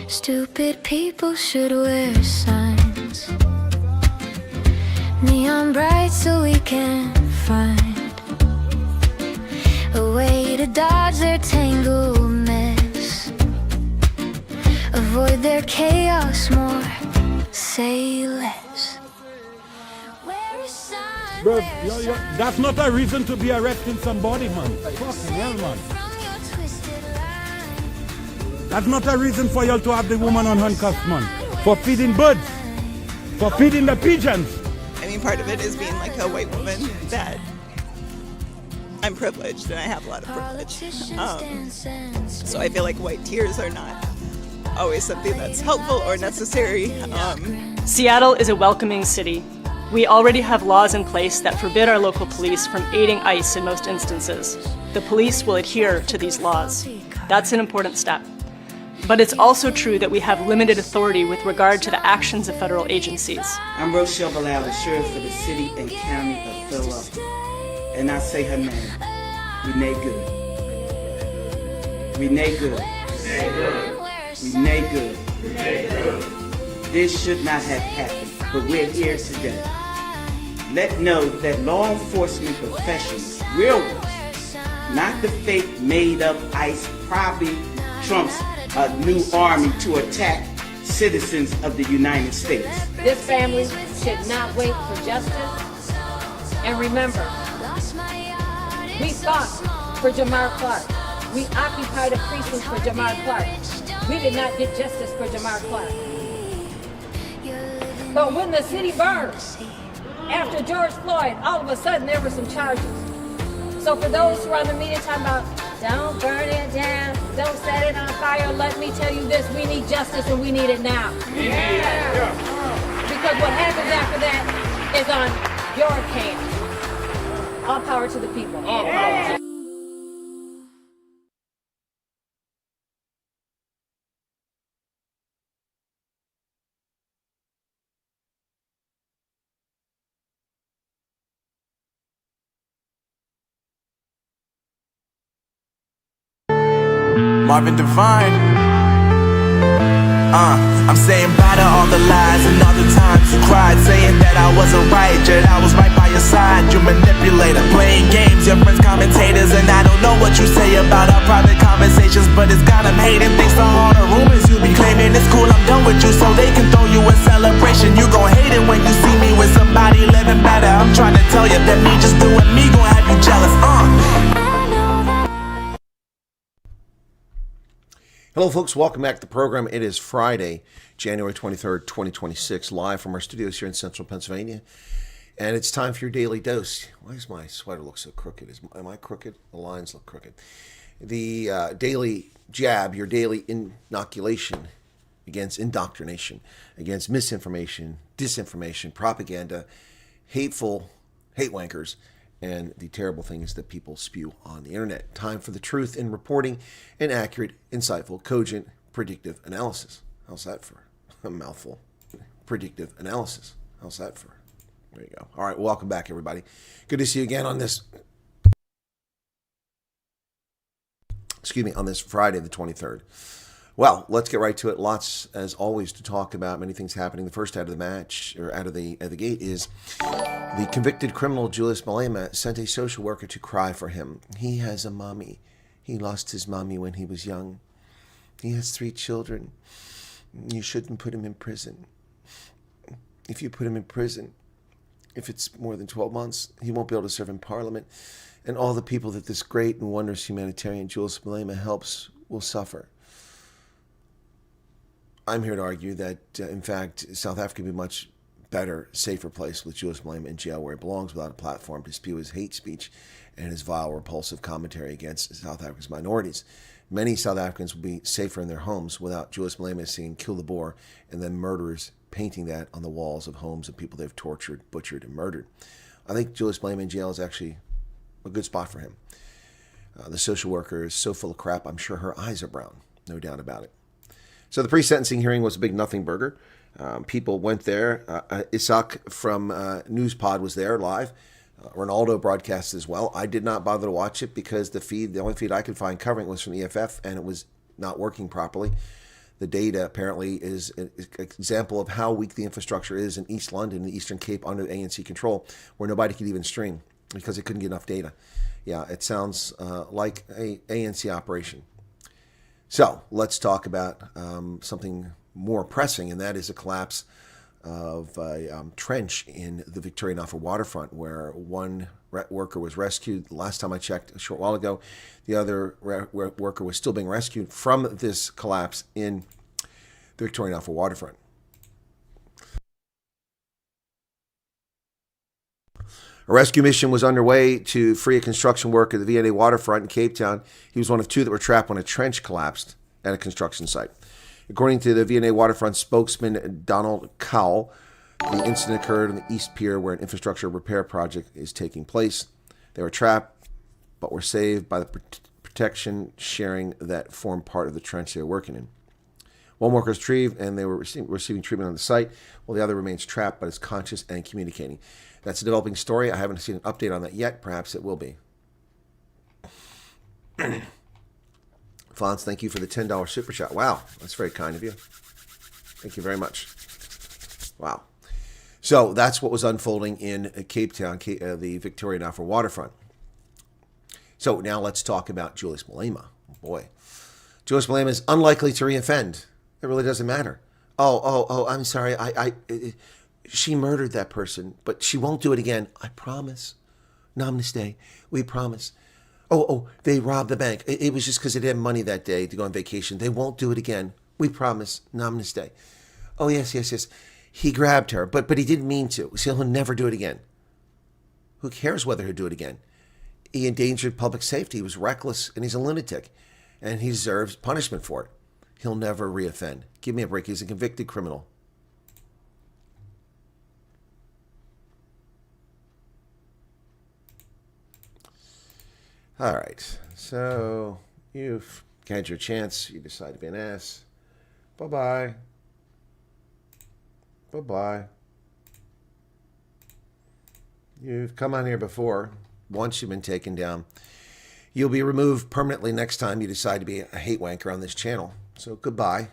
Stupid people should wear signs, neon bright, so we can find a way to dodge their tangled mess, avoid their chaos more, say less. Bro, that's not a reason to be arresting somebody, man. Fucking hell, man. That's not a reason for y'all to have the woman on handcuffs, man. For feeding birds. For feeding the pigeons. I mean, part of it is being like a white woman that I'm privileged and I have a lot of privilege. So I feel like white tears are not always something that's helpful or necessary. Seattle is a welcoming city. We already have laws in place that forbid our local police from aiding ICE in most instances. The police will adhere to these laws. That's an important step. But it's also true that we have limited authority with regard to the actions of federal agencies. I'm Rochelle Bilal, the sheriff for the city and county of Philadelphia. And I say her name, Renee Good. Renee Good. Renee Good. This should not have happened, but we're here today. Let know that law enforcement professionals, real ones, not the fake made-up ICE, probably Trump's new army to attack citizens of the United States. This family should not wait for justice. And remember, we fought for Jamar Clark. We occupied a precinct for Jamar Clark. We did not get justice for Jamar Clark. But when the city burned, after George Floyd, all of a sudden there were some charges. So for those who are on the media talking about, don't burn it down, don't set it on fire, let me tell you this, we need justice and we need it now. Yeah. Because what happens after that is on your hands. All power to the people. All power to Marvin Devine. I'm saying bye to all the lies and all the times you cried, saying that I wasn't right, yet I was right by your side. You manipulator, playing games, your friends commentators, and I don't know what you say about our private conversations, but it's got them hating. Thanks to all the rumors you be claiming. It's cool, I'm done with you, so they can throw you a celebration. You gon' hate it when you see me with somebody living better. I'm trying to tell you that me just doing me gon' have you jealous. Hello, folks. Welcome back to the program. It is Friday, January 23rd, 2026, live from our studios here in central Pennsylvania. And it's time for your daily dose. Why does my sweater look so crooked? Am I crooked? The lines look crooked. The daily jab, your daily inoculation against indoctrination, against misinformation, disinformation, propaganda, hateful hate wankers, and the terrible things that people spew on the internet. Time for the truth in reporting and accurate, insightful, cogent, predictive analysis. How's that for a mouthful? Predictive analysis. How's that for? There you go. All right, welcome back, everybody. Good to see you again on this, on this Friday, the 23rd. Well, let's get right to it. Lots, as always, to talk about. Many things happening. The first out of the match, or out of the gate, is the convicted criminal Julius Malema sent a social worker to cry for him. He has a mommy. He lost his mommy when he was young. He has 3 children. You shouldn't put him in prison. If you put him in prison, if it's more than 12 months, he won't be able to serve in Parliament. And all the people that this great and wondrous humanitarian Julius Malema helps will suffer. I'm here to argue that, in fact, South Africa would be a much better, safer place with Julius Malema in jail where he belongs, without a platform to spew his hate speech and his vile, repulsive commentary against South Africa's minorities. Many South Africans would be safer in their homes without Julius Malema singing "Kill the Boer" and then murderers painting that on the walls of homes of people they've tortured, butchered, and murdered. I think Julius Malema in jail is actually a good spot for him. The social worker is so full of crap, I'm sure her eyes are brown, no doubt about it. So the pre-sentencing hearing was a big nothing burger. People went there. Isaac from Newspod was there live. Ronaldo broadcast as well. I did not bother to watch it because the only feed I could find covering it was from EFF, and it was not working properly. The data apparently is an example of how weak the infrastructure is in East London, the Eastern Cape, under ANC control, where nobody could even stream because they couldn't get enough data. Yeah, it sounds like a ANC operation. So let's talk about something more pressing, and that is a collapse of a trench in the Victoria and Alpha waterfront, where one worker was rescued. The last time I checked, a short while ago, the other worker was still being rescued from this collapse in the Victoria and Alpha waterfront. A rescue mission was underway to free a construction worker at the V&A waterfront in Cape Town. He was one of two that were trapped when a trench collapsed at a construction site. According to the V&A waterfront spokesman Donald Cowell, the incident occurred on the East Pier, where an infrastructure repair project is taking place. They were trapped, but were saved by the protection sharing that formed part of the trench they were working in. One worker was retrieved, and they were receiving treatment on the site, while the other remains trapped but is conscious and communicating. That's a developing story. I haven't seen an update on that yet. Perhaps it will be. Fonz, thank you for the $10 super chat. Wow, that's very kind of you. Thank you very much. Wow. So that's what was unfolding in Cape Town, the Victoria and Alpha waterfront. So now let's talk about Julius Malema. Boy, Julius Malema is unlikely to reoffend. It really doesn't matter. Oh, I'm sorry. She murdered that person, but she won't do it again. I promise. Namaste. We promise. Oh, they robbed the bank. It was just because they didn't have money that day to go on vacation. They won't do it again. We promise. Namaste. Oh, yes. He grabbed her, but he didn't mean to. So he'll never do it again. Who cares whether he'll do it again? He endangered public safety. He was reckless, and he's a lunatic. And he deserves punishment for it. He'll never reoffend. Give me a break. He's a convicted criminal. All right, so you've had your chance. You decide to be an ass. Bye-bye. Bye-bye. You've come on here before. Once you've been taken down. You'll be removed permanently next time you decide to be a hate wanker on this channel. So goodbye.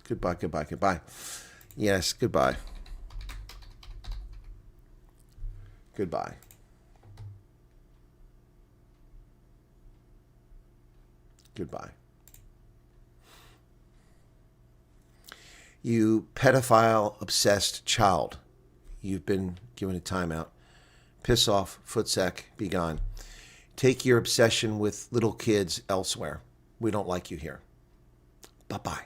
Goodbye. Yes, goodbye. Goodbye. Goodbye. You pedophile-obsessed child. You've been given a timeout. Piss off, footsack, be gone. Take your obsession with little kids elsewhere. We don't like you here. Bye-bye.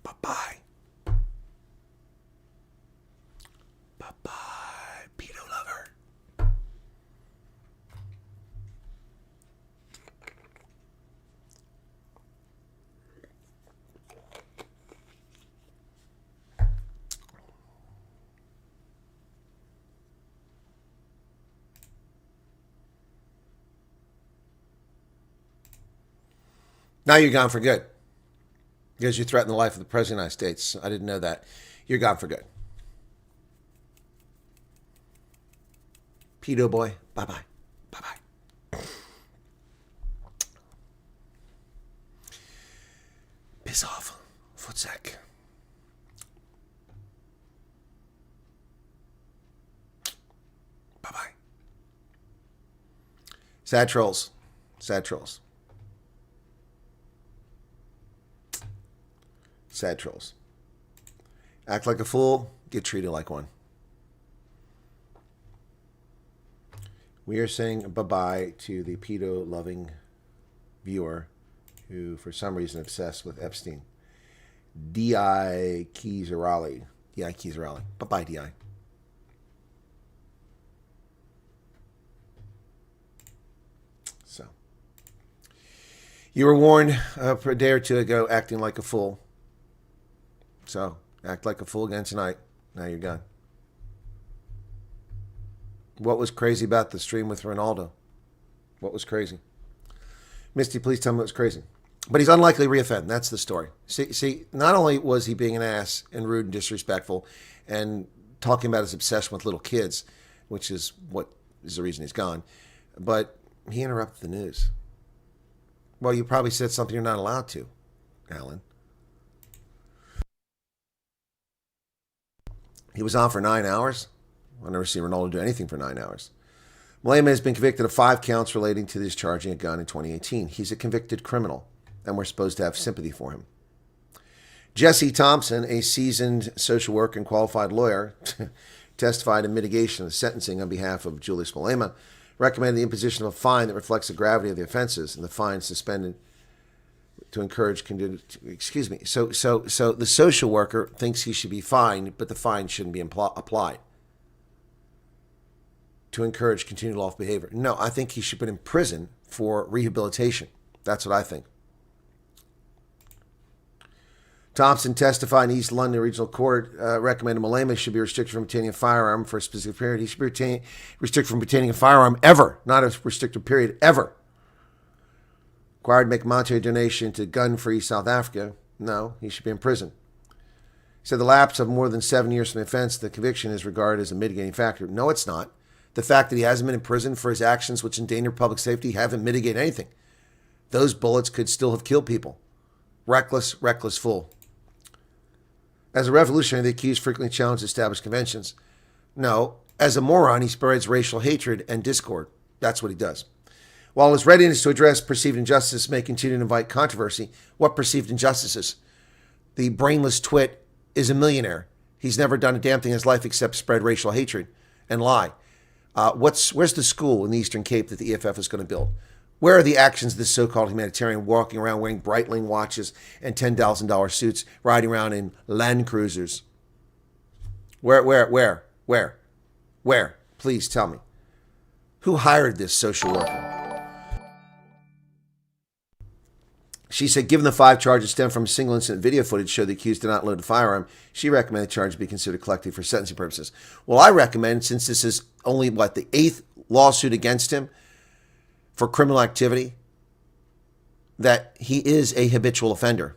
Bye-bye. Bye-bye, pedo lover. Now you're gone for good. Because you threatened the life of the President of the United States. I didn't know that. You're gone for good. Pedo boy, bye-bye. Bye-bye. Piss off, footsack. Bye-bye. Sad trolls. Sad trolls. Sad trolls. Act like a fool, get treated like one. We are saying bye-bye to the pedo-loving viewer who, for some reason, obsessed with Epstein. D.I. Keys-Raleigh. D.I. Keys-Raleigh. Bye-bye, D.I. So. You were warned a day or two ago, acting like a fool. So, act like a fool again tonight. Now you're gone. What was crazy about the stream with Ronaldo? What was crazy? Misty, please tell me what was crazy. But he's unlikely to reoffend. That's the story. See, not only was he being an ass and rude and disrespectful and talking about his obsession with little kids, which is what is the reason he's gone, but he interrupted the news. Well, you probably said something you're not allowed to, Alan. He was on for 9 hours. I've never seen Ronaldo do anything for 9 hours. Malema has been convicted of 5 counts relating to discharging a gun in 2018. He's a convicted criminal, and we're supposed to have sympathy for him. Jesse Thompson, a seasoned social worker and qualified lawyer, testified in mitigation of the sentencing on behalf of Julius Malema, recommended the imposition of a fine that reflects the gravity of the offenses, and the fine suspended to encourage. So the social worker thinks he should be fined, but the fine shouldn't be applied to encourage continued lawful behavior. No, I think he should be put in prison for rehabilitation. That's what I think. Thompson testified in East London Regional Court, recommended Malema should be restricted from obtaining a firearm for a specific period. He should be restricted from obtaining a firearm ever, not a restricted period, ever. Required to make a monetary donation to Gun Free South Africa. No, he should be in prison. He said the lapse of more than 7 years from the offense, the conviction is regarded as a mitigating factor. No, it's not. The fact that he hasn't been in prison for his actions which endanger public safety haven't mitigated anything. Those bullets could still have killed people. Reckless fool. As a revolutionary, the accused frequently challenged established conventions. No, as a moron, he spreads racial hatred and discord. That's what he does. While his readiness to address perceived injustice may continue to invite controversy, what perceived injustices? The brainless twit is a millionaire. He's never done a damn thing in his life except spread racial hatred and lie. Where's the school in the Eastern Cape that the EFF is going to build? Where are the actions of this so-called humanitarian walking around wearing Breitling watches and $10,000 suits, riding around in Land Cruisers? Where? Please tell me. Who hired this social worker? She said, given the 5 charges stem from a single incident video footage showed the accused did not load a firearm, she recommended the charge be considered collective for sentencing purposes. Well, I recommend, since this is only, the 8th lawsuit against him for criminal activity, that he is a habitual offender.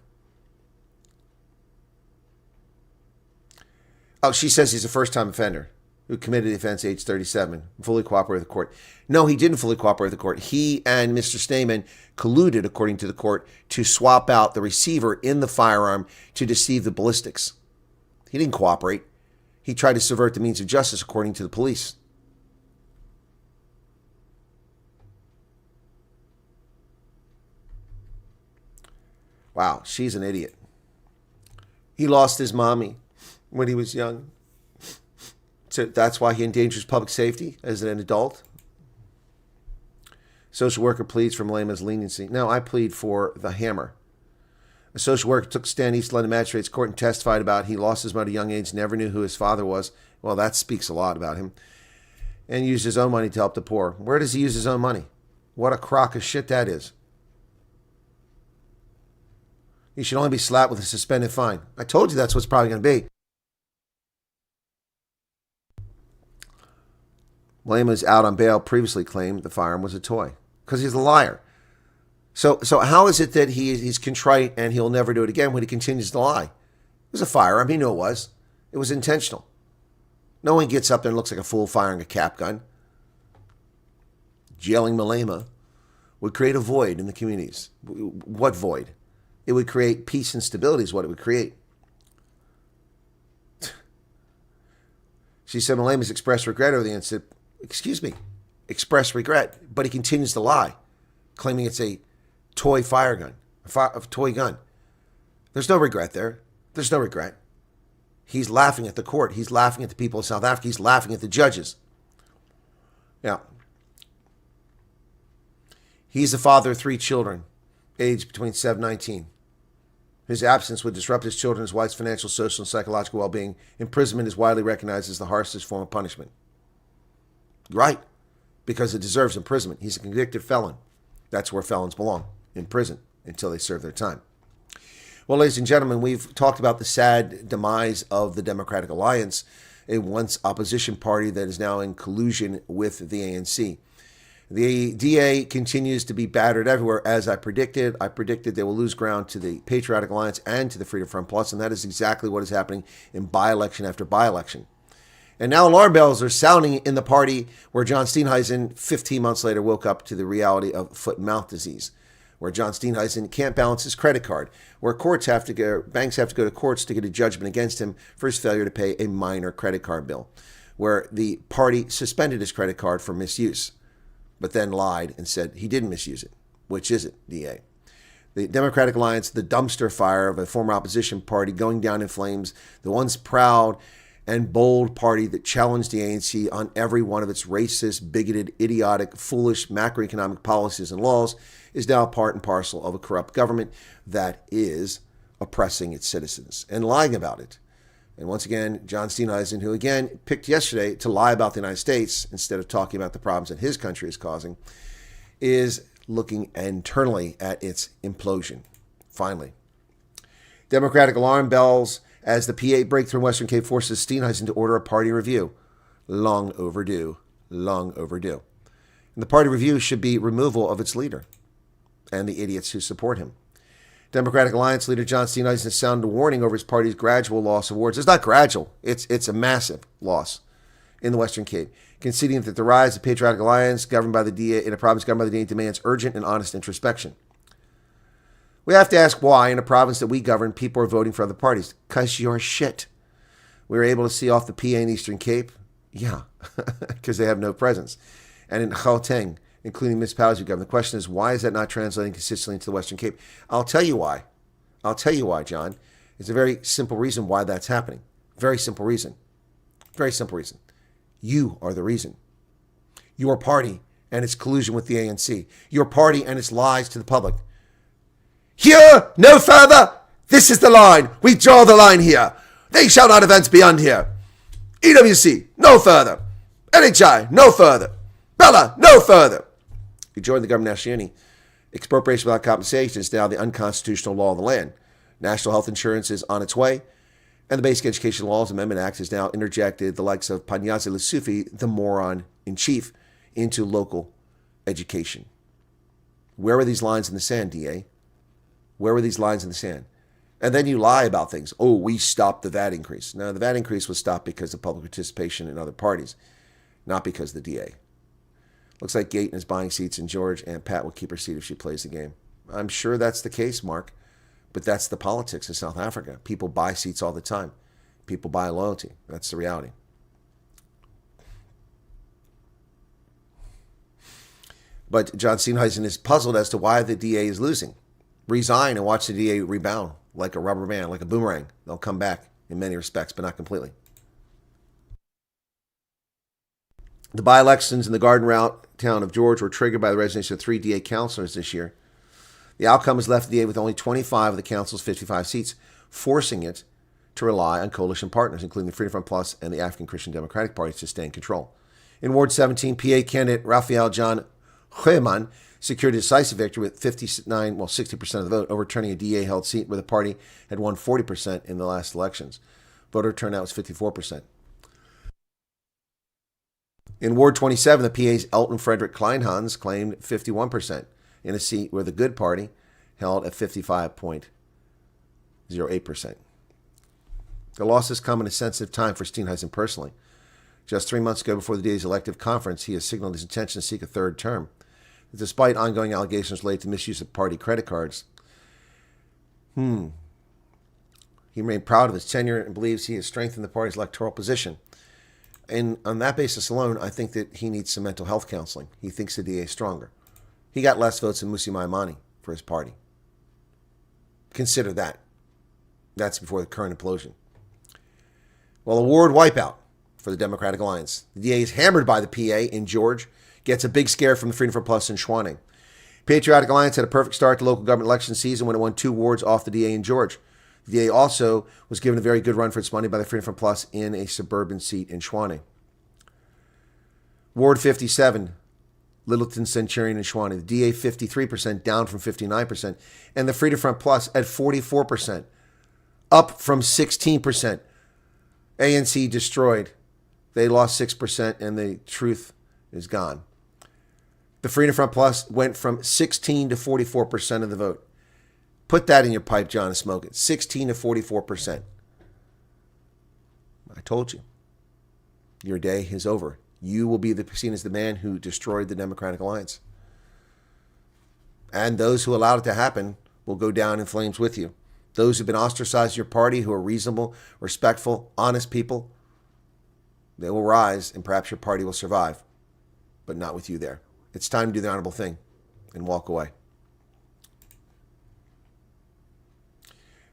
Oh, she says he's a first-time offender who committed the offense at age 37, fully cooperated with the court. No, he didn't fully cooperate with the court. He and Mr. Stamen colluded, according to the court, to swap out the receiver in the firearm to deceive the ballistics. He didn't cooperate. He tried to subvert the means of justice, according to the police. Wow, she's an idiot. He lost his mommy when he was young. So that's why he endangers public safety as an adult. Social worker pleads for Malema's leniency. No, I plead for the hammer. A social worker took a stand in East London Magistrates Court and testified about he lost his mother at a young age, never knew who his father was. Well, that speaks a lot about him. And used his own money to help the poor. Where does he use his own money? What a crock of shit that is. He should only be slapped with a suspended fine. I told you that's what's probably going to be. Malema's out on bail previously claimed the firearm was a toy because he's a liar. So how is it that he's contrite and he'll never do it again when he continues to lie? It was a firearm. He knew it was. It was intentional. No one gets up there and looks like a fool firing a cap gun. Jailing Malema would create a void in the communities. What void? It would create peace and stability is what it would create. She said Malema's expressed regret over the incident. Excuse me, expressed regret, but he continues to lie, claiming it's a toy fire gun, a toy gun. There's no regret there. There's no regret. He's laughing at the court. He's laughing at the people of South Africa. He's laughing at the judges. Yeah. He's the father of 3 children, aged between 7 and 19. His absence would disrupt his children, his wife's financial, social, and psychological well-being. Imprisonment is widely recognized as the harshest form of punishment. Right, because it deserves imprisonment. He's a convicted felon. That's where felons belong, in prison, until they serve their time. Well, ladies and gentlemen, we've talked about the sad demise of the Democratic Alliance, a once opposition party that is now in collusion with the ANC. The DA continues to be battered everywhere, as I predicted. I predicted they will lose ground to the Patriotic Alliance and to the Freedom Front Plus, and that is exactly what is happening in by-election after by-election. And now alarm bells are sounding in the party where John Steenhuisen, 15 months later, woke up to the reality of foot and mouth disease. where John Steenhuisen can't balance his credit card, where banks have to go to courts to get a judgment against him for his failure to pay a minor credit card bill, where the party suspended his credit card for misuse, but then lied and said he didn't misuse it. Which is it, DA? The Democratic Alliance, the dumpster fire of a former opposition party going down in flames, the once proud and bold party that challenged the ANC on every one of its racist, bigoted, idiotic, foolish macroeconomic policies and laws, is now part and parcel of a corrupt government that is oppressing its citizens and lying about it. And once again, John Steenhuisen, who again picked yesterday to lie about the United States instead of talking about the problems that his country is causing, is looking internally at its implosion. Finally, Democratic alarm bells as the P8 breakthrough in Western Cape forces Steenhuisen to order a party review. Long overdue. Long overdue. And the party review should be removal of its leader and the idiots who support him. Democratic Alliance leader John Steenhuisen has sounded a warning over his party's gradual loss of wards. It's not gradual. It's a massive loss in the Western Cape, conceding that the rise of Patriotic Alliance governed by the DA in a province governed by the DA demands urgent and honest introspection. We have to ask why, in a province that we govern, people are voting for other parties. Because you're shit. We were able to see off the PA in Eastern Cape. Yeah, because they have no presence. And in Gauteng, including municipalities we govern. The question is, why is that not translating consistently into the Western Cape? I'll tell you why. I'll tell you why, John. It's a very simple reason why that's happening. Very simple reason. Very simple reason. You are the reason. Your party and its collusion with the ANC. Your party and its lies to the public. Here, no further. This is the line. We draw the line here. They shall not advance beyond here. EWC, no further. NHI, no further. Bella, no further. You joined the government national unity. Expropriation without compensation is now the unconstitutional law of the land. National health insurance is on its way. And the Basic Education Laws Amendment Act has now interjected the likes of Panyazi Lesufi, the moron-in-chief, into local education. Where were these lines in the sand, DA? Where were these lines in the sand? And then you lie about things. Oh, we stopped the VAT increase. No, the VAT increase was stopped because of public participation in other parties, not because of the DA. Looks like Gayton is buying seats in George, and Pat will keep her seat if she plays the game. I'm sure that's the case, Mark, but that's the politics of South Africa. People buy seats all the time. People buy loyalty. That's the reality. But John Steenhuisen is puzzled as to why the DA is losing. Resign and watch the DA rebound like a rubber band, like a boomerang. They'll come back in many respects, but not completely. The by-elections in the Garden Route town of George were triggered by the resignation of 3 DA councillors this year. The outcome has left the DA with only 25 of the council's 55 seats, forcing it to rely on coalition partners, including the Freedom Front Plus and the African Christian Democratic Party, to stay in control. In Ward 17, PA candidate Raphael John Hueman secured a decisive victory with 60% of the vote, overturning a DA-held seat where the party had won 40% in the last elections. Voter turnout was 54%. In Ward 27, the PA's Elton Frederick Kleinhans claimed 51% in a seat where the Good Party held at 55.08%. The loss has come in a sensitive time for Steenhuisen personally. Just 3 months ago, before the DA's elective conference, he has signaled his intention to seek a third term. Despite ongoing allegations related to misuse of party credit cards, he remained proud of his tenure and believes he has strengthened the party's electoral position. And on that basis alone, I think that he needs some mental health counseling. He thinks the DA is stronger. He got less votes than Musi Maimane for his party. Consider that. That's before the current implosion. Well, a ward wipeout for the Democratic Alliance. The DA is hammered by the PA in George, gets a big scare from the Freedom Front Plus in Schwanning. Patriotic Alliance had a perfect start to local government election season when it won 2 wards off the DA in George. The DA also was given a very good run for its money by the Freedom Front Plus in a suburban seat in Schwanning. Ward 57, Littleton Centurion in Schwanning. The DA 53%, down from 59%. And the Freedom Front Plus at 44%, up from 16%. ANC destroyed. They lost 6%, and the truth is gone. The Freedom Front Plus went from 16 to 44% of the vote. Put that in your pipe, John, and smoke it. 16 to 44%. I told you. Your day is over. You will be seen as the man who destroyed the Democratic Alliance. And those who allowed it to happen will go down in flames with you. Those who've been ostracized in your party, who are reasonable, respectful, honest people, they will rise and perhaps your party will survive, but not with you there. It's time to do the honorable thing and walk away.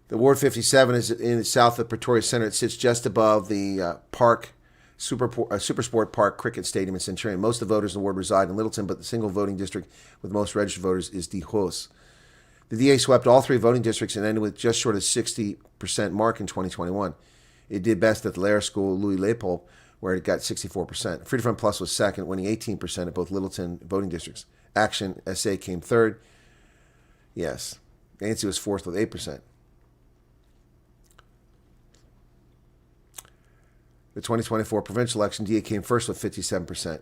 The Ward 57 is in the south of Pretoria Center. It sits just above the Supersport Park Cricket Stadium in Centurion. Most of the voters in the ward reside in Littleton, but the single voting district with most registered voters is De Hoos. The DA swept all 3 voting districts and ended with just short of 60% mark in 2021. It did best at the Lair School, Louis Leopold, where it got 64%. Freedom Front Plus was second, winning 18% at both Littleton voting districts. Action SA came third. Yes. ANC was fourth with 8%. The 2024 provincial election, DA came first with 57%.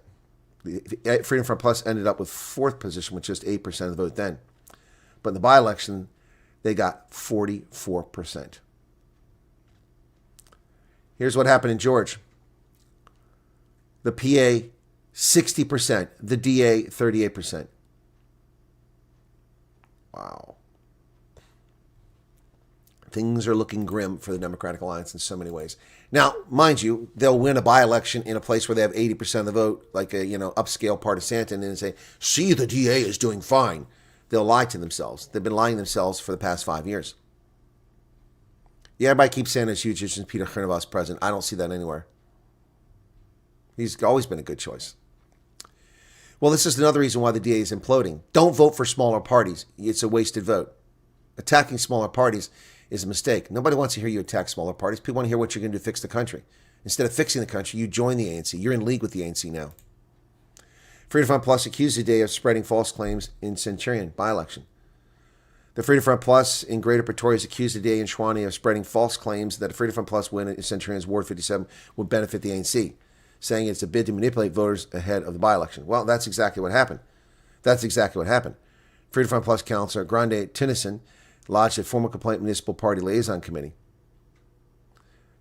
The Freedom Front Plus ended up with fourth position with just 8% of the vote then. But in the by-election, they got 44%. Here's what happened in George. The PA, 60%. The DA, 38%. Wow. Things are looking grim for the Democratic Alliance in so many ways. Now, mind you, they'll win a by-election in a place where they have 80% of the vote, like a upscale part of Santon, and say, see, the DA is doing fine. They'll lie to themselves. They've been lying to themselves for the past 5 years. Yeah, everybody keeps saying it's huge since Peter Chernovas president. I don't see that anywhere. He's always been a good choice. Well, this is another reason why the DA is imploding. Don't vote for smaller parties. It's a wasted vote. Attacking smaller parties is a mistake. Nobody wants to hear you attack smaller parties. People want to hear what you're going to do to fix the country. Instead of fixing the country, you join the ANC. You're in league with the ANC now. Freedom Front Plus accused the DA of spreading false claims in Centurion by-election. The Freedom Front Plus in Greater Pretoria has accused the DA in Schwani of spreading false claims that a Freedom Front Plus win in Centurion's Ward 57 would benefit the ANC, saying it's a bid to manipulate voters ahead of the by-election. Well, that's exactly what happened. Freedom Front Plus Councillor Grande Tennyson lodged a formal complaint municipal party liaison committee.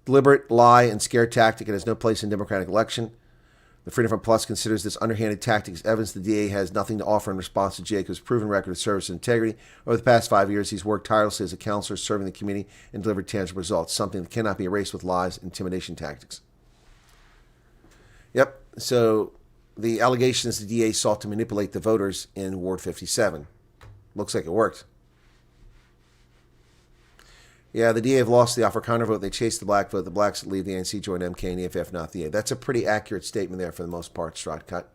Deliberate lie and scare tactic. It has no place in democratic election. The Freedom Front Plus considers this underhanded tactic as evidence the DA has nothing to offer in response to Jacob's proven record of service and integrity. Over the past 5 years, he's worked tirelessly as a councillor, serving the community and delivered tangible results, something that cannot be erased with lies and intimidation tactics. Yep, so the allegation is the DA sought to manipulate the voters in Ward 57. Looks like it worked. Yeah, the DA have lost the Afrikaner vote. They chased the black vote. The blacks leave the ANC, join MK and EFF, not the A. That's a pretty accurate statement there for the most part, Strodcut.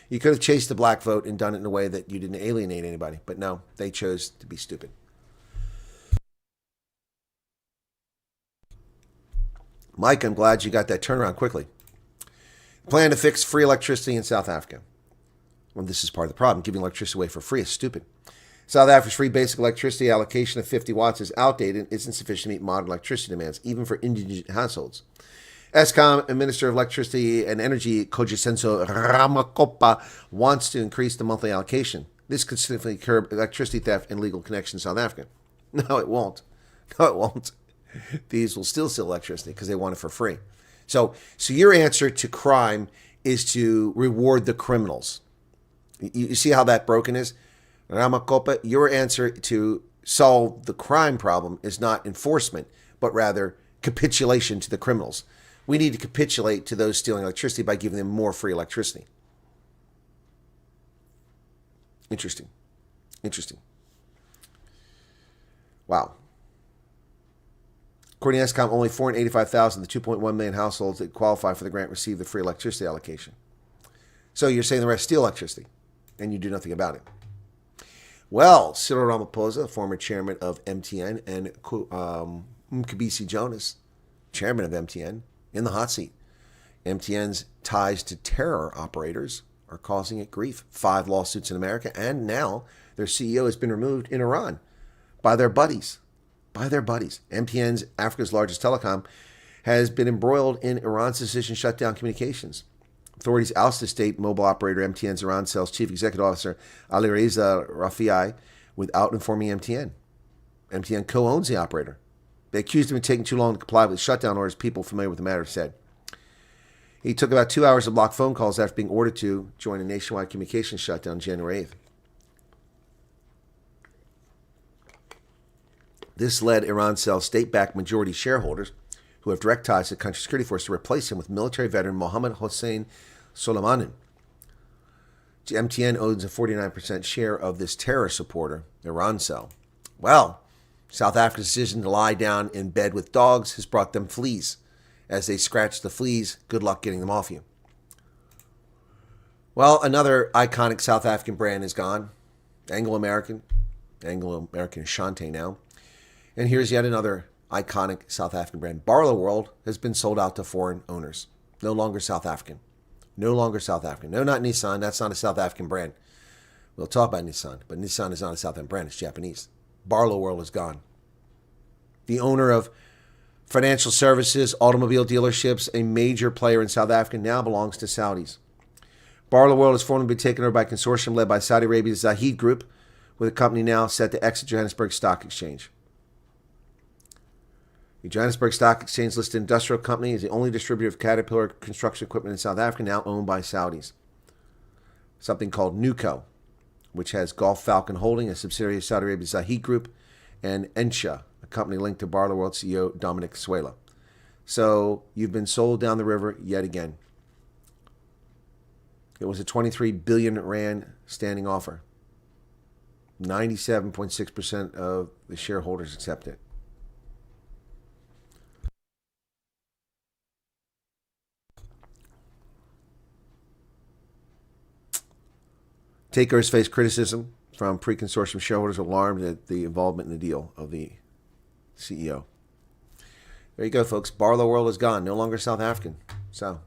You could have chased the black vote and done it in a way that you didn't alienate anybody. But no, they chose to be stupid. Mike, I'm glad you got that turnaround quickly. Plan to fix free electricity in South Africa. Well, this is part of the problem. Giving electricity away for free is stupid. South Africa's free basic electricity allocation of 50 watts is outdated and isn't sufficient to meet modern electricity demands, even for indigent households. Eskom and Minister of Electricity and Energy, Kojisenso Ramakopa, wants to increase the monthly allocation. This could significantly curb electricity theft and illegal connections in South Africa. No, it won't. No, it won't. These will still sell electricity because they want it for free. So your answer to crime is to reward the criminals. You see how that broken is? Ramakopa, your answer to solve the crime problem is not enforcement, but rather capitulation to the criminals. We need to capitulate to those stealing electricity by giving them more free electricity. Interesting. Wow. According to Eskom, only 485,000 of the 2.1 million households that qualify for the grant receive the free electricity allocation. So you're saying the rest steal electricity, and you do nothing about it. Well, Cyril Ramaphosa, former chairman of MTN, and Mcebisi Jonas, chairman of MTN, in the hot seat. MTN's ties to terror operators are causing it grief. 5 lawsuits in America, and now their CEO has been removed in Iran by their buddies. MTN's, Africa's largest telecom, has been embroiled in Iran's decision to shut down communications. Authorities ousted state mobile operator MTN's Iran Cell's chief executive officer Alireza Rafiei without informing MTN. MTN co-owns the operator. They accused him of taking too long to comply with the shutdown orders, people familiar with the matter said. He took about 2 hours to block phone calls after being ordered to join a nationwide communications shutdown January 8th. This led Irancel's state-backed majority shareholders, who have direct ties to the country's security force, to replace him with military veteran Mohammed Hossein Soleimani. MTN owns a 49% share of this terror supporter, Irancel. Well, South Africa's decision to lie down in bed with dogs has brought them fleas. As they scratch the fleas, good luck getting them off you. Well, another iconic South African brand is gone. Anglo-American Shante now. And here's yet another iconic South African brand. Barlow World has been sold out to foreign owners. No longer South African. No longer South African. No, not Nissan. That's not a South African brand. We'll talk about Nissan, but Nissan is not a South African brand. It's Japanese. Barlow World is gone. The owner of financial services, automobile dealerships, a major player in South Africa, now belongs to Saudis. Barlow World has formally been taken over by a consortium led by Saudi Arabia's Zahid Group, with the company now set to exit Johannesburg Stock Exchange. The Johannesburg Stock Exchange listed industrial company is the only distributor of Caterpillar construction equipment in South Africa, now owned by Saudis. Something called Nuco, which has Gulf Falcon Holding, a subsidiary of Saudi Arabia's Zahid Group, and Ensha, a company linked to Barlow World CEO Dominic Suela. So you've been sold down the river yet again. It was a 23 billion rand standing offer. 97.6% of the shareholders accept it. Takers face criticism from pre-consortium shareholders alarmed at the involvement in the deal of the CEO. There you go, folks. Barlow World is gone. No longer South African. So,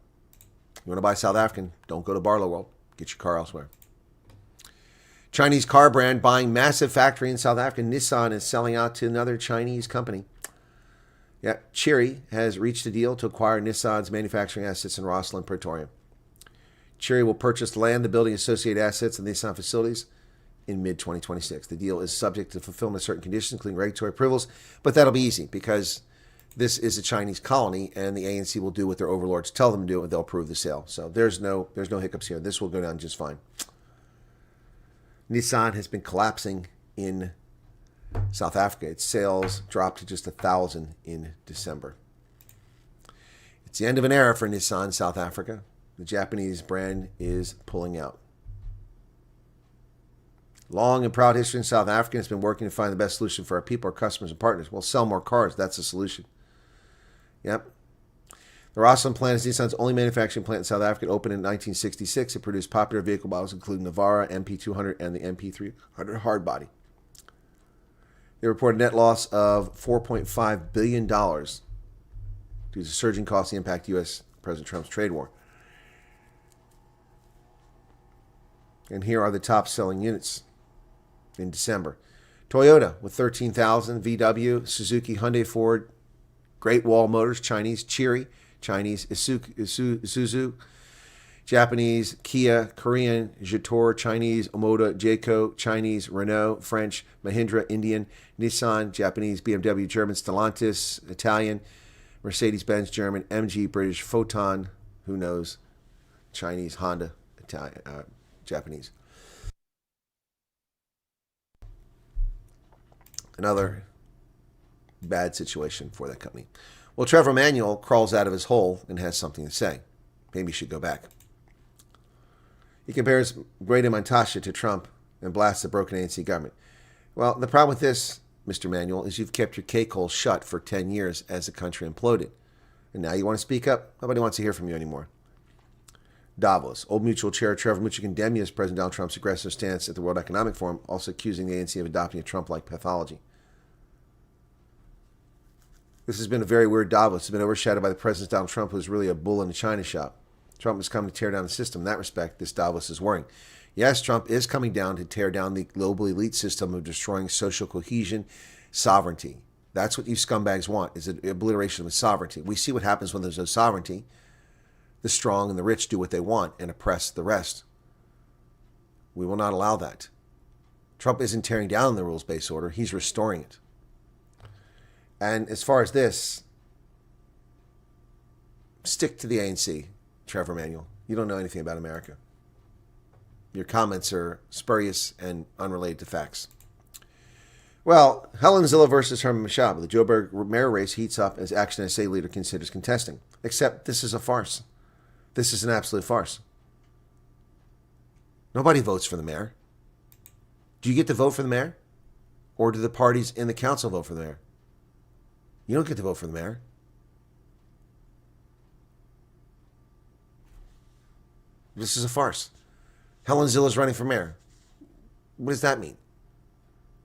you want to buy South African, don't go to Barlow World. Get your car elsewhere. Chinese car brand buying massive factory in South Africa. Nissan is selling out to another Chinese company. Yeah, Chery has reached a deal to acquire Nissan's manufacturing assets in Rosslyn, Pretoria. Chery will purchase land, the building, associated assets, and the Nissan facilities in mid-2026. The deal is subject to fulfillment of certain conditions, including regulatory approvals, but that'll be easy because this is a Chinese colony, and the ANC will do what their overlords tell them to do, and they'll approve the sale. So there's no hiccups here. This will go down just fine. Nissan has been collapsing in South Africa. Its sales dropped to just 1,000 in December. It's the end of an era for Nissan South Africa. The Japanese brand is pulling out. Long and proud history in South Africa has been working to find the best solution for our people, our customers, and partners. Well, sell more cars. That's the solution. Yep. The Rosslyn plant is Nissan's only manufacturing plant in South Africa. It opened in 1966. It produced popular vehicle models including Navara, MP200, and the MP300 hardbody. They reported a net loss of $4.5 billion due to surging costs and the impact of U.S. President Trump's trade war. And here are the top-selling units in December. Toyota with 13,000, VW, Suzuki, Hyundai, Ford, Great Wall Motors, Chinese, Chery, Chinese, Isuzu, Japanese, Kia, Korean, Jetor, Chinese, Omoda, Jayco, Chinese, Renault, French, Mahindra, Indian, Nissan, Japanese, BMW, German, Stellantis, Italian, Mercedes-Benz, German, MG, British, Photon, who knows, Chinese, Honda, Italian, Japanese. Another bad situation for that company. Well, Trevor Manuel crawls out of his hole and has something to say. Maybe he should go back. He compares Greta Montasha to Trump and blasts the broken ANC government. Well, the problem with this, Mr. Manuel, is you've kept your cake hole shut for 10 years as the country imploded. And now you want to speak up? Nobody wants to hear from you anymore. Davos. Old Mutual Chair Trevor Mucha condemned U.S. President Donald Trump's aggressive stance at the World Economic Forum, also accusing the ANC of adopting a Trump-like pathology. This has been a very weird Davos. It's been overshadowed by the President Donald Trump, who's really a bull in a china shop. Trump has come to tear down the system. In that respect, this Davos is worrying. Yes, Trump is coming down to tear down the global elite system of destroying social cohesion, sovereignty. That's what you scumbags want, is an obliteration of sovereignty. We see what happens when there's no sovereignty. The strong and the rich do what they want and oppress the rest. We will not allow that. Trump isn't tearing down the rules-based order. He's restoring it. And as far as this, stick to the ANC, Trevor Manuel. You don't know anything about America. Your comments are spurious and unrelated to facts. Well, Helen Zilla versus Herman Mashaba. The Joburg mayor race heats up as Action SA leader considers contesting. Except this is a farce. This is an absolute farce. Nobody votes for the mayor. Do you get to vote for the mayor? Or do the parties in the council vote for the mayor? You don't get to vote for the mayor. This is a farce. Helen Zilla's running for mayor. What does that mean?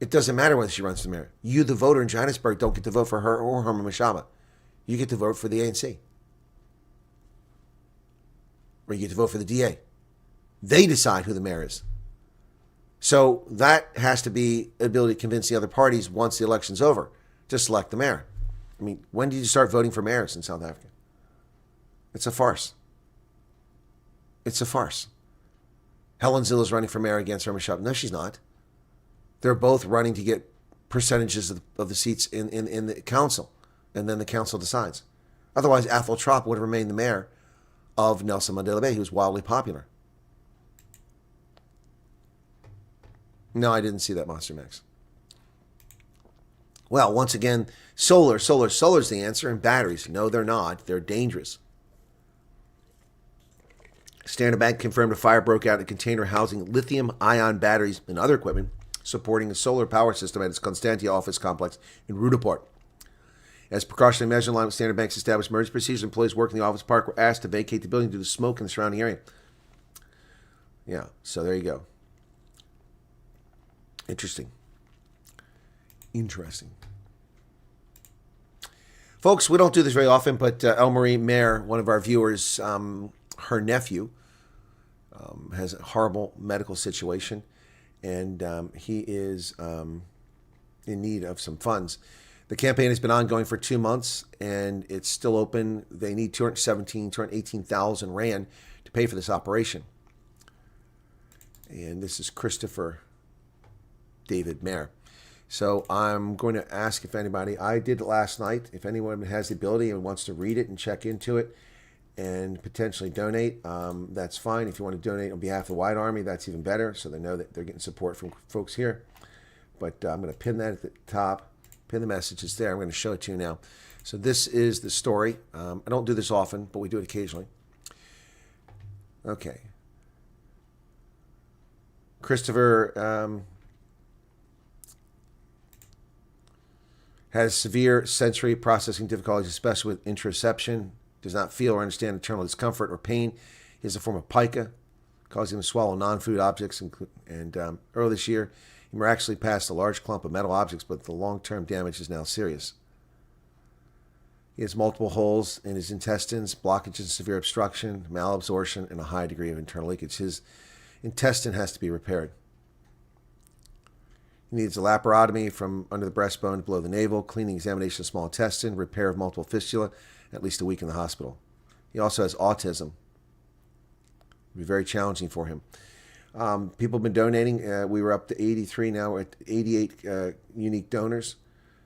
It doesn't matter whether she runs for mayor. You, the voter in Johannesburg, don't get to vote for her or Herman Mashaba. You get to vote for the ANC. Or you get to vote for the DA. They decide who the mayor is. So that has to be the ability to convince the other parties once the election's over to select the mayor. I mean, when did you start voting for mayors in South Africa? It's a farce. It's a farce. Helen Zilla's running for mayor against Herman Mashaba. No, she's not. They're both running to get percentages of the seats in the council, and then the council decides. Otherwise, Athol Tropp would have remained the mayor of Nelson Mandela Bay. He was wildly popular. No, I didn't see that, Monster Max. Well, once again, solar's the answer, and batteries. No, they're not. They're dangerous. Standard Bank confirmed a fire broke out in a container housing lithium-ion batteries and other equipment supporting a solar power system at its Constantia office complex in Rudaport. As precautionary measure in line with Standard Bank's established emergency procedures, employees working in the office park were asked to vacate the building due to smoke in the surrounding area. Yeah, so there you go. Interesting. Folks, we don't do this very often, but Marie Mayer, one of our viewers, her nephew has a horrible medical situation, and he is in need of some funds. The campaign has been ongoing for 2 months, and it's still open. They need 218,000 rand to pay for this operation. And this is Christopher David Mayer. So I'm going to ask if anybody, I did it last night, if anyone has the ability and wants to read it and check into it and potentially donate, that's fine. If you want to donate on behalf of the Wyatt Army, that's even better, so they know that they're getting support from folks here. But I'm going to pin that at the top, pin the message. It's there. I'm going to show it to you now. So this is the story. I don't do this often, but we do it occasionally. Okay. Christopher has severe sensory processing difficulties, especially with interoception, does not feel or understand internal discomfort or pain. He has a form of pica, causing him to swallow non-food objects. And earlier this year, he miraculously passed a large clump of metal objects, but the long-term damage is now serious. He has multiple holes in his intestines, blockages, severe obstruction, malabsorption, and a high degree of internal leakage. His intestine has to be repaired. He needs a laparotomy from under the breastbone to below the navel, cleaning examination of small intestine, repair of multiple fistula, at least a week in the hospital. He also has autism. It'll be very challenging for him. People have been donating. We were up to 83, now we're at 88 unique donors.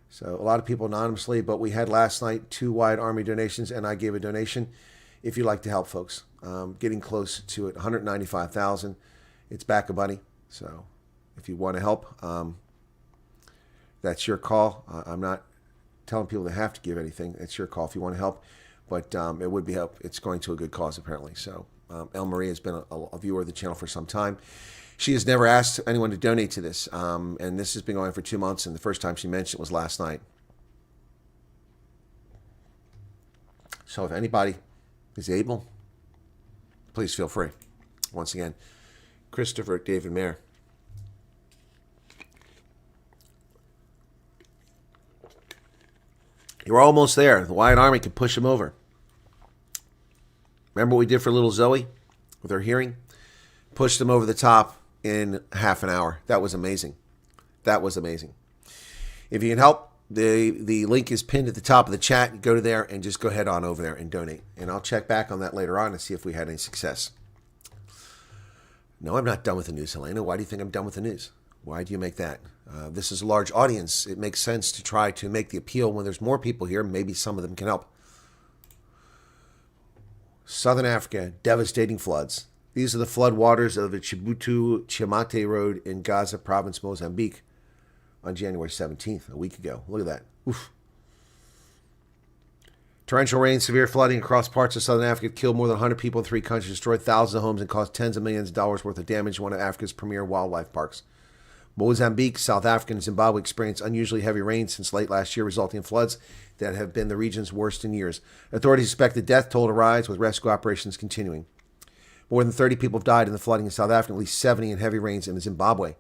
So a lot of people anonymously, but we had last night 2 Wyatt Army donations, and I gave a donation. If you'd like to help, folks, getting close to it, 195,000. It's back a bunny. So if you want to help, that's your call. I'm not telling people they have to give anything. It's your call if you want to help, but it would be help. It's going to a good cause, apparently. So El Marie has been a viewer of the channel for some time. She has never asked anyone to donate to this, and this has been going on for 2 months, and the first time she mentioned it was last night. So if anybody is able, please feel free. Once again, Christopher David Mayer. You're almost there. The Wyatt Army could push him over. Remember what we did for little Zoe with her hearing? Pushed them over the top in half an hour. That was amazing. That was amazing. If you can help, the link is pinned at the top of the chat. Go to there and just go head on over there and donate. And I'll check back on that later on and see if we had any success. No, I'm not done with the news, Helena. Why do you think I'm done with the news? Why do you make that? This is a large audience. It makes sense to try to make the appeal when there's more people here. Maybe some of them can help. Southern Africa, devastating floods. These are the flood waters of the Chibutu-Chiamate Road in Gaza Province, Mozambique. on January 17th, a week ago. Look at that. Oof. Torrential rain, severe flooding across parts of southern Africa killed more than 100 people in 3 countries, destroyed thousands of homes, and caused tens of millions of dollars worth of damage in one of Africa's premier wildlife parks. Mozambique, South Africa, and Zimbabwe experienced unusually heavy rain since late last year, resulting in floods that have been the region's worst in years. Authorities expect the death toll to rise, with rescue operations continuing. More than 30 people have died in the flooding in South Africa, at least 70 in heavy rains in Zimbabwe.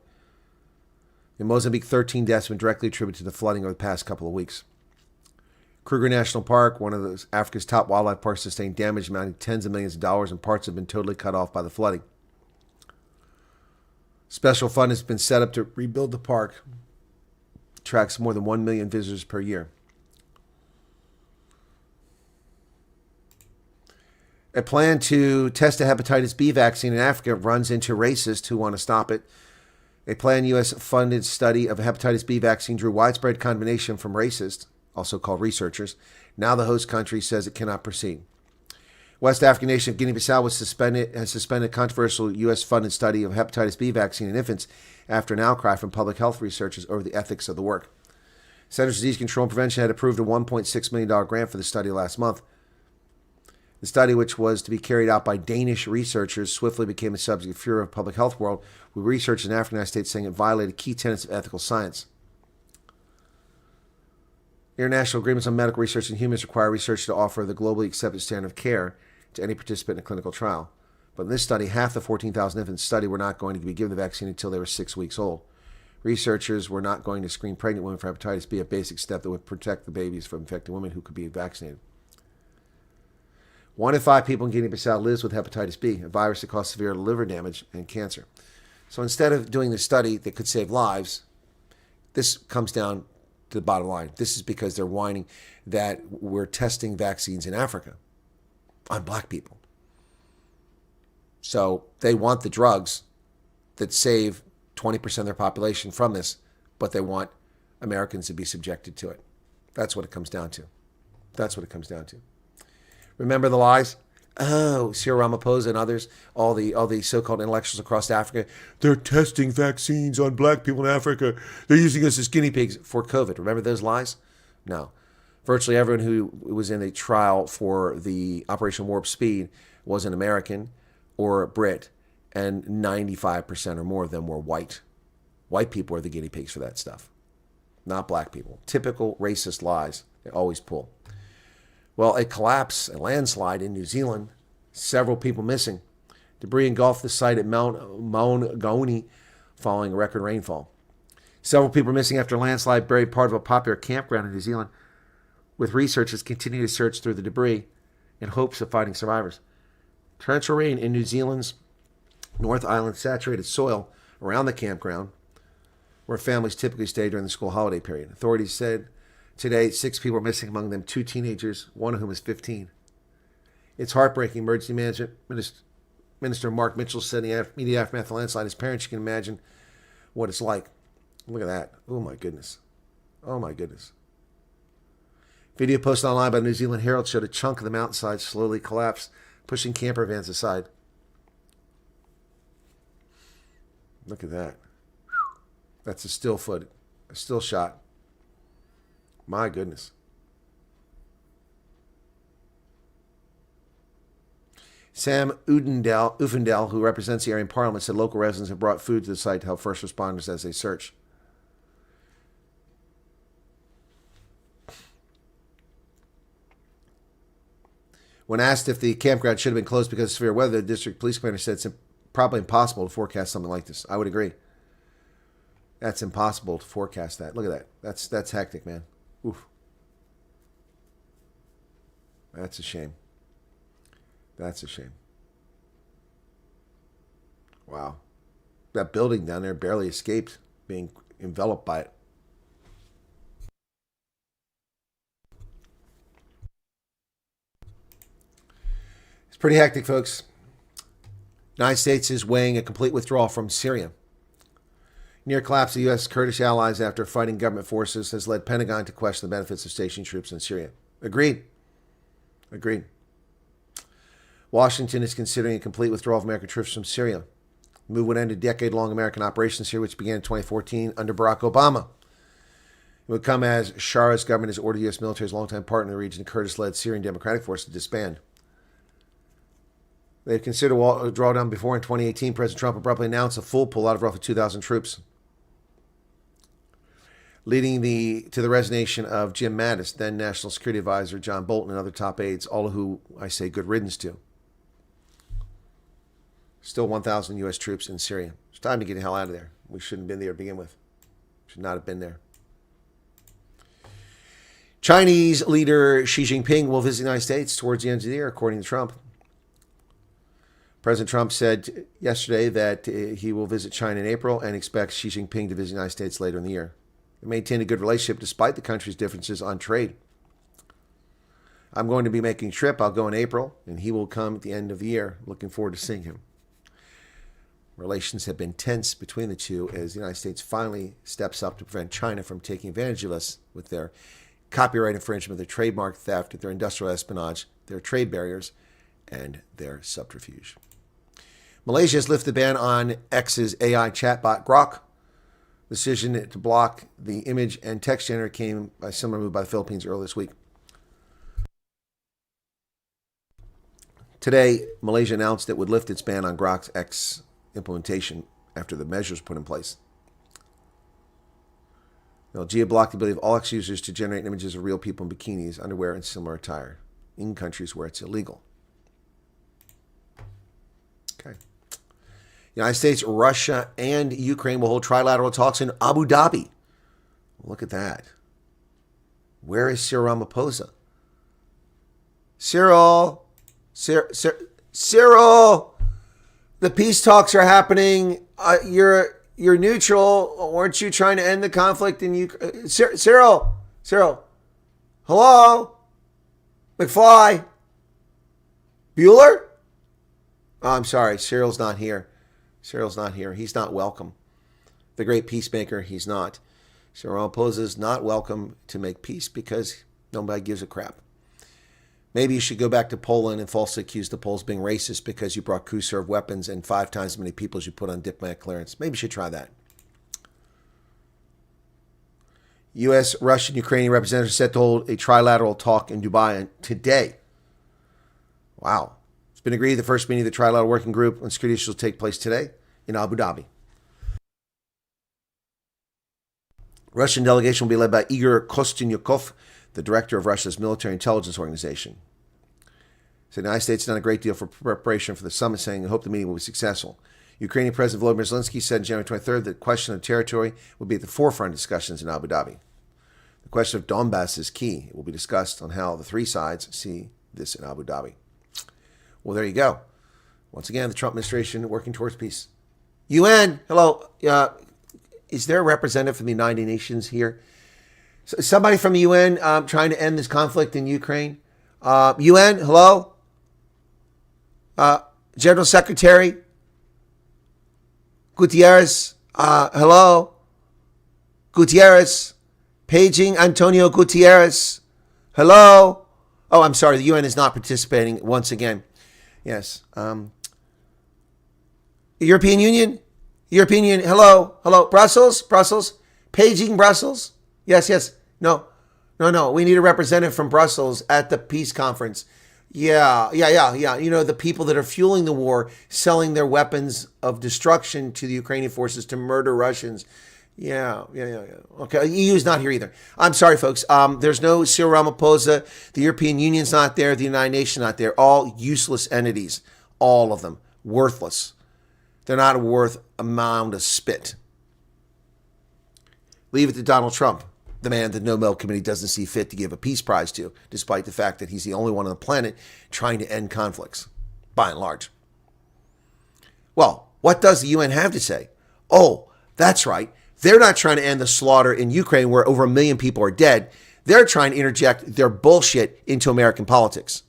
In Mozambique, 13 deaths have been directly attributed to the flooding over the past couple of weeks. Kruger National Park, one of Africa's top wildlife parks, sustained damage amounting to tens of millions of dollars, and parts have been totally cut off by the flooding. Special fund has been set up to rebuild the park. It attracts more than 1 million visitors per year. A plan to test a hepatitis B vaccine in Africa runs into racists who want to stop it. A planned U.S.-funded study of a hepatitis B vaccine drew widespread condemnation from racists, also called researchers. Now the host country says it cannot proceed. West African nation of Guinea-Bissau has suspended a controversial U.S.-funded study of hepatitis B vaccine in infants after an outcry from public health researchers over the ethics of the work. Centers for Disease Control and Prevention had approved a $1.6 million grant for the study last month. The study, which was to be carried out by Danish researchers, swiftly became a subject of furor of the public health world, with researchers in African United States saying it violated key tenets of ethical science. International agreements on medical research and humans require research to offer the globally accepted standard of care to any participant in a clinical trial. But in this study, half the 14,000 infants studied were not going to be given the vaccine until they were 6 weeks old. Researchers were not going to screen pregnant women for hepatitis B, a basic step that would protect the babies from infected women who could be vaccinated. 1 in 5 people in Guinea-Bissau lives with hepatitis B, a virus that causes severe liver damage and cancer. So instead of doing this study that could save lives, this comes down to the bottom line. This is because they're whining that we're testing vaccines in Africa on black people. So they want the drugs that save 20% of their population from this, but they want Americans to be subjected to it. That's what it comes down to. That's what it comes down to. Remember the lies? Oh, Cyril Ramaphosa and others, all the so-called intellectuals across Africa, they're testing vaccines on black people in Africa. They're using us as guinea pigs for COVID. Remember those lies? No. Virtually everyone who was in a trial for the Operation Warp Speed was an American or a Brit, and 95% or more of them were white. White people are the guinea pigs for that stuff, not black people. Typical racist lies they always pull. Well, a collapse, a landslide in New Zealand, several people missing. Debris engulfed the site at Mount Maungaoni following record rainfall. Several people missing after a landslide buried part of a popular campground in New Zealand, with researchers continuing to search through the debris in hopes of finding survivors. Torrential rain in New Zealand's North Island saturated soil around the campground, where families typically stay during the school holiday period. Authorities said today 6 people are missing, among them 2 teenagers, one of whom is 15. It's heartbreaking. Emergency Management Minister Mark Mitchell said in the immediate aftermath of the landslide, as parents, you can imagine what it's like. Look at that. Oh, my goodness. Oh, my goodness. Video posted online by the New Zealand Herald showed a chunk of the mountainside slowly collapse, pushing camper vans aside. Look at that. That's a still shot. My goodness. Sam Ufendel, who represents the area in Parliament, said local residents have brought food to the site to help first responders as they search. When asked if the campground should have been closed because of severe weather, the district police commander said it's probably impossible to forecast something like this. I would agree. That's impossible to forecast that. Look at that. That's hectic, man. Oof. That's a shame. That's a shame. Wow. That building down there barely escaped being enveloped by it. It's pretty hectic, folks. The United States is weighing a complete withdrawal from Syria. Near collapse of U.S. Kurdish allies after fighting government forces has led Pentagon to question the benefits of stationing troops in Syria. Agreed. Washington is considering a complete withdrawal of American troops from Syria. The move would end a decade-long American operation in Syria, which began in 2014 under Barack Obama. It would come as Shara's government has ordered U.S. military's longtime partner in the region, the Kurdish-led Syrian Democratic Force, to disband. They had considered a drawdown before. In 2018, President Trump abruptly announced a full pullout of roughly 2,000 troops, leading to the resignation of Jim Mattis, then National Security Advisor John Bolton, and other top aides, all of who I say good riddance to. Still 1,000 U.S. troops in Syria. It's time to get the hell out of there. We shouldn't have been there to begin with. Should not have been there. Chinese leader Xi Jinping will visit the United States towards the end of the year, according to Trump. President Trump said yesterday that he will visit China in April and expects Xi Jinping to visit the United States later in the year. They maintain a good relationship despite the country's differences on trade. I'm going to be making a trip. I'll go in April, and he will come at the end of the year. Looking forward to seeing him. Relations have been tense between the two as the United States finally steps up to prevent China from taking advantage of us with their copyright infringement, their trademark theft, their industrial espionage, their trade barriers, and their subterfuge. Malaysia has lifted the ban on X's AI chatbot Grok. The decision to block the image and text generator came by a similar move by the Philippines earlier this week. Today, Malaysia announced it would lift its ban on Grok's X implementation after the measures put in place. LG blocked the ability of all X users to generate images of real people in bikinis, underwear, and similar attire in countries where it's illegal. Okay. United States, Russia, and Ukraine will hold trilateral talks in Abu Dhabi. Look at that. Where is Cyril Ramaphosa? Cyril! The peace talks are happening. You're neutral. Weren't you trying to end the conflict in Ukraine? Cyril! Hello? McFly? Bueller? Oh, I'm sorry. Cyril's not here. He's not welcome. The great peacemaker, he's not. Cyril Ramaphosa is not welcome to make peace because nobody gives a crap. Maybe you should go back to Poland and falsely accuse the Poles of being racist because you brought crew-served weapons and 5 times as many people as you put on diplomatic clearance. Maybe you should try that. U.S., Russian, Ukrainian representatives are set to hold a trilateral talk in Dubai today. Wow. It's been agreed the first meeting of the Trilateral Working Group on security issues will take place today in Abu Dhabi. Russian delegation will be led by Igor Kostyukov, the director of Russia's military intelligence organization. So the United States has done a great deal for preparation for the summit, saying they hope the meeting will be successful. Ukrainian President Volodymyr Zelensky said on January 23rd that the question of territory will be at the forefront of discussions in Abu Dhabi. The question of Donbass is key. It will be discussed on how the three sides see this in Abu Dhabi. Well, there you go. Once again, the Trump administration working towards peace. UN, hello. Is there a representative from the United Nations here? Somebody from the UN trying to end this conflict in Ukraine? UN, hello? General Secretary Gutierrez, hello? Gutierrez, paging Antonio Gutierrez, hello? Oh, I'm sorry, the UN is not participating once again. Yes. European Union, hello? Brussels, paging Brussels. Yes. No. We need a representative from Brussels at the peace conference. Yeah. You know, the people that are fueling the war, selling their weapons of destruction to the Ukrainian forces to murder Russians. Yeah. Okay, EU's not here either. I'm sorry, folks. There's no Cyril Ramaphosa. The European Union's not there. The United Nations not there. All useless entities. All of them. Worthless. They're not worth a mound of spit. Leave it to Donald Trump, the man the Nobel Committee doesn't see fit to give a peace prize to, despite the fact that he's the only one on the planet trying to end conflicts, by and large. Well, what does the UN have to say? Oh, that's right. They're not trying to end the slaughter in Ukraine where over 1 million people are dead. They're trying to interject their bullshit into American politics,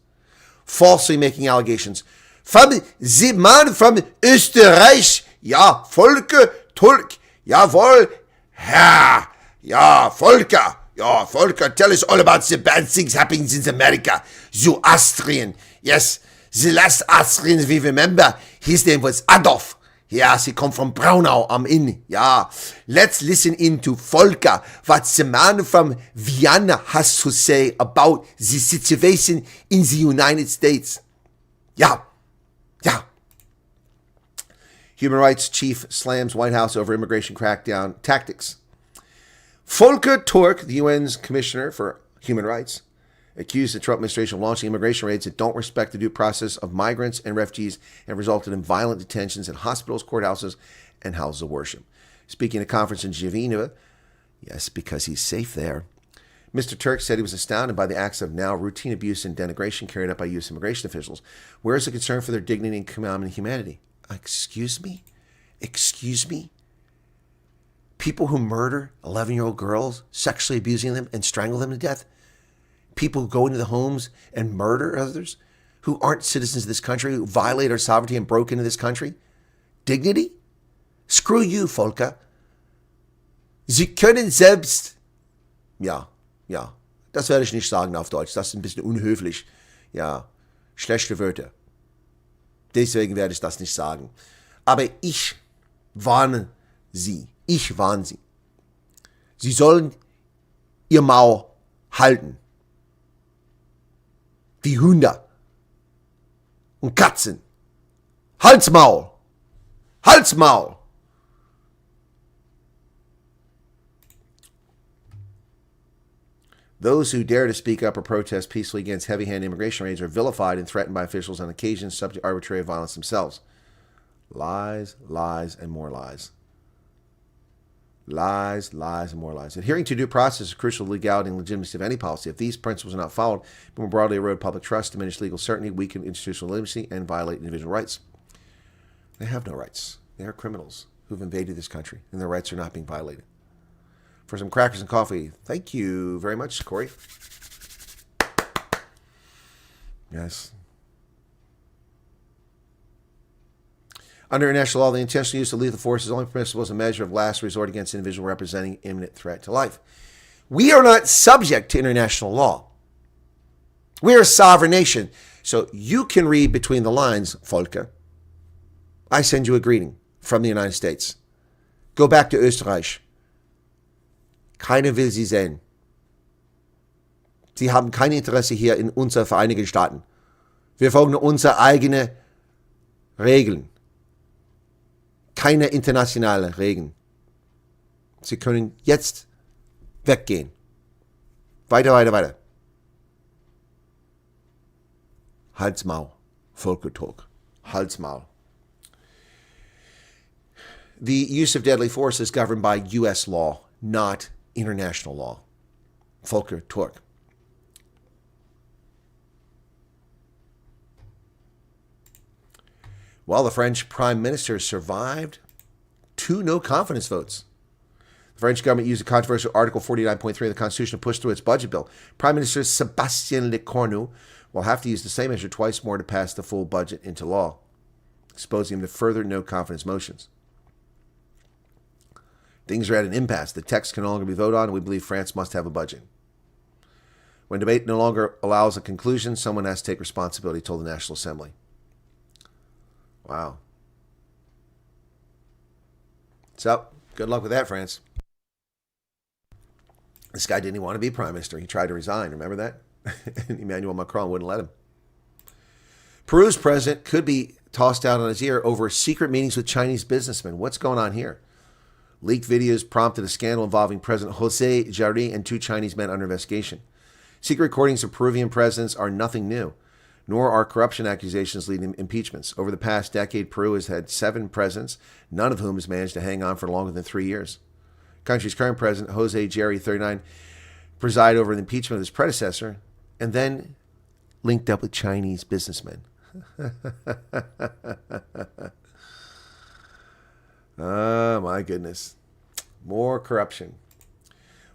falsely making allegations. From the man from Österreich, ja, Volker, Turk, jawohl, Herr, ja, Volker, tell us all about the bad things happening in America. The Austrian, yes, the last Austrian we remember, his name was Adolf. Yeah, she come from Braunau am Inn. Yeah, let's listen in to Volker, what the man from Vienna has to say about the situation in the United States. Yeah. Human Rights Chief slams White House over immigration crackdown tactics. Volker Turk, the UN's Commissioner for Human Rights, accused the Trump administration of launching immigration raids that don't respect the due process of migrants and refugees and resulted in violent detentions in hospitals, courthouses, and houses of worship. Speaking at a conference in Geneva, yes, because he's safe there, Mr. Turk said he was astounded by the acts of now routine abuse and denigration carried out by U.S. immigration officials. Where is the concern for their dignity and common humanity? Excuse me? People who murder 11-year-old girls, sexually abusing them and strangle them to death? People who go into the homes and murder others who aren't citizens of this country, who violate our sovereignty and broke into this country? Dignity? Screw you, Volker. Sie können selbst... Ja, das werde ich nicht sagen auf Deutsch. Das ist ein bisschen unhöflich. Ja, schlechte Wörter. Deswegen werde ich das nicht sagen. Aber ich warne Sie. Sie sollen ihr Maul halten. Wie Hunde und Katzen. Halsmaul! Those who dare to speak up or protest peacefully against heavy-handed immigration raids are vilified and threatened by officials on occasion subject to arbitrary violence themselves. Lies, and more lies. Lies, and more lies. Adhering to due process is crucial to legality and legitimacy of any policy. If these principles are not followed, it will broadly erode public trust, diminish legal certainty, weaken institutional legitimacy, and violate individual rights. They have no rights. They are criminals who've invaded this country, and their rights are not being violated. For some crackers and coffee, thank you very much, Corey. Yes. Under international law, the intentional use of lethal force is only permissible as a measure of last resort against an individual representing imminent threat to life. We are not subject to international law. We are a sovereign nation. So you can read between the lines, Volker. I send you a greeting from the United States. Go back to Österreich. Keiner will Sie sehen. Sie haben kein Interesse hier in unseren Vereinigten Staaten. Wir folgen unsere eigenen Regeln. Keine internationale Regeln. Sie können jetzt weggehen. Weiter. Halsmaul. Volker Turk. Halsmaul. The use of deadly force is governed by U.S. law, not international law. Volker Turk. Well, the French Prime Minister survived 2 no-confidence votes. The French government used the controversial Article 49.3 of the Constitution to push through its budget bill. Prime Minister Sébastien Lecornu will have to use the same measure twice more to pass the full budget into law, exposing him to further no-confidence motions. Things are at an impasse. The text can no longer be voted on, and we believe France must have a budget. When debate no longer allows a conclusion, someone has to take responsibility, told the National Assembly. Wow. So, good luck with that, France. This guy didn't even want to be prime minister. He tried to resign. Remember that? Emmanuel Macron wouldn't let him. Peru's president could be tossed out on his ear over secret meetings with Chinese businessmen. What's going on here? Leaked videos prompted a scandal involving President Jose Jarry and 2 Chinese men under investigation. Secret recordings of Peruvian presidents are nothing new, nor are corruption accusations leading to impeachments. Over the past decade, Peru has had 7 presidents, none of whom has managed to hang on for longer than 3 years. The country's current president, Jose Jarry, 39, presided over the impeachment of his predecessor and then linked up with Chinese businessmen. Oh, my goodness. More corruption.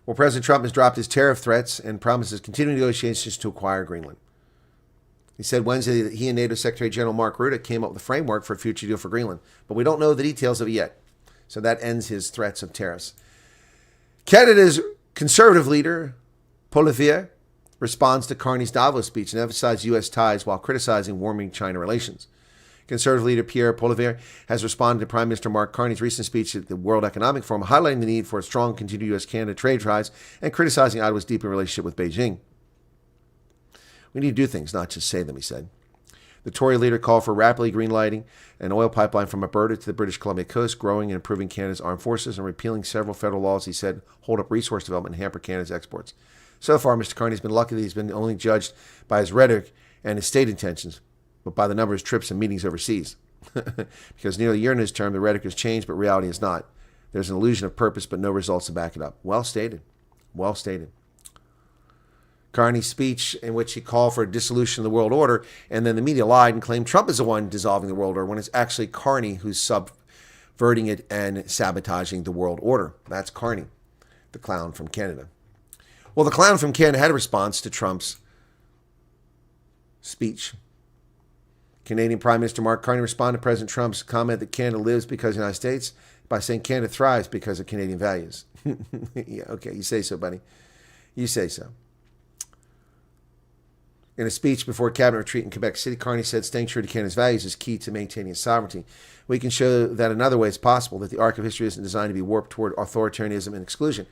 Well, President Trump has dropped his tariff threats and promises continuing negotiations to acquire Greenland. He said Wednesday that he and NATO Secretary General Mark Rutte came up with a framework for a future deal for Greenland, but we don't know the details of it yet. So that ends his threats of tariffs. Canada's conservative leader, Poilievre, responds to Carney's Davos speech and emphasized U.S. ties while criticizing warming China relations. Conservative leader Pierre Poilievre has responded to Prime Minister Mark Carney's recent speech at the World Economic Forum, highlighting the need for a strong continued U.S.-Canada trade ties and criticizing Ottawa's deeper relationship with Beijing. We need to do things, not just say them, he said. The Tory leader called for rapidly greenlighting an oil pipeline from Alberta to the British Columbia coast, growing and improving Canada's armed forces, and repealing several federal laws, he said, hold up resource development and hamper Canada's exports. So far, Mr. Carney's been lucky that he's been only judged by his rhetoric and his state intentions, but by the number of his trips and meetings overseas. Because nearly a year in his term, the rhetoric has changed, but reality is not. There's an illusion of purpose, but no results to back it up. Well stated. Well stated. Carney's speech, in which he called for a dissolution of the world order, and then the media lied and claimed Trump is the one dissolving the world order, when it's actually Carney who's subverting it and sabotaging the world order. That's Carney, the clown from Canada. Well, the clown from Canada had a response to Trump's speech. Canadian Prime Minister Mark Carney responded to President Trump's comment that Canada lives because of the United States by saying Canada thrives because of Canadian values. Yeah, okay, you say so, buddy. You say so. In a speech before a cabinet retreat in Quebec City, Carney said staying true to Canada's values is key to maintaining its sovereignty. We can show that another way is possible, that the arc of history isn't designed to be warped toward authoritarianism and exclusion.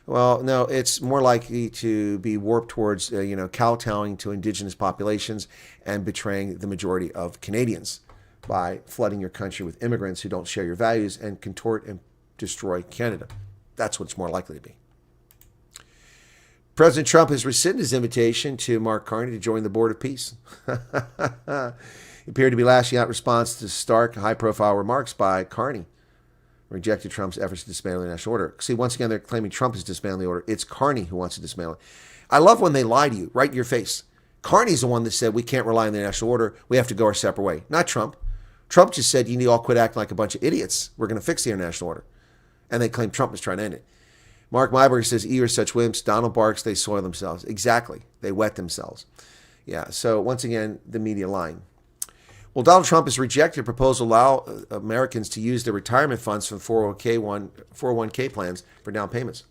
Well, no, it's more likely to be warped towards, kowtowing to indigenous populations and betraying the majority of Canadians by flooding your country with immigrants who don't share your values and contort and destroy Canada. That's what's more likely to be. President Trump has rescinded his invitation to Mark Carney to join the Board of Peace. He appeared to be lashing out in response to stark, high-profile remarks by Carney, rejected Trump's efforts to dismantle the national order. See, once again, they're claiming Trump is dismantling the order. It's Carney who wants to dismantle it. I love when they lie to you, right in your face. Carney's the one that said we can't rely on the national order. We have to go our separate way. Not Trump. Trump just said you need to all quit acting like a bunch of idiots. We're going to fix the international order. And they claim Trump is trying to end it. Mark Myberg says, EU are such wimps. Donald barks, they soil themselves. Exactly. They wet themselves. Yeah, so once again, the media lying. Well, Donald Trump has rejected a proposal to allow Americans to use their retirement funds from 401k plans for down payments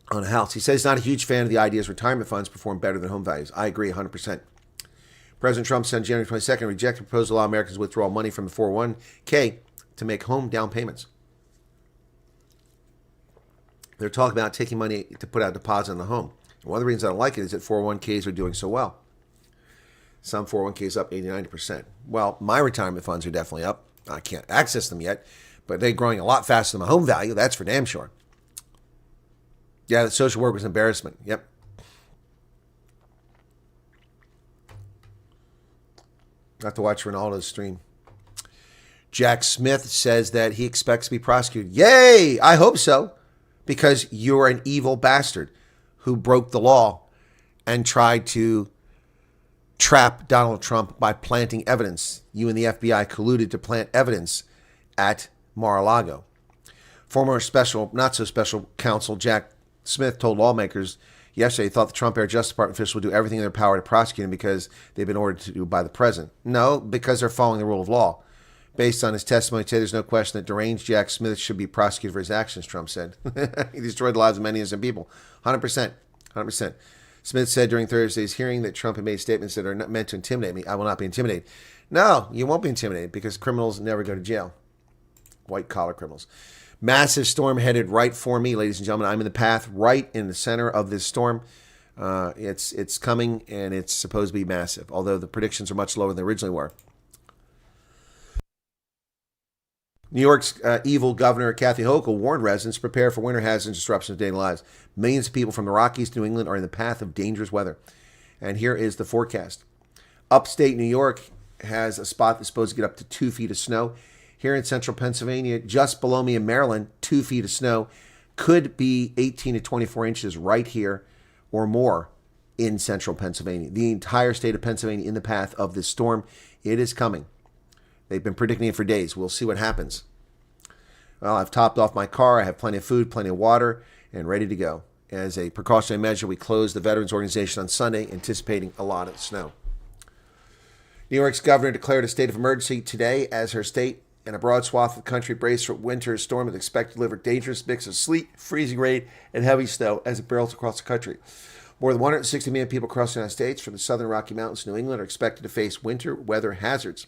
on a house. He says he's not a huge fan of the idea that retirement funds perform better than home values. I agree 100%. President Trump said on January 22nd, rejected a proposal to allow Americans to withdraw money from the 401k to make home down payments. They're talking about taking money to put out a deposit on the home. And one of the reasons I don't like it is that 401ks are doing so well. Some 401ks up 80, 90%. Well, my retirement funds are definitely up. I can't access them yet, but they're growing a lot faster than my home value. That's for damn sure. Yeah, the social work was an embarrassment. Yep. I have to watch Ronaldo's stream. Jack Smith says that he expects to be prosecuted. Yay! I hope so. Because you're an evil bastard who broke the law and tried to trap Donald Trump by planting evidence. You and the FBI colluded to plant evidence at Mar-a-Lago. Former not so special counsel Jack Smith told lawmakers yesterday he thought the Trump-era Justice Department officials would do everything in their power to prosecute him because they've been ordered to do by the president. No, because they're following the rule of law. Based on his testimony today, there's no question that deranged Jack Smith should be prosecuted for his actions, Trump said. He destroyed the lives of many innocent people. 100%. 100%. Smith said during Thursday's hearing that Trump had made statements that are not meant to intimidate me. I will not be intimidated. No, you won't be intimidated because criminals never go to jail. White-collar criminals. Massive storm headed right for me, ladies and gentlemen. I'm in the path right in the center of this storm. It's coming, and it's supposed to be massive, although the predictions are much lower than they originally were. New York's evil governor, Kathy Hochul, warned residents to prepare for winter hazards and disruptions of daily lives. Millions of people from the Rockies to New England are in the path of dangerous weather. And here is the forecast. Upstate New York has a spot that's supposed to get up to 2 feet of snow. Here in central Pennsylvania, just below me in Maryland, 2 feet of snow. Could be 18 to 24 inches right here or more in central Pennsylvania. The entire state of Pennsylvania in the path of this storm. It is coming. They've been predicting it for days. We'll see what happens. Well, I've topped off my car. I have plenty of food, plenty of water, and ready to go. As a precautionary measure, we closed the Veterans Organization on Sunday, anticipating a lot of snow. New York's governor declared a state of emergency today as her state and a broad swath of the country brace for winter storm is expected to deliver dangerous mix of sleet, freezing rain, and heavy snow as it barrels across the country. More than 160 million people across the United States from the southern Rocky Mountains to New England are expected to face winter weather hazards.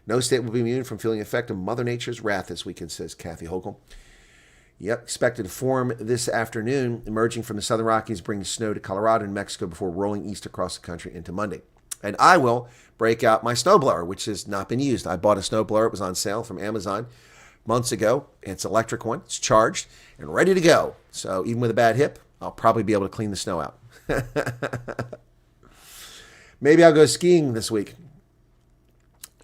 No state will be immune from feeling the effect of Mother Nature's wrath this weekend, says Kathy Hochul. Yep, expected to form this afternoon, emerging from the southern Rockies, bringing snow to Colorado and Mexico before rolling east across the country into Monday. And I will break out my snowblower, which has not been used. I bought a snowblower. It was on sale from Amazon months ago. It's an electric one. It's charged and ready to go. So even with a bad hip, I'll probably be able to clean the snow out. Maybe I'll go skiing this week.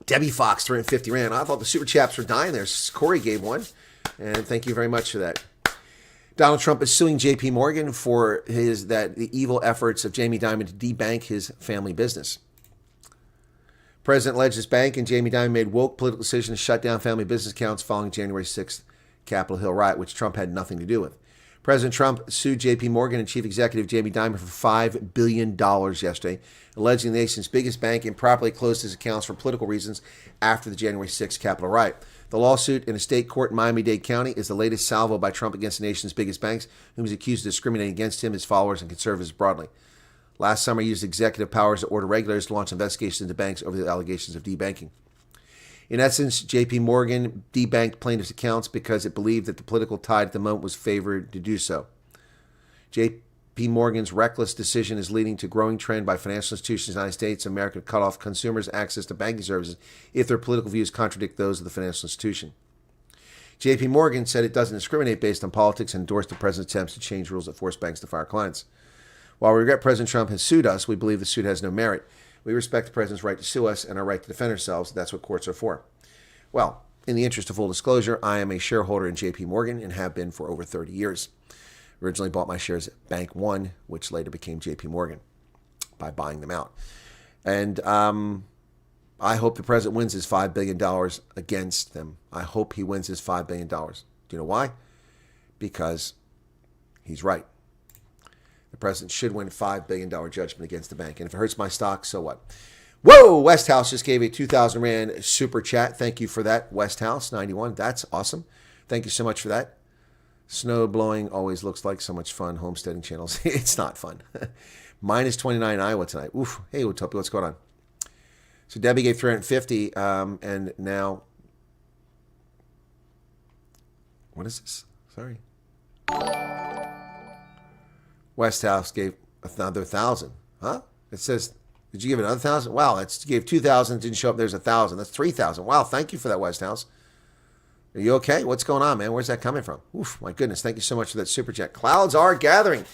Debbie Fox, 350 Rand. I thought the super chaps were dying there. Corey gave one. And thank you very much for that. Donald Trump is suing J.P. Morgan for the evil efforts of Jamie Dimon to debank his family business. President alleged his bank and Jamie Dimon made woke political decisions to shut down family business accounts following January 6th Capitol Hill riot, which Trump had nothing to do with. President Trump sued J.P. Morgan and Chief Executive Jamie Dimon for $5 billion yesterday, alleging the nation's biggest bank improperly closed his accounts for political reasons after the January 6th Capitol riot. The lawsuit in a state court in Miami-Dade County is the latest salvo by Trump against the nation's biggest banks, whom he's accused of discriminating against him, his followers, and conservatives broadly. Last summer, he used executive powers to order regulators to launch investigations into banks over the allegations of debanking. In essence, J.P. Morgan debanked plaintiffs' accounts because it believed that the political tide at the moment was favored to do so. J.P. Morgan's reckless decision is leading to a growing trend by financial institutions in the United States and America to cut off consumers' access to banking services if their political views contradict those of the financial institution. J.P. Morgan said it doesn't discriminate based on politics and endorsed the president's attempts to change rules that force banks to fire clients. While we regret President Trump has sued us, we believe the suit has no merit. We respect the president's right to sue us and our right to defend ourselves. That's what courts are for. Well, in the interest of full disclosure, I am a shareholder in J.P. Morgan and have been for over 30 years. Originally bought my shares at Bank One, which later became J.P. Morgan, by buying them out. And I hope the president wins his $5 billion against them. I hope he wins his $5 billion. Do you know why? Because he's right. The president should win a $5 billion judgment against the bank. And if it hurts my stock, so what? Whoa! Westhouse just gave a 2,000 Rand super chat. Thank you for that, Westhouse 91. That's awesome. Thank you so much for that. Snow blowing always looks like so much fun. Homesteading channels. It's not fun. Minus 29 Iowa tonight. Oof. Hey, Utopia, what's going on? So Debbie gave 350, and now... What is this? Sorry. Westhouse gave another 1,000. Huh? It says, did you give another 1,000? Wow, you gave 2,000, didn't show up, there's 1,000. That's 3,000. Wow, thank you for that, Westhouse. Are you okay? What's going on, man? Where's that coming from? Oof, my goodness, thank you so much for that super chat. Clouds are gathering.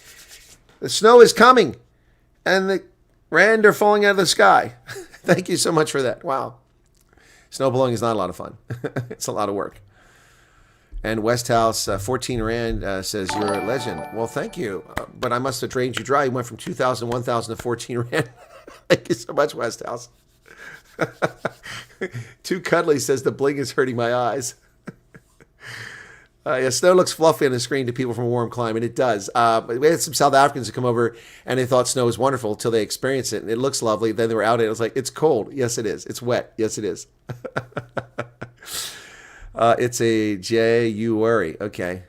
The snow is coming, and the rand are falling out of the sky. Thank you so much for that. Wow. Snow blowing is not a lot of fun. It's a lot of work. And Westhouse, 14 Rand, says, you're a legend. Well, thank you. But I must have drained you dry. You went from 2,000 to 1,000 to 14 Rand. Thank you so much, Westhouse. Too Cuddly says, the bling is hurting my eyes. Yeah, snow looks fluffy on the screen to people from a warm climate. It does. But we had some South Africans who come over, and they thought snow was wonderful until they experienced it. And it looks lovely. Then they were out, and it was like, it's cold. Yes, it is. It's wet. Yes, it is. It's a January. Okay.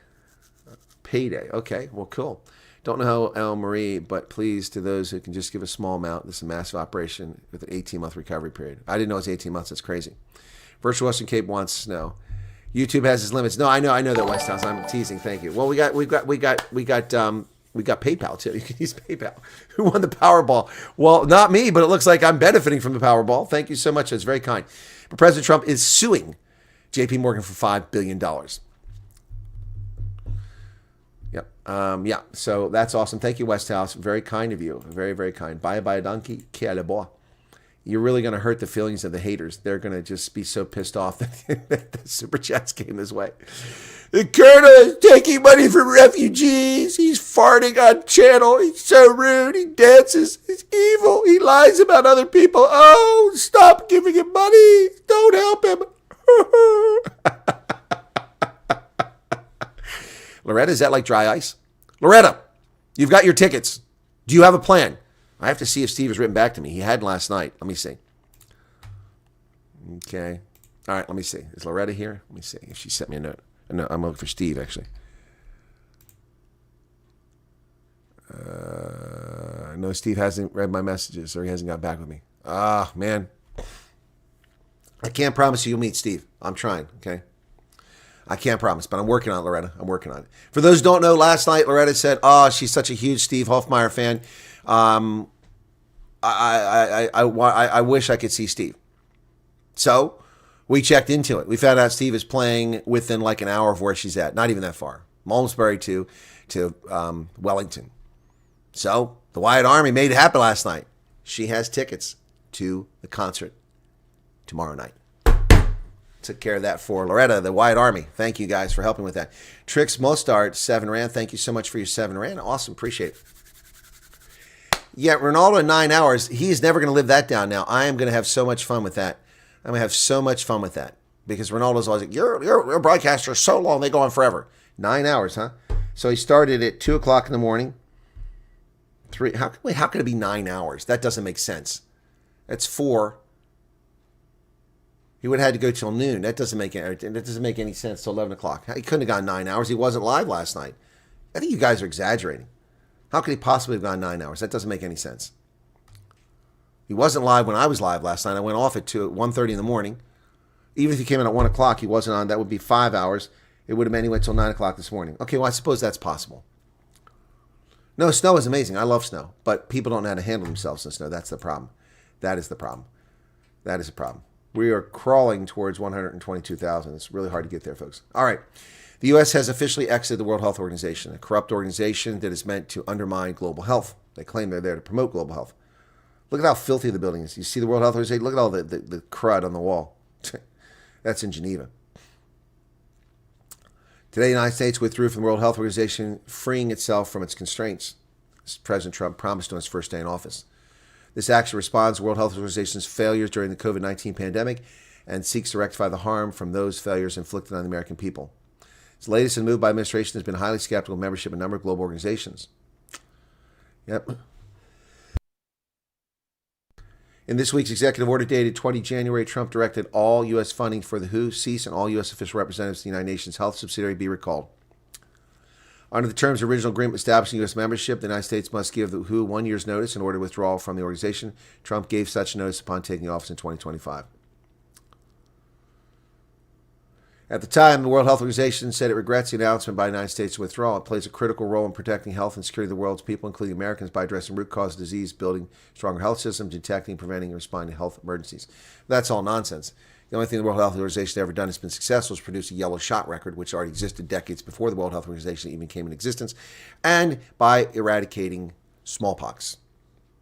Payday. Okay. Well, cool. Don't know how El Marie, but please, to those who can just give a small amount, this is a massive operation with an 18-month recovery period. I didn't know it was 18 months. That's crazy. Virtual Western Cape wants snow. YouTube has its limits. No, I know that, Westhouse. I'm teasing. Thank you. Well, we got PayPal too. You can use PayPal. Who won the Powerball? Well, not me, but it looks like I'm benefiting from the Powerball. Thank you so much. That's very kind. But President Trump is suing J.P. Morgan for $5 billion. Yep. Yeah. So that's awesome. Thank you, Westhouse. Very kind of you. Very, very kind. Bye bye, donkey. Qui le bois. You're really going to hurt the feelings of the haters. They're going to just be so pissed off that the super chats came this way. The colonel is taking money from refugees. He's farting on channel. He's so rude. He dances. He's evil. He lies about other people. Oh, stop giving him money. Don't help him. Loretta, is that like dry ice? Loretta, you've got your tickets. Do you have a plan? I have to see if Steve has written back to me. He had last night. Let me see. Okay. All right, let me see. Is Loretta here? Let me see if she sent me a note. No, I'm looking for Steve, actually. No, Steve hasn't read my messages or he hasn't got back with me. Ah, man. I can't promise you you'll meet Steve. I'm trying, okay? I can't promise, but I'm working on it, Loretta. I'm working on it. For those who don't know, last night Loretta said, oh, she's such a huge Steve Hofmeyer fan. I wish I could see Steve. So we checked into it. We found out Steve is playing within like an hour of where she's at. Not even that far. Malmesbury to Wellington. So the Wyatt Army made it happen last night. She has tickets to the concert tomorrow night. Took care of that for Loretta, the Wyatt Army. Thank you guys for helping with that. Trix Mostard, 7 Rand. Thank you so much for your 7 Rand. Awesome. Appreciate it. Yeah, Ronaldo in 9 hours. He's never going to live that down now. I am going to have so much fun with that. I'm going to have so much fun with that. Because Ronaldo's always like, your broadcasts are so long, they go on forever. 9 hours, huh? So he started at 2 o'clock in the morning. How can it be 9 hours? That doesn't make sense. That's 4. He would have had to go till noon. That doesn't make any sense till 11 o'clock. He couldn't have gone 9 hours. He wasn't live last night. I think you guys are exaggerating. How could he possibly have gone 9 hours? That doesn't make any sense. He wasn't live when I was live last night. I went off at 1:30 in the morning. Even if he came in at 1 o'clock, he wasn't on. That would be 5 hours. It would have been anyway till 9 o'clock this morning. Okay, well, I suppose that's possible. No, snow is amazing. I love snow. But people don't know how to handle themselves in snow. That's the problem. That is the problem. That is the problem. We are crawling towards 122,000. It's really hard to get there, folks. All right. The U.S. has officially exited the World Health Organization, a corrupt organization that is meant to undermine global health. They claim they're there to promote global health. Look at how filthy the building is. You see the World Health Organization? Look at all the crud on the wall. That's in Geneva. Today, the United States withdrew from the World Health Organization, freeing itself from its constraints, as President Trump promised on his first day in office. This action responds to the World Health Organization's failures during the COVID-19 pandemic and seeks to rectify the harm from those failures inflicted on the American people. Its latest move by administration has been highly skeptical of membership in a number of global organizations. Yep. In this week's executive order dated 20 January, Trump directed all U.S. funding for the WHO cease and all U.S. official representatives of the United Nations Health Subsidiary be recalled. Under the terms of the original agreement establishing U.S. membership, the United States must give the WHO 1 year's notice in order to withdraw from the organization. Trump gave such notice upon taking office in 2025. At the time, the World Health Organization said it regrets the announcement by the United States to withdraw. It plays a critical role in protecting health and security of the world's people, including Americans, by addressing root cause of disease, building stronger health systems, detecting, preventing, and responding to health emergencies. That's all nonsense. The only thing the World Health Organization has ever done that's been successful is produce a yellow shot record, which already existed decades before the World Health Organization even came in existence, and by eradicating smallpox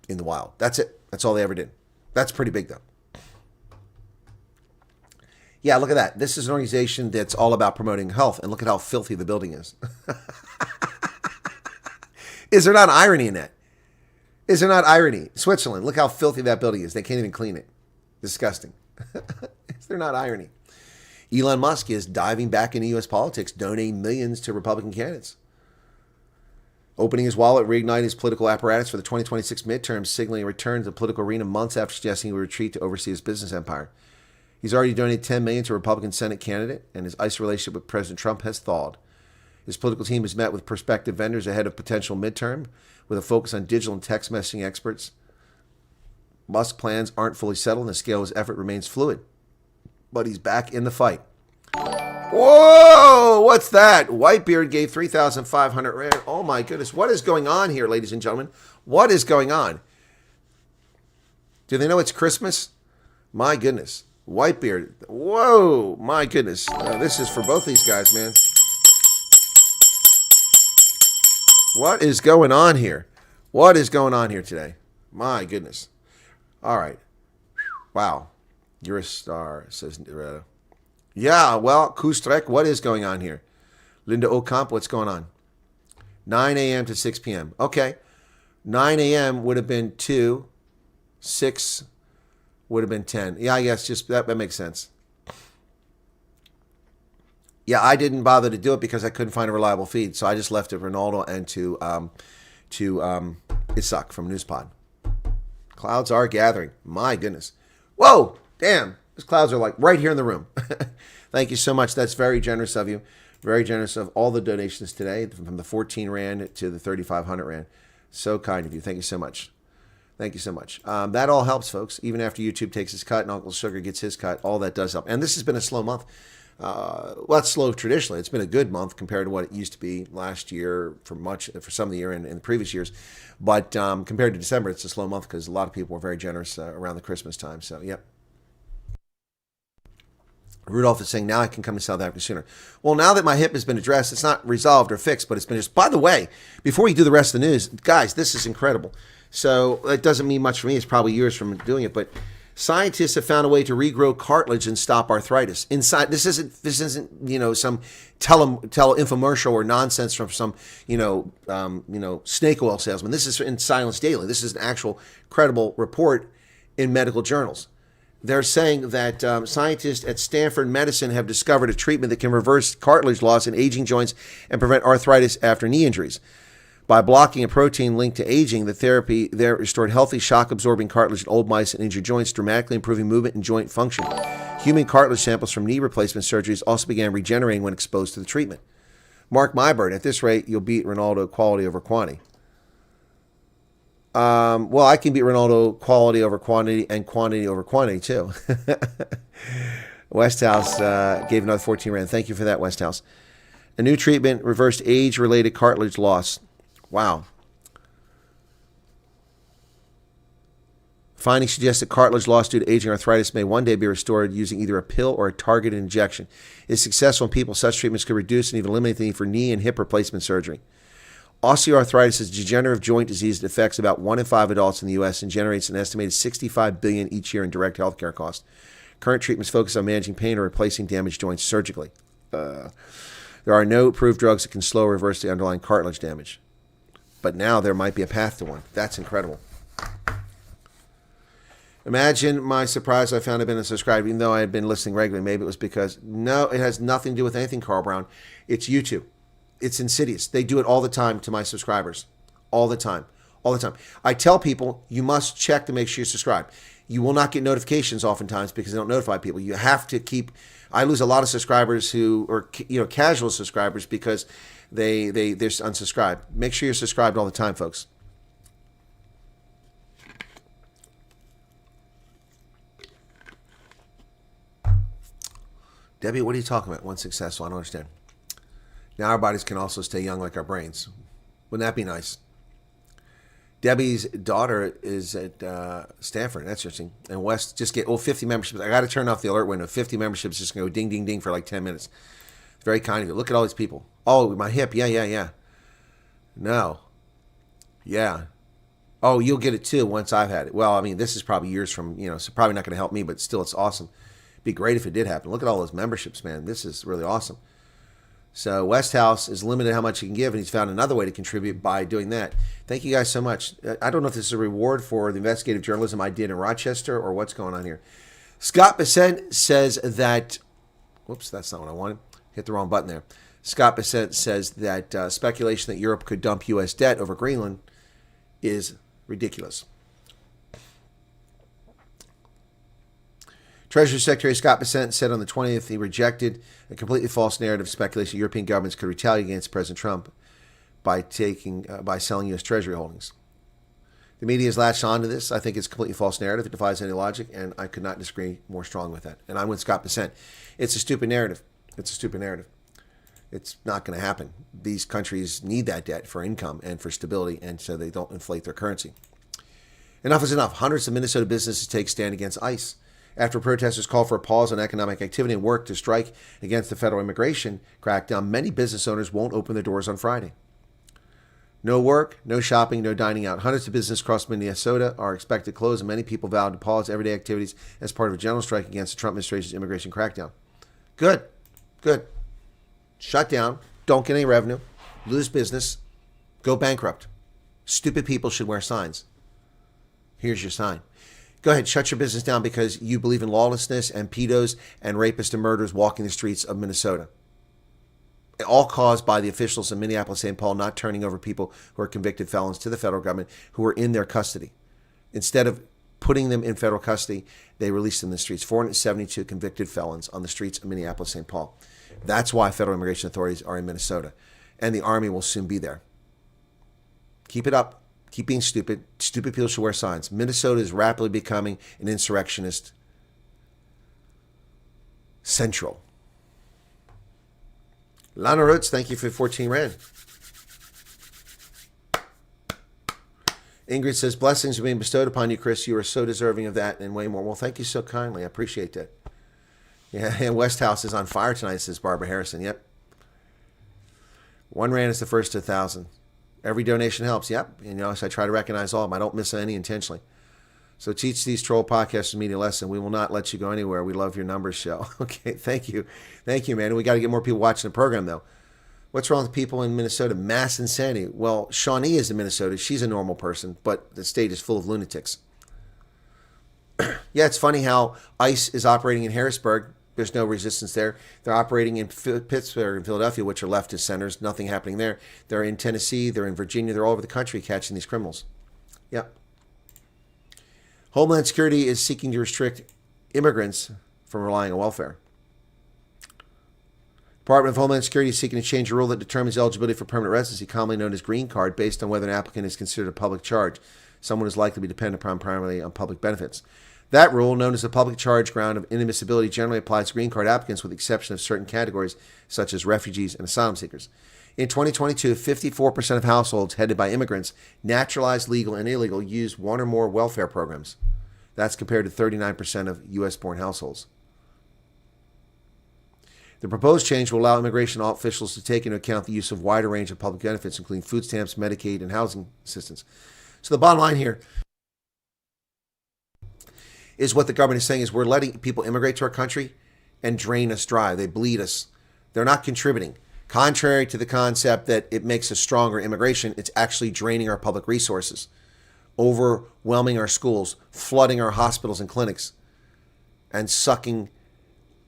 in the wild. That's it. That's all they ever did. That's pretty big, though. Yeah, look at that. This is an organization that's all about promoting health, and look at how filthy the building is. Is there not irony in that? Is there not irony? Switzerland, look how filthy that building is. They can't even clean it. Disgusting. Is there not irony? Elon Musk is diving back into U.S. politics, donating millions to Republican candidates. Opening his wallet, reigniting his political apparatus for the 2026 midterms, signaling a return to the political arena months after suggesting he would retreat to oversee his business empire. He's already donated $10 million to a Republican Senate candidate, and his ice relationship with President Trump has thawed. His political team has met with prospective vendors ahead of potential midterm, with a focus on digital and text messaging experts. Musk's plans aren't fully settled, and the scale of his effort remains fluid. But he's back in the fight. Whoa! What's that? Whitebeard gave 3,500 Rand. Oh my goodness. What is going on here, ladies and gentlemen? What is going on? Do they know it's Christmas? My goodness. Whitebeard. Whoa! My goodness. This is for both these guys, man. What is going on here? What is going on here today? My goodness. All right. Wow. You're a star, says Loretta. Yeah, well, Kustrek, what is going on here? Linda Ocamp, what's going on? 9 a.m. to 6 p.m. Okay. 9 a.m. would have been 2. 6 would have been 10. Yeah, I guess just that makes sense. Yeah, I didn't bother to do it because I couldn't find a reliable feed, so I just left it to Ronaldo and to Isak from Newspod. Clouds are gathering. My goodness. Whoa! Damn. Those clouds are like right here in the room. Thank you so much. That's very generous of you. Very generous of all the donations today, from the 14 Rand to the 3,500 Rand. So kind of you. Thank you so much. Thank you so much. That all helps, folks. Even after YouTube takes his cut and Uncle Sugar gets his cut, all that does help. And this has been a slow month. Well, it's slow traditionally. It's been a good month compared to what it used to be last year for some of the year and in the previous years. But compared to December, it's a slow month because a lot of people were very generous around the Christmas time. So, yep. Rudolph is saying, now I can come to South Africa sooner. Well, now that my hip has been addressed, it's not resolved or fixed, but it's been just, by the way, before we do the rest of the news, guys, this is incredible. So it doesn't mean much for me. It's probably years from doing it, but scientists have found a way to regrow cartilage and stop arthritis. Inside, this isn't some infomercial or nonsense from some snake oil salesman. This is in Science Daily. This is an actual credible report in medical journals. They're saying that scientists at Stanford Medicine have discovered a treatment that can reverse cartilage loss in aging joints and prevent arthritis after knee injuries. By blocking a protein linked to aging, the therapy there restored healthy, shock-absorbing cartilage in old mice and injured joints, dramatically improving movement and joint function. Human cartilage samples from knee replacement surgeries also began regenerating when exposed to the treatment. Mark my bird, at this rate, you'll beat Ronaldo quality over quantity. Well, I can beat Ronaldo quality over quantity and quantity over quantity, too. Westhouse gave another 14 rand. Thank you for that, Westhouse. A new treatment reversed age-related cartilage loss. Wow. Findings suggest that cartilage loss due to aging arthritis may one day be restored using either a pill or a targeted injection. If successful in people, such treatments could reduce and even eliminate the need for knee and hip replacement surgery. Osteoarthritis is a degenerative joint disease that affects about 1 in 5 adults in the U.S. and generates an estimated $65 billion each year in direct healthcare costs. Current treatments focus on managing pain or replacing damaged joints surgically. There are no approved drugs that can slow or reverse the underlying cartilage damage. But now there might be a path to one. That's incredible. Imagine my surprise I found I'd been unsubscribed, even though I had been listening regularly. Maybe it was because, no, it has nothing to do with anything, Carl Brown. It's YouTube. It's insidious. They do it all the time to my subscribers. All the time. All the time. I tell people, you must check to make sure you subscribe. You will not get notifications oftentimes because they don't notify people. You have to keep... I lose a lot of subscribers who are, casual subscribers because they're unsubscribed. Make sure you're subscribed all the time, folks. Debbie, what are you talking about? One successful. I don't understand. Now our bodies can also stay young like our brains. Wouldn't that be nice? Debbie's daughter is at Stanford. That's interesting. And West just get 50 memberships. I got to turn off the alert window. 50 memberships just going to go ding, ding, ding for like 10 minutes. Very kind of you. Look at all these people. Oh, my hip. Yeah. No. Yeah. Oh, you'll get it too once I've had it. Well, I mean, this is probably years from, so probably not going to help me, but still it's awesome. It'd be great if it did happen. Look at all those memberships, man. This is really awesome. So Westhouse is limited how much he can give, and he's found another way to contribute by doing that. Thank you guys so much. I don't know if this is a reward for the investigative journalism I did in Rochester or what's going on here. Scott Bissett says that... Whoops, that's not what I wanted. Hit the wrong button there. Scott Bissett says that speculation that Europe could dump U.S. debt over Greenland is ridiculous. Treasury Secretary Scott Bessent said on the 20th he rejected a completely false narrative speculation European governments could retaliate against President Trump by selling U.S. Treasury holdings. The media has latched on to this. I think it's a completely false narrative. It defies any logic, and I could not disagree more strongly with that. And I'm with Scott Bessent. It's a stupid narrative. It's not going to happen. These countries need that debt for income and for stability, and so they don't inflate their currency. Enough is enough. Hundreds of Minnesota businesses take stand against ICE. After protesters called for a pause on economic activity and work to strike against the federal immigration crackdown, many business owners won't open their doors on Friday. No work, no shopping, no dining out. Hundreds of businesses across Minnesota are expected to close, and many people vowed to pause everyday activities as part of a general strike against the Trump administration's immigration crackdown. Good. Shut down. Don't get any revenue. Lose business. Go bankrupt. Stupid people should wear signs. Here's your sign. Go ahead, shut your business down because you believe in lawlessness and pedos and rapists and murderers walking the streets of Minnesota. All caused by the officials in Minneapolis, St. Paul not turning over people who are convicted felons to the federal government who are in their custody. Instead of putting them in federal custody, they released them in the streets. 472 convicted felons on the streets of Minneapolis, St. Paul. That's why federal immigration authorities are in Minnesota. And the Army will soon be there. Keep it up. Keep being stupid. Stupid people should wear signs. Minnesota is rapidly becoming an insurrectionist central. Lana Roots, thank you for 14 Rand. Ingrid says, blessings are being bestowed upon you, Chris. You are so deserving of that and way more. Well, thank you so kindly. I appreciate that. Yeah, and West House is on fire tonight, says Barbara Harrison. Yep. 1 Rand is the first to 1,000. Every donation helps. Yep. And, I try to recognize all of them. I don't miss any intentionally. So teach these troll podcasts a media lesson. We will not let you go anywhere. We love your numbers show. Okay, thank you. Thank you, man. We got to get more people watching the program, though. What's wrong with people in Minnesota? Mass insanity. Well, Shawnee is in Minnesota. She's a normal person, but the state is full of lunatics. Yeah, it's funny how ICE is operating in Harrisburg. There's no resistance there. They're operating in Pittsburgh and Philadelphia, which are leftist centers. Nothing happening there. They're in Tennessee. They're in Virginia. They're all over the country catching these criminals. Yep. Homeland Security is seeking to restrict immigrants from relying on welfare. Department of Homeland Security is seeking to change a rule that determines eligibility for permanent residency, commonly known as green card, based on whether an applicant is considered a public charge. Someone is likely to be dependent upon primarily on public benefits. That rule, known as the public charge ground of inadmissibility, generally applies to green card applicants with the exception of certain categories, such as refugees and asylum seekers. In 2022, 54% of households headed by immigrants, naturalized, legal, and illegal, used one or more welfare programs. That's compared to 39% of U.S.-born households. The proposed change will allow immigration officials to take into account the use of a wider range of public benefits, including food stamps, Medicaid, and housing assistance. So the bottom line here is what the government is saying is we're letting people immigrate to our country and drain us dry. They bleed us. They're not contributing. Contrary to the concept that it makes us stronger immigration, it's actually draining our public resources, overwhelming our schools, flooding our hospitals and clinics, and sucking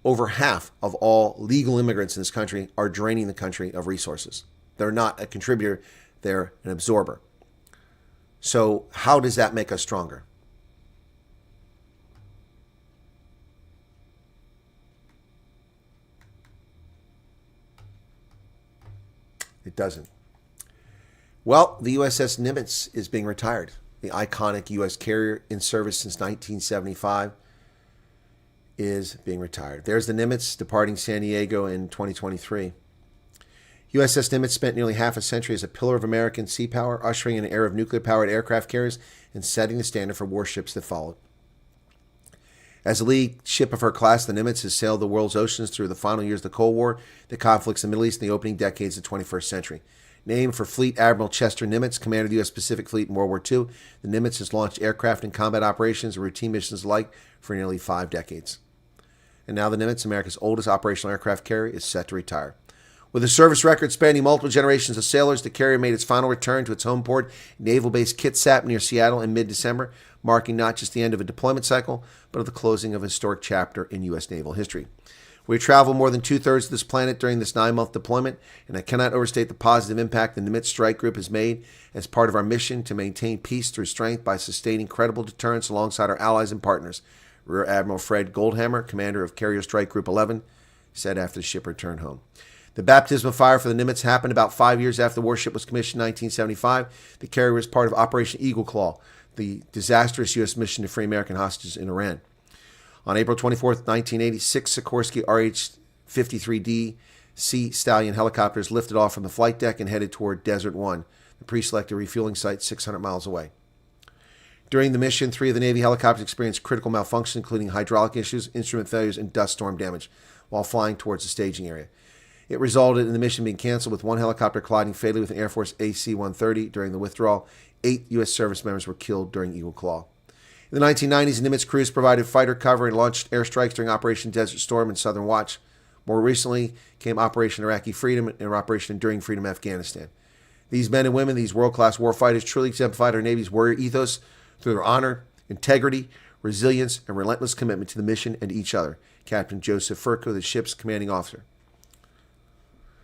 over half of all legal immigrants in this country are draining the country of resources. They're not a contributor, they're an absorber. So how does that make us stronger? It doesn't. Well, the USS Nimitz is being retired. The iconic U.S. carrier in service since 1975 is being retired. There's the Nimitz departing San Diego in 2023. USS Nimitz spent nearly half a century as a pillar of American sea power, ushering in an era of nuclear-powered aircraft carriers and setting the standard for warships that followed. As the lead ship of her class, the Nimitz has sailed the world's oceans through the final years of the Cold War, the conflicts in the Middle East, and the opening decades of the 21st century. Named for Fleet Admiral Chester Nimitz, commander of the U.S. Pacific Fleet in World War II, the Nimitz has launched aircraft and combat operations and routine missions alike for nearly 5 decades. And now the Nimitz, America's oldest operational aircraft carrier, is set to retire. With a service record spanning multiple generations of sailors, the carrier made its final return to its home port, Naval Base Kitsap near Seattle in mid-December, marking not just the end of a deployment cycle, but of the closing of a historic chapter in U.S. naval history. We traveled more than 2/3 of this planet during this 9-month deployment, and I cannot overstate the positive impact the Nimitz Strike Group has made as part of our mission to maintain peace through strength by sustaining credible deterrence alongside our allies and partners. Rear Admiral Fred Goldhammer, commander of Carrier Strike Group 11, said after the ship returned home. The baptism of fire for the Nimitz happened about 5 years after the warship was commissioned in 1975. The carrier was part of Operation Eagle Claw, the disastrous U.S. mission to free American hostages in Iran. On April 24, 1986, Sikorsky RH-53D Sea Stallion helicopters lifted off from the flight deck and headed toward Desert One, the pre-selected refueling site 600 miles away. During the mission, 3 of the Navy helicopters experienced critical malfunctions, including hydraulic issues, instrument failures, and dust storm damage, while flying towards the staging area. It resulted in the mission being canceled, with 1 helicopter colliding fatally with an Air Force AC-130 during the withdrawal. 8 U.S. service members were killed during Eagle Claw. In the 1990s, the Nimitz crews provided fighter cover and launched airstrikes during Operation Desert Storm and Southern Watch. More recently came Operation Iraqi Freedom and Operation Enduring Freedom Afghanistan. These men and women, these world-class warfighters, truly exemplified our Navy's warrior ethos through their honor, integrity, resilience, and relentless commitment to the mission and each other. Captain Joseph Furco, the ship's commanding officer.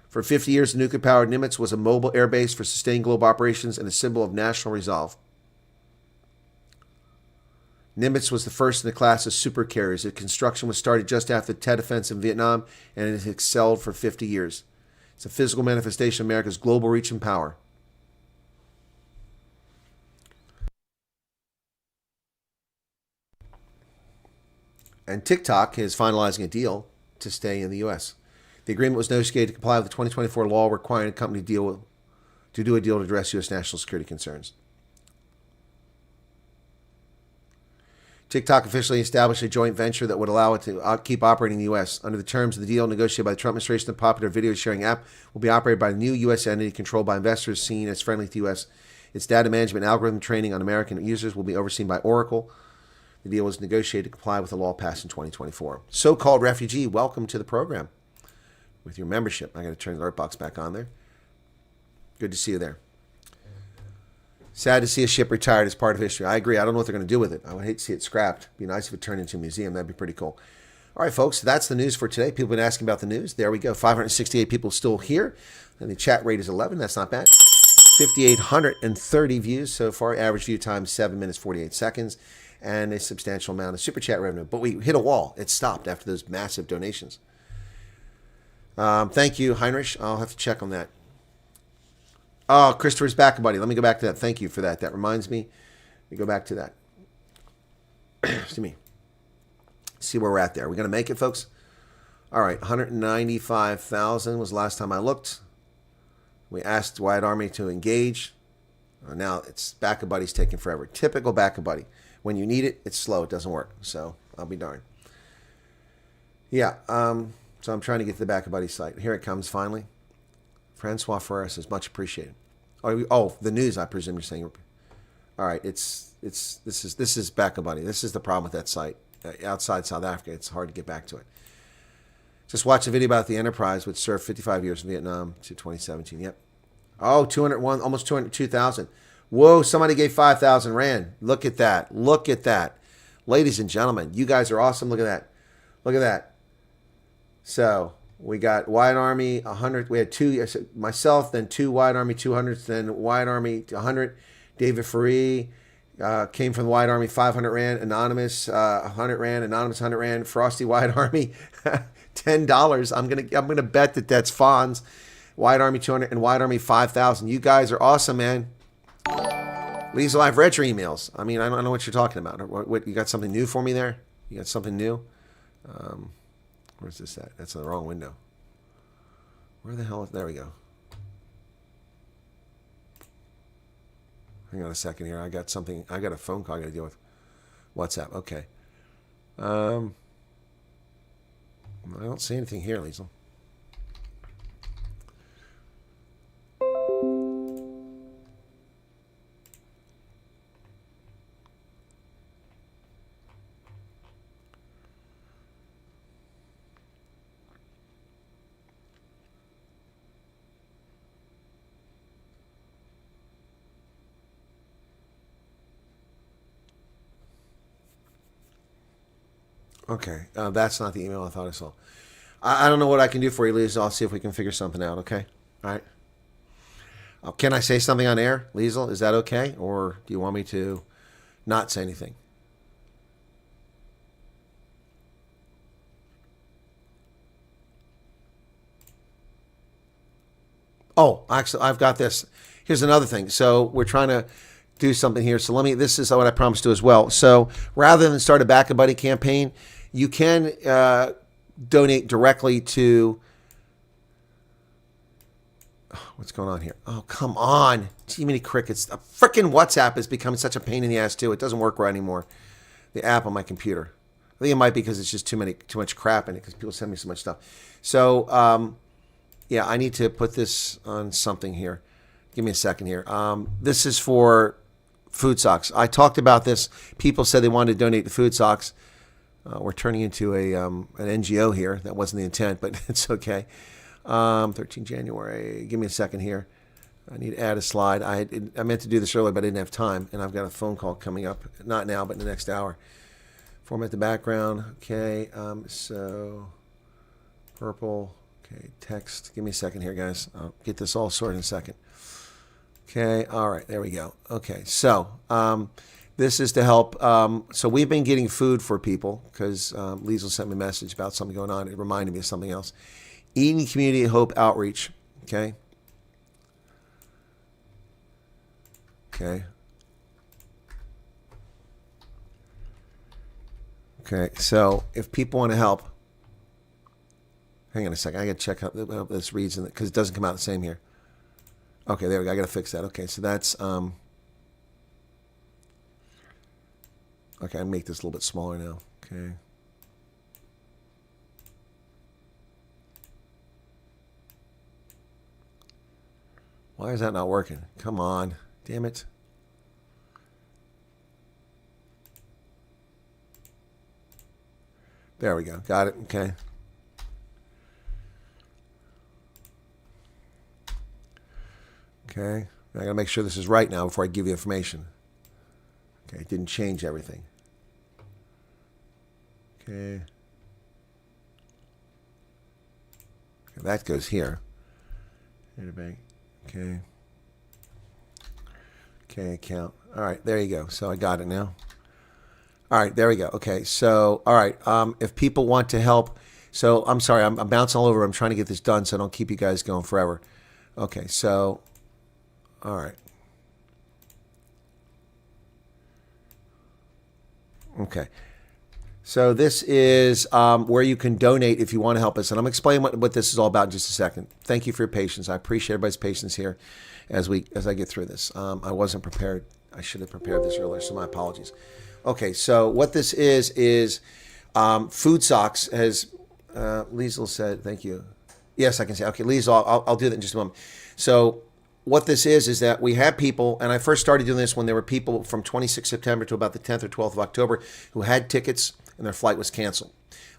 For 50 years, the nuclear-powered Nimitz was a mobile airbase for sustained global operations and a symbol of national resolve. Nimitz was the first in the class of supercarriers. Its construction was started just after the Tet Offensive in Vietnam, and it has excelled for 50 years. It's a physical manifestation of America's global reach and power. And TikTok is finalizing a deal to stay in the U.S. The agreement was negotiated to comply with the 2024 law requiring a company to do a deal to address U.S. national security concerns. TikTok officially established a joint venture that would allow it to keep operating in the U.S. Under the terms of the deal negotiated by the Trump administration, the popular video sharing app will be operated by a new U.S. entity controlled by investors seen as friendly to the U.S. Its data management and algorithm training on American users will be overseen by Oracle. The deal was negotiated to comply with the law passed in 2024. So-called refugee, welcome to the program with your membership. I got to turn the alert box back on there. Good to see you there. Sad to see a ship retired as part of history. I agree. I don't know what they're going to do with it. I would hate to see it scrapped. It'd be nice if it turned into a museum. That'd be pretty cool. All right, folks, that's the news for today. People have been asking about the news. There we go. 568 people still here. And the chat rate is 11. That's not bad. 5,830 views so far. Average view time, 7 minutes, 48 seconds. And a substantial amount of super chat revenue. But we hit a wall. It stopped after those massive donations. Thank you, Heinrich. I'll have to check on that. Oh, Christopher's back, buddy. Let me go back to that. Thank you for that. That reminds me. Let me go back to that. Excuse me. See where we're at there. We're going to make it, folks? All right. 195,000 was the last time I looked. We asked Wyatt Army to engage. Now it's Back a Buddy's taking forever. Typical Back a Buddy. When you need it, it's slow. It doesn't work. So I'll be darned. Yeah. So I'm trying to get to the Back a Buddy site. Here it comes finally. Francois Ferris is much appreciated. Oh, the news, I presume you're saying. All right, this is Back a Buddy. This is the problem with that site. Outside South Africa, it's hard to get back to it. Just watch a video about the Enterprise, which served 55 years in Vietnam to 2017. Yep. Oh, 201, almost 202,000. Whoa, somebody gave 5,000 Rand. Look at that. Look at that. Ladies and gentlemen, you guys are awesome. Look at that. Look at that. So we got Wyatt Army 100. We had two, myself, then two Wyatt Army 200s, then Wyatt Army 100. David Faree came from the Wyatt Army 500 Rand. Anonymous 100 Rand. Anonymous 100 Rand. Frosty Wyatt Army $10. I'm gonna bet that that's Fonz. Wyatt Army 200 and Wyatt Army 5,000. You guys are awesome, man. Liesl, I've read your emails. I mean, I don't know what you're talking about. What you got something new for me there? You got something new? Where's this at? That's in the wrong window. Where the hell is... There we go. Hang on a second here. I got something... I got a phone call I got to deal with. WhatsApp. Okay. I don't see anything here, Liesl. Okay, that's not the email I thought I saw. I don't know what I can do for you, Liesl. I'll see if we can figure something out, okay? All right. Can I say something on air, Liesl? Is that okay? Or do you want me to not say anything? Oh, actually, I've got this. Here's another thing. So we're trying to do something here. So this is what I promised to as well. So rather than start a Back a Buddy campaign, you can donate directly to... What's going on here? Oh, come on. Too many crickets. The frickin' WhatsApp is becoming such a pain in the ass, too. It doesn't work right anymore. The app on my computer. I think it might be because it's just too much crap in it because people send me so much stuff. So, yeah, I need to put this on something here. Give me a second here. This is for food socks. I talked about this. People said they wanted to donate to food socks. We're turning into an NGO here. That wasn't the intent, but it's okay. 13 January. Give me a second here. I need to add a slide. I meant to do this earlier, but I didn't have time, and I've got a phone call coming up. Not now, but in the next hour. Format the background. Okay. So purple. Okay. Text. Give me a second here, guys. I'll get this all sorted in a second. Okay. All right. There we go. Okay. So this is to help. So we've been getting food for people because Liesl sent me a message about something going on. It reminded me of something else. Eating Community Hope Outreach. Okay. Okay. Okay, so if people want to help, hang on a second. I got to check how this reads because it doesn't come out the same here. Okay, there we go. I got to fix that. Okay, so that's okay. I'll make this a little bit smaller now. Okay. Why is that not working? Come on, damn it. There we go. Got it. Okay. Okay. I got to make sure this is right now before I give you information. Okay. It didn't change everything. Okay. Okay, that goes here. Okay. Okay, account. All right, there you go. So I got it now. All right, there we go. Okay, so, all right, if people want to help, so I'm sorry, I'm bouncing all over. I'm trying to get this done so I don't keep you guys going forever. Okay, so, all right. Okay. So this is where you can donate if you want to help us. And I'm explaining what this is all about in just a second. Thank you for your patience. I appreciate everybody's patience here as I get through this. I wasn't prepared. I should have prepared this earlier, so my apologies. Okay, so what this is Food Socks has, Liesl said, thank you. Yes, I can say, okay, Liesl, I'll do that in just a moment. So what this is that we have people, and I first started doing this when there were people from 26 September to about the 10th or 12th of October who had tickets and their flight was canceled.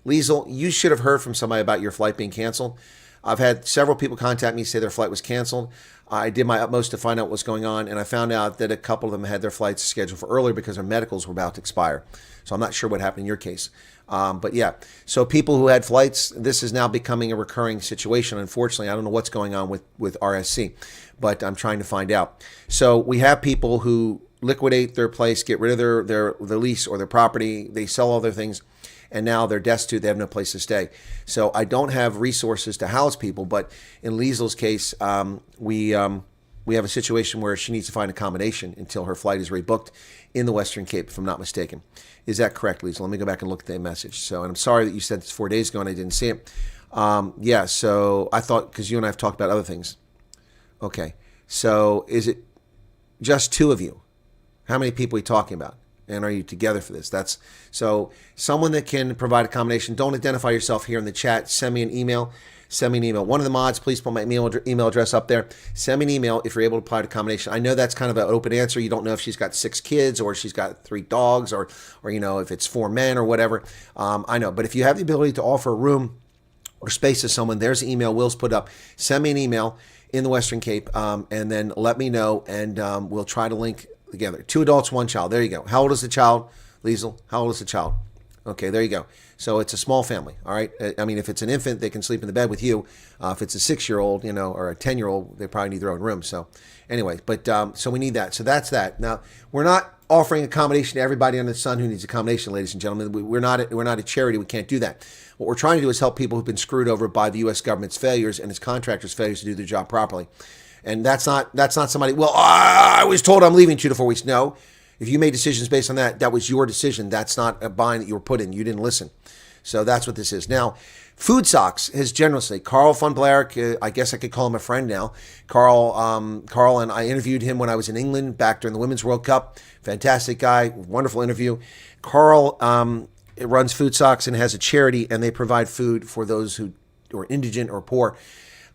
Liesl, you should have heard from somebody about your flight being canceled. I've had several people contact me say their flight was canceled. I did my utmost to find out what's going on, and I found out that a couple of them had their flights scheduled for earlier because their medicals were about to expire. So I'm not sure what happened in your case. But yeah, so people who had flights, this is now becoming a recurring situation. Unfortunately, I don't know what's going on with RSC, but I'm trying to find out. So we have people who liquidate their place, get rid of their lease or their property, they sell all their things, and now they're destitute, they have no place to stay. So I don't have resources to house people, but in Liesl's case, we have a situation where she needs to find accommodation until her flight is rebooked in the Western Cape, if I'm not mistaken. Is that correct, Liesl? Let me go back and look at the message. So, and I'm sorry that you sent this 4 days ago and I didn't see it. Yeah, so I thought, because you and I have talked about other things. Okay, so is it just two of you? How many people are we talking about? And are you together for this? That's so someone that can provide accommodation. Don't identify yourself here in the chat. Send me an email. Send me an email. One of the mods, please put my email address up there. Send me an email if you're able to provide accommodation. I know that's kind of an open answer. You don't know if she's got 6 kids or she's got 3 dogs or you know, if it's 4 men or whatever. I know. But if you have the ability to offer a room or space to someone, there's an email Will's put up. Send me an email in the Western Cape and then let me know and we'll try to link together. 2 adults, 1 child. There you go. How old is the child, Liesl? How old is the child? Okay, there you go. So it's a small family, all right? I mean, if it's an infant, they can sleep in the bed with you. If it's a 6-year-old, you know, or a 10-year-old, they probably need their own room. So anyway, but so we need that. So that's that. Now, we're not offering accommodation to everybody under the sun who needs accommodation, ladies and gentlemen. We're not a charity. We can't do that. What we're trying to do is help people who've been screwed over by the U.S. government's failures and its contractors' failures to do their job properly. And that's not somebody, well, I was told I'm leaving 2 to 4 weeks. No. If you made decisions based on that, that was your decision. That's not a bind that you were put in. You didn't listen. So that's what this is. Now, Food Socks has generously, Carl von Blarick, I guess I could call him a friend now. Carl and I interviewed him when I was in England back during the Women's World Cup. Fantastic guy, wonderful interview. Carl runs Food Socks and has a charity, and they provide food for those who are indigent or poor,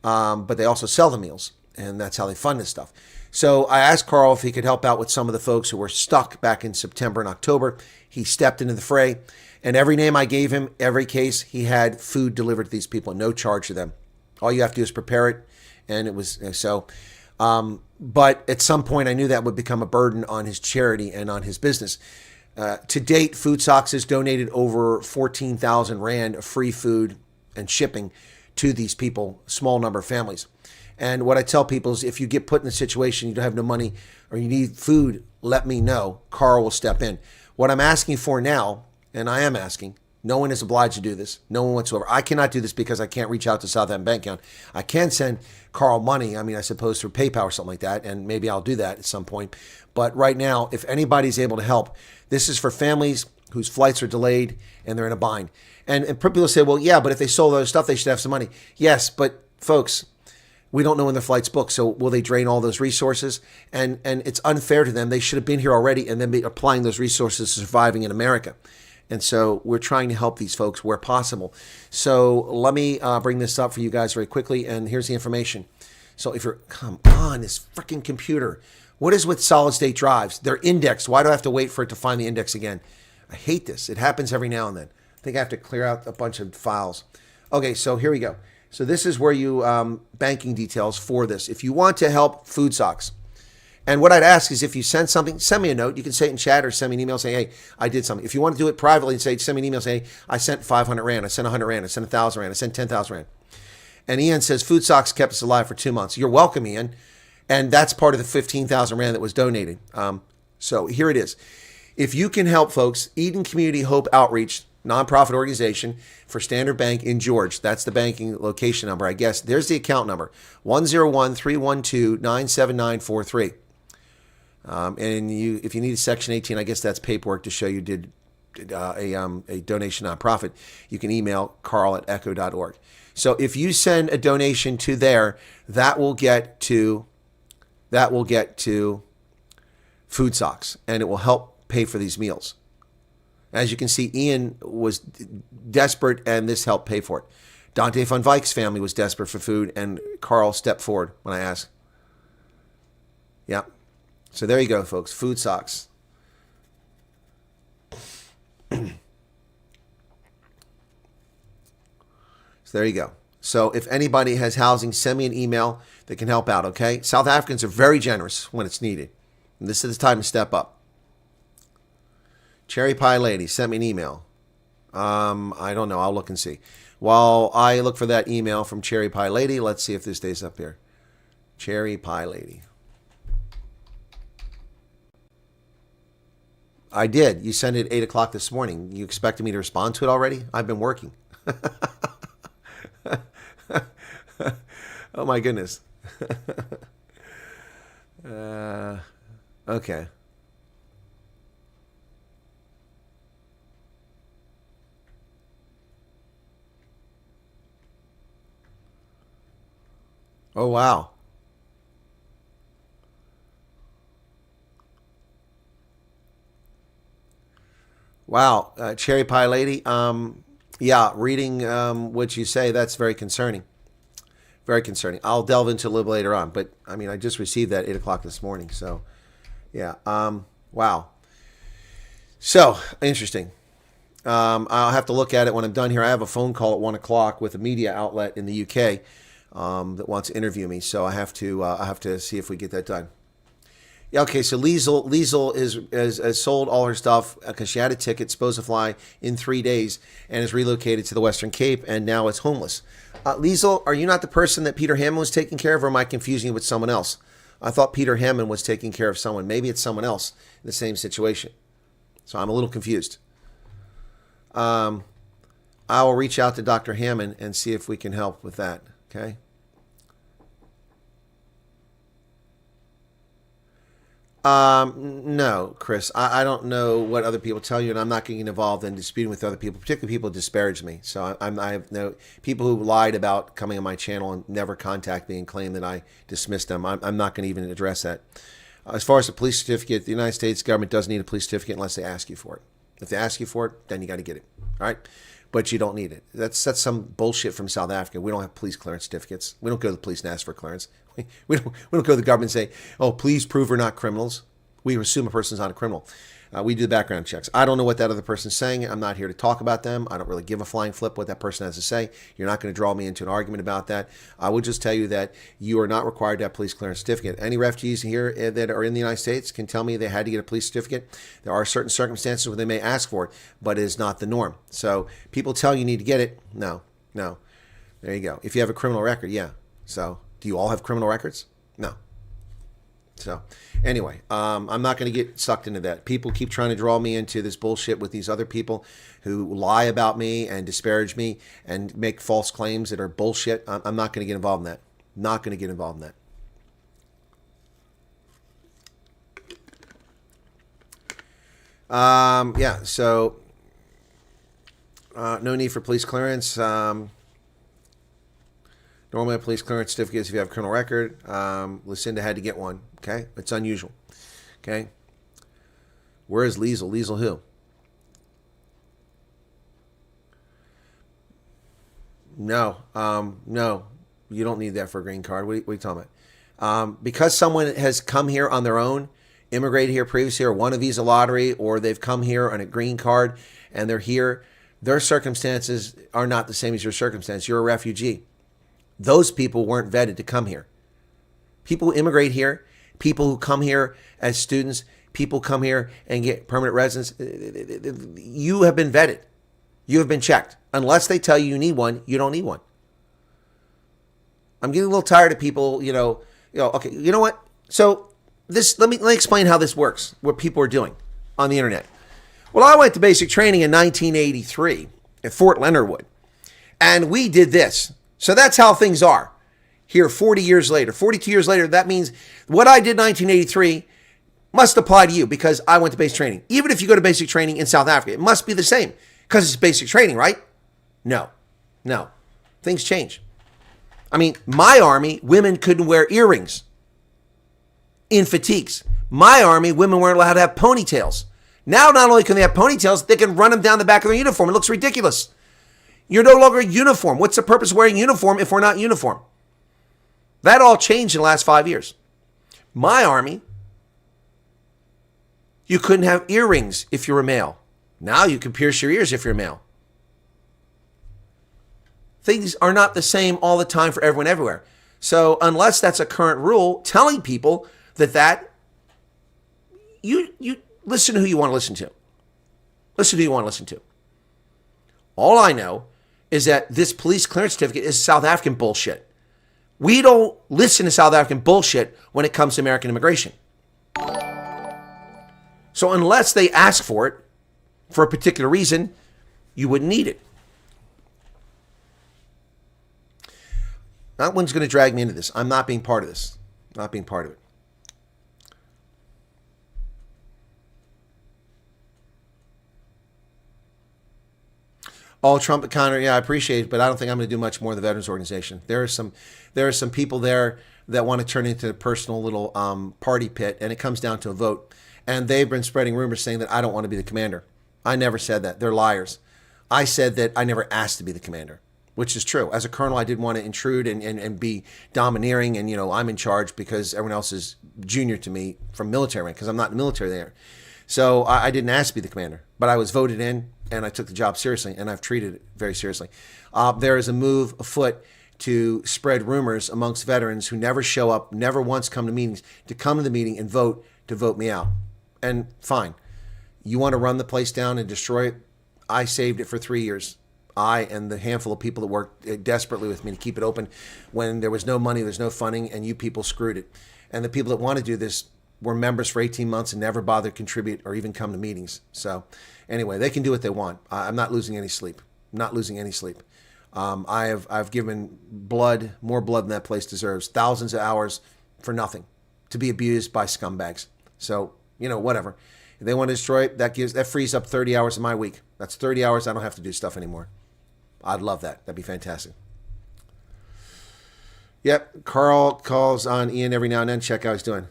but they also sell the meals, and that's how they fund this stuff. So I asked Carl if he could help out with some of the folks who were stuck back in September and October. He stepped into the fray, and every name I gave him, every case, he had food delivered to these people, no charge to them. All you have to do is prepare it, and it was so. But at some point, I knew that would become a burden on his charity and on his business. To date, Food Socks has donated over 14,000 Rand of free food and shipping to these people, small number of families. And what I tell people is if you get put in a situation, you don't have no money or you need food, let me know. Carl will step in. What I'm asking for now, and I am asking, no one is obliged to do this, no one whatsoever. I cannot do this because I can't reach out to Southampton bank account. I can send Carl money, I suppose through PayPal or something like that, and maybe I'll do that at some point. But right now, if anybody's able to help, this is for families whose flights are delayed and they're in a bind. And people say, well, yeah, but if they sold other stuff, they should have some money. Yes, but folks, we don't know when their flight's booked. So will they drain all those resources? And it's unfair to them. They should have been here already and then be applying those resources to surviving in America. And so we're trying to help these folks where possible. So let me bring this up for you guys very quickly. And here's the information. So if you're, come on, this freaking computer. What is with solid state drives? They're indexed. Why do I have to wait for it to find the index again? I hate this. It happens every now and then. I think I have to clear out a bunch of files. Okay, so here we go. So this is where you, banking details for this. If you want to help Food Socks, and what I'd ask is if you send something, send me a note. You can say it in chat or send me an email saying, hey, I did something. If you want to do it privately and say, send me an email saying, hey, I sent 500 Rand, I sent 100 Rand, I sent 1,000 Rand, I sent 10,000 Rand. And Ian says, Food Socks kept us alive for 2 months. You're welcome, Ian. And that's part of the 15,000 Rand that was donated. So here it is. If you can help folks, Eden Community Hope Outreach, nonprofit organization for Standard Bank in George. That's the banking location number, I guess. There's the account number, 101-312-97943. And if you need a Section 18, I guess that's paperwork to show you did a donation nonprofit. You can email carl@echo.org. So if you send a donation to there, that will get to Food Socks, and it will help pay for these meals. As you can see, Ian was desperate, and this helped pay for it. Dante van Vik's family was desperate for food, and Carl stepped forward when I asked. Yeah. So there you go, folks. Food Socks. So there you go. So if anybody has housing, send me an email that can help out, okay? South Africans are very generous when it's needed. And this is the time to step up. Cherry Pie Lady sent me an email. I don't know. I'll look and see. While I look for that email from Cherry Pie Lady, let's see if this stays up here. Cherry Pie Lady. I did. You sent it at 8 o'clock this morning. You expected me to respond to it already? I've been working. Oh, my goodness. Okay. Oh, wow. Wow. Cherry Pie Lady. Yeah, reading what you say, that's very concerning. Very concerning. I'll delve into it a little later on. But, I mean, I just received that at 8 o'clock this morning. So, yeah. Wow. So, interesting. I'll have to look at it when I'm done here. I have a phone call at 1 o'clock with a media outlet in the UK that wants to interview me. So I have to see if we get that done. Yeah, okay, so Liesel has sold all her stuff because she had a ticket, supposed to fly in 3 days, and is relocated to the Western Cape, and now is homeless. Liesel, are you not the person that Peter Hammond was taking care of, or am I confusing you with someone else? I thought Peter Hammond was taking care of someone. Maybe it's someone else in the same situation. So I'm a little confused. I will reach out to Dr. Hammond and see if we can help with that, okay? No, Chris, I don't know what other people tell you, and I'm not getting involved in disputing with other people, particularly people who disparage me. So I have no people who lied about coming on my channel and never contact me and claim that I dismissed them. I'm not going to even address that. As far as the police certificate, the United States government doesn't need a police certificate unless they ask you for it. If they ask you for it, then you got to get it. All right? But you don't need it. That's some bullshit from South Africa. We don't have police clearance certificates. We don't go to the police and ask for clearance. We don't go to the government and say, oh, please prove we're not criminals. We assume a person's not a criminal. We do the background checks. I don't know what that other person's saying. I'm not here to talk about them. I don't really give a flying flip what that person has to say. You're not going to draw me into an argument about that. I would just tell you that you are not required to have a police clearance certificate. Any refugees here that are in the United States can tell me they had to get a police certificate. There are certain circumstances where they may ask for it, but it is not the norm. So people tell you need to get it. No. There you go. If you have a criminal record, yeah. So do you all have criminal records? No. So anyway, I'm not going to get sucked into that. People keep trying to draw me into this bullshit with these other people who lie about me and disparage me and make false claims that are bullshit. I'm not going to get involved in that. Not going to get involved in that. Yeah, so no need for police clearance. Normally a police clearance certificate is if you have a criminal record. Lucinda had to get one, okay? It's unusual, okay? Where is Liesel? Liesel who? No, no, you don't need that for a green card. What are you talking about? Because someone has come here on their own, immigrated here previously, or won a visa lottery, or they've come here on a green card and they're here, their circumstances are not the same as your circumstance. You're a refugee. Those people weren't vetted to come here. People who immigrate here, people who come here as students, people come here and get permanent residence, you have been vetted. You have been checked. Unless they tell you need one, you don't need one. I'm getting a little tired of people, okay, you know what? So let me explain how this works, what people are doing on the internet. Well, I went to basic training in 1983 at Fort Leonard Wood, and we did this. So that's how things are here 40 years later. 42 years later, that means what I did in 1983 must apply to you because I went to basic training. Even if you go to basic training in South Africa, it must be the same because it's basic training, right? No. Things change. I mean, my army, women couldn't wear earrings in fatigues. My army, women weren't allowed to have ponytails. Now, not only can they have ponytails, they can run them down the back of their uniform. It looks ridiculous. You're no longer uniform. What's the purpose of wearing uniform if we're not uniform? That all changed in the last 5 years. My army, you couldn't have earrings if you're a male. Now you can pierce your ears if you're a male. Things are not the same all the time for everyone everywhere. So unless that's a current rule, telling people that you listen to who you want to listen to. Listen to who you want to listen to. All I know is that this police clearance certificate is South African bullshit. We don't listen to South African bullshit when it comes to American immigration. So unless they ask for it for a particular reason, you wouldn't need it. That one's going to drag me into this. I'm not being part of this. Not being part of it. Oh, Trump encounter, yeah, I appreciate it, but I don't think I'm going to do much more in the Veterans Organization. There are some people there that want to turn into a personal little party pit, and it comes down to a vote. And they've been spreading rumors saying that I don't want to be the commander. I never said that. They're liars. I said that I never asked to be the commander, which is true. As a colonel, I didn't want to intrude and be domineering and, I'm in charge because everyone else is junior to me from military rank because I'm not in the military there. So I didn't ask to be the commander, but I was voted in and I took the job seriously and I've treated it very seriously. There is a move afoot to spread rumors amongst veterans who never show up, never once come to meetings, to come to the meeting and vote to vote me out. And fine. You want to run the place down and destroy it? I saved it for 3 years. I and the handful of people that worked desperately with me to keep it open when there was no money, there's no funding, and you people screwed it. And the people that want to do this were members for 18 months and never bothered to contribute or even come to meetings. So anyway, they can do what they want. I'm not losing any sleep. Not losing any sleep. I've given blood, more blood than that place deserves. Thousands of hours for nothing, to be abused by scumbags. So, whatever. If they want to destroy it, that frees up 30 hours of my week. That's 30 hours I don't have to do stuff anymore. I'd love that. That'd be fantastic. Yep, Carl calls on Ian every now and then. Check how he's doing.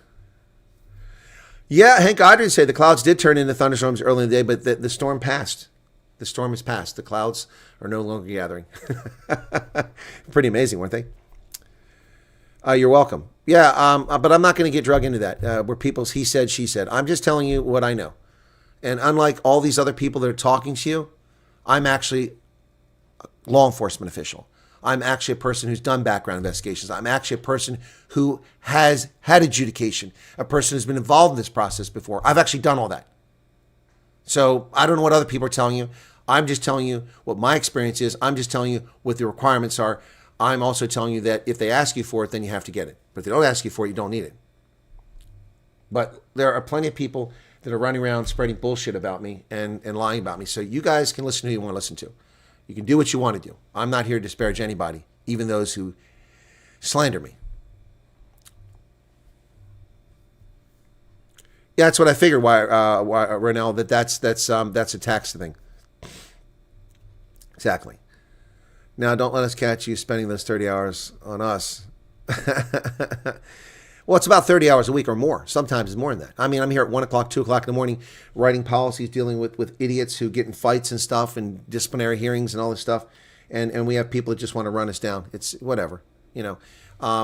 Yeah, Hank Audrey say the clouds did turn into thunderstorms early in the day, but the storm passed. The storm has passed. The clouds are no longer gathering. Pretty amazing, weren't they? You're welcome. Yeah, but I'm not going to get drug into that, where people's he said, she said. I'm just telling you what I know. And unlike all these other people that are talking to you, I'm actually a law enforcement official. I'm actually a person who's done background investigations. I'm actually a person who has had adjudication, a person who's been involved in this process before. I've actually done all that. So I don't know what other people are telling you. I'm just telling you what my experience is. I'm just telling you what the requirements are. I'm also telling you that if they ask you for it, then you have to get it. But if they don't ask you for it, you don't need it. But there are plenty of people that are running around spreading bullshit about me and lying about me. So you guys can listen to who you want to listen to. You can do what you want to do. I'm not here to disparage anybody, even those who slander me. Yeah, that's what I figured. Why Ronell? That's a tax thing. Exactly. Now, don't let us catch you spending those 30 hours on us. Well, it's about 30 hours a week or more. Sometimes it's more than that. I mean, I'm here at 1 o'clock, 2 o'clock in the morning, writing policies, dealing with idiots who get in fights and stuff and disciplinary hearings and all this stuff. And we have people that just want to run us down. It's whatever, you know.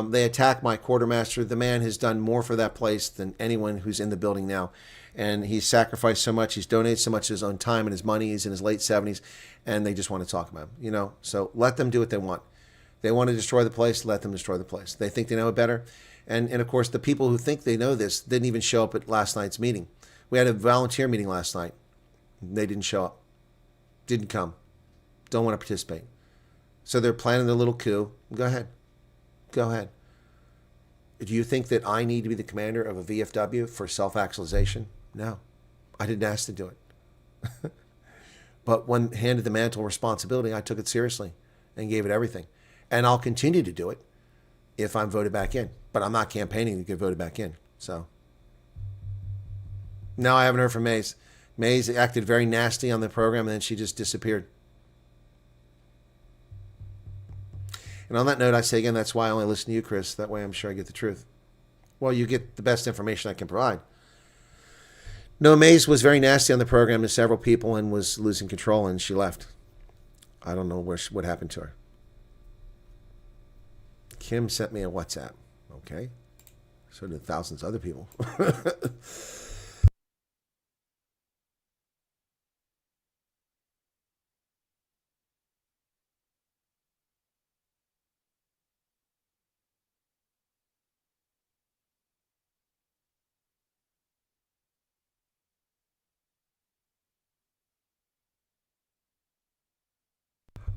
They attack my quartermaster. The man has done more for that place than anyone who's in the building now. And he's sacrificed so much. He's donated so much of his own time and his money. He's in his late 70s. And they just want to talk about him, you know. So let them do what they want. They want to destroy the place. Let them destroy the place. They think they know it better. And of course, the people who think they know this didn't even show up at last night's meeting. We had a volunteer meeting last night. They didn't show up. Didn't come. Don't want to participate. So they're planning their little coup. Go ahead. Go ahead. Do you think that I need to be the commander of a VFW for self-actualization? No. I didn't ask to do it. But when handed the mantle responsibility, I took it seriously and gave it everything. And I'll continue to do it if I'm voted back in. But I'm not campaigning to get voted back in. So no, I haven't heard from Maze. Maze acted very nasty on the program, and then she just disappeared. And on that note, I say again, that's why I only listen to you, Chris. That way I'm sure I get the truth. Well, you get the best information I can provide. No, Maze was very nasty on the program to several people and was losing control, and she left. I don't know what happened to her. Kim sent me a WhatsApp. Okay. So did thousands of other people.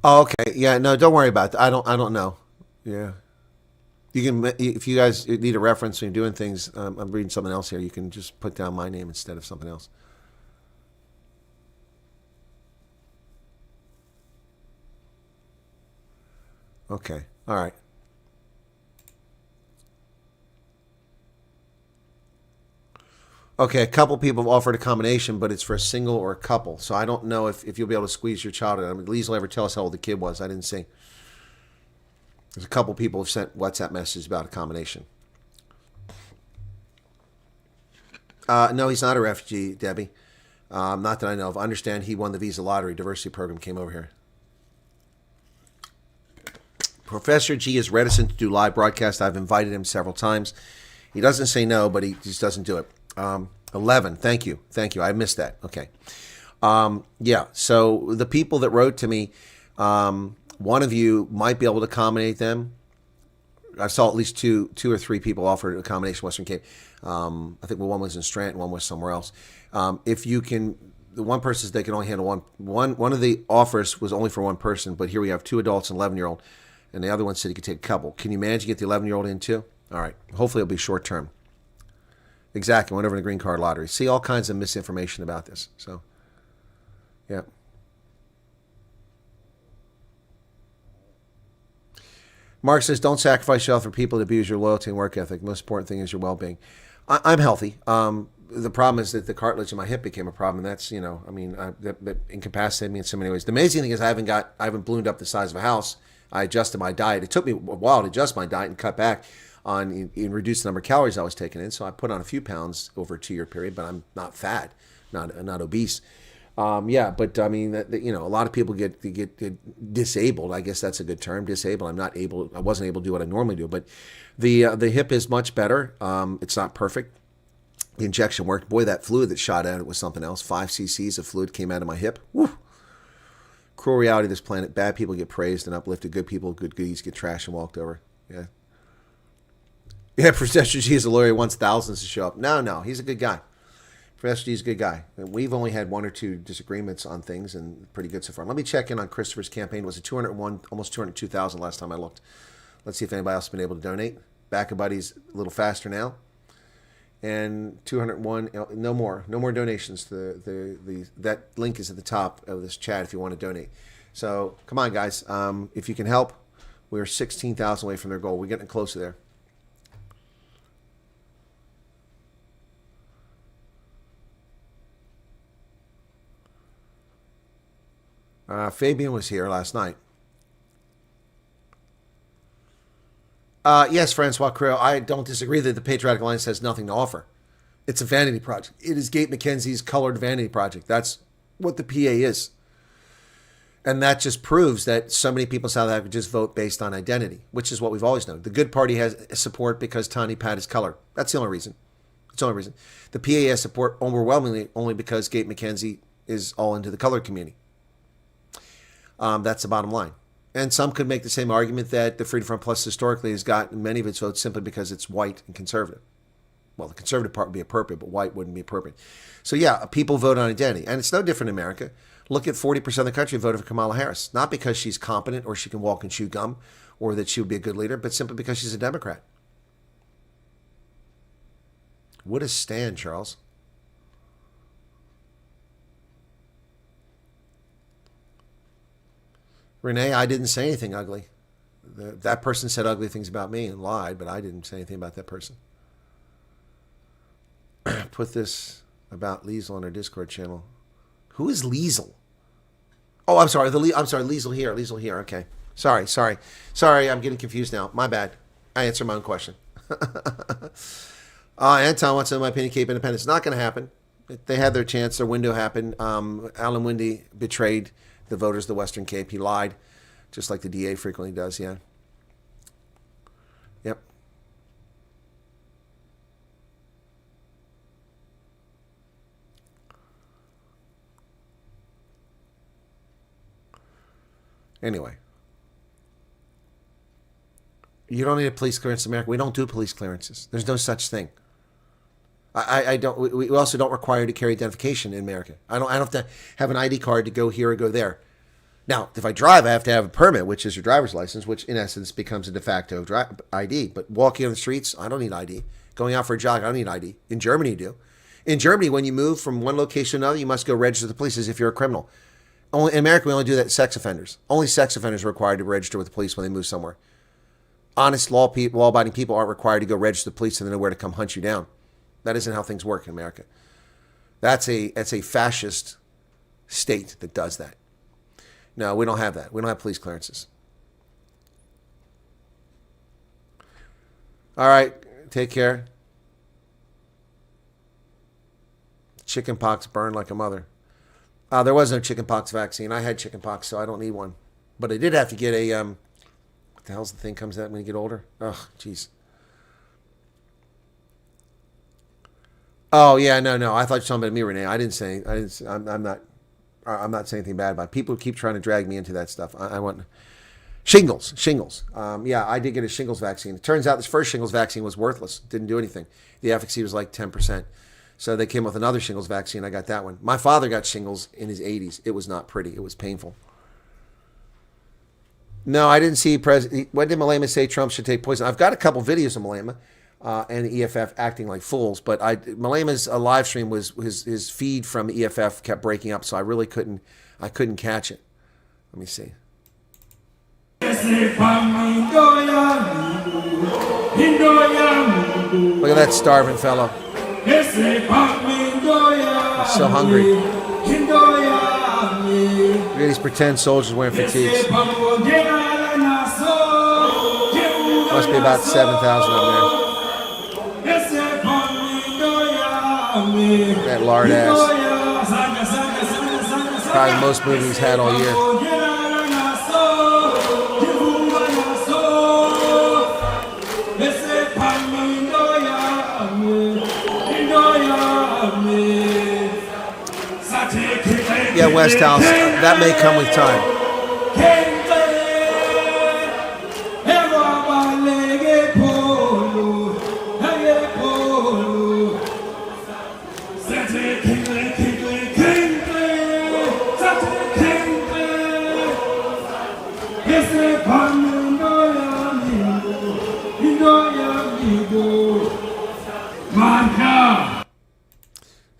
Oh, okay. Yeah, no, don't worry about that. I don't know. Yeah. You can, if you guys need a reference when you're doing things, I'm reading something else here. You can just put down my name instead of something else. Okay. All right. Okay, a couple people have offered a combination, but it's for a single or a couple. So I don't know if you'll be able to squeeze your child in. I mean, Lise will ever tell us how old the kid was. I didn't see. There's a couple people have sent WhatsApp messages about a combination. No, he's not a refugee, Debbie. Not that I know of. I understand he won the visa lottery. Diversity program came over here. Professor G is reticent to do live broadcast. I've invited him several times. He doesn't say no, but he just doesn't do it. 11. Thank you. I missed that. Okay. Yeah. So the people that wrote to me, one of you might be able to accommodate them. I saw at least two or three people offered accommodation in Western Cape. I think one was in Strand, one was somewhere else. If you can, the one person says they can only handle one of the offers was only for one person, but here we have 2 adults and 11-year-old, and the other one said he could take a couple. Can you manage to get the 11-year-old in too? All right. Hopefully it'll be short term. Exactly. Went over in the green card lottery. See all kinds of misinformation about this. So, yeah. Mark says, don't sacrifice yourself for people to abuse your loyalty and work ethic. Most important thing is your well-being. I'm healthy. The problem is that the cartilage in my hip became a problem. And that's, that incapacitated me in so many ways. The amazing thing is I haven't ballooned up the size of a house. I adjusted my diet. It took me a while to adjust my diet and cut back on and reduce the number of calories I was taking in. So I put on a few pounds over a 2-year period, but I'm not fat, not obese. But I mean, a lot of people get disabled. I guess that's a good term, disabled. I wasn't able to do what I normally do, but the hip is much better. It's not perfect. The injection worked. Boy, that fluid that shot out, it was something else. 5 cc's of fluid came out of my hip. Woo. Cruel reality of this planet. Bad people get praised and uplifted. Good people, good goodies get trashed and walked over. Yeah. Yeah, Professor G is a lawyer. He wants thousands to show up. No, he's a good guy. Professor G is a good guy. We've only had 1 or 2 disagreements on things, and pretty good so far. Let me check in on Christopher's campaign. It was a 201, almost 202,000 last time I looked. Let's see if anybody else has been able to donate. Back of Buddy's a little faster now. And 201, no more donations. That link is at the top of this chat if you want to donate. So come on, guys. If you can help, we're 16,000 away from their goal. We're getting closer there. Fabian was here last night. Yes, Francois Creel, I don't disagree that the Patriotic Alliance has nothing to offer. It's a vanity project. It is Gate McKenzie's colored vanity project. That's what the PA is. And that just proves that so many people in South Africa just vote based on identity, which is what we've always known. The Good Party has support because Tani Pat is colored. That's the only reason. It's the only reason. The PA has support overwhelmingly only because Gate McKenzie is all into the colored community. That's the bottom line. And some could make the same argument that the Freedom Front Plus historically has gotten many of its votes simply because it's white and conservative. Well, the conservative part would be appropriate, but white wouldn't be appropriate. So yeah, people vote on identity. And it's no different in America. Look at 40% of the country voted for Kamala Harris. Not because she's competent or she can walk and chew gum or that she would be a good leader, but simply because she's a Democrat. What a stand, Charles. Renee, I didn't say anything ugly. That person said ugly things about me and lied, but I didn't say anything about that person. Put this about Liesel on our Discord channel. Who is Liesel? Oh, I'm sorry. Liesel here. Liesel here. Okay. Sorry. I'm getting confused now. My bad. I answered my own question. Anton wants to know my opinion, Cape Independence. It's not going to happen. They had their chance. Their window happened. Alan Winde betrayed the voters of the Western Cape. He lied, just like the DA frequently does, yeah. Yep. Anyway. You don't need a police clearance in America. We don't do police clearances. There's no such thing. I don't. We also don't require you to carry identification in America. I don't have to have an ID card to go here or go there. Now, if I drive, I have to have a permit, which is your driver's license, which in essence becomes a de facto ID. But walking on the streets, I don't need ID. Going out for a jog, I don't need ID. In Germany, you do. In Germany, when you move from one location to another, you must go register with the police as if you're a criminal. In America, we only do that to sex offenders. Only sex offenders are required to register with the police when they move somewhere. Honest, law-abiding people aren't required to go register with the police and they know where to come hunt you down. That isn't how things work in America. That's a fascist state that does that. No, we don't have that. We don't have police clearances. All right, take care. Chickenpox burned like a mother. There was no chickenpox vaccine. I had chickenpox, so I don't need one. But I did have to get a what the hell's the thing comes out when you get older? Ugh, jeez. Oh yeah, no. I thought you were talking about me, Renee. I'm not saying anything bad about it. People keep trying to drag me into that stuff. I want shingles. Yeah, I did get a shingles vaccine. It turns out this first shingles vaccine was worthless. Didn't do anything. The efficacy was like 10%. So they came with another shingles vaccine. I got that one. My father got shingles in his 80s. It was not pretty. It was painful. No, I didn't see when did Malema say Trump should take poison? I've got a couple videos of Malema and the EFF acting like fools, but Malema's live stream was his feed from the EFF kept breaking up, so I really couldn't catch it. Let me see. Look at that starving fellow. He's so hungry. Look at these pretend soldiers wearing fatigues. Must be about 7,000 of them there. That lard ass. Probably the most movie he's had all year. Yeah, West House. That may come with time.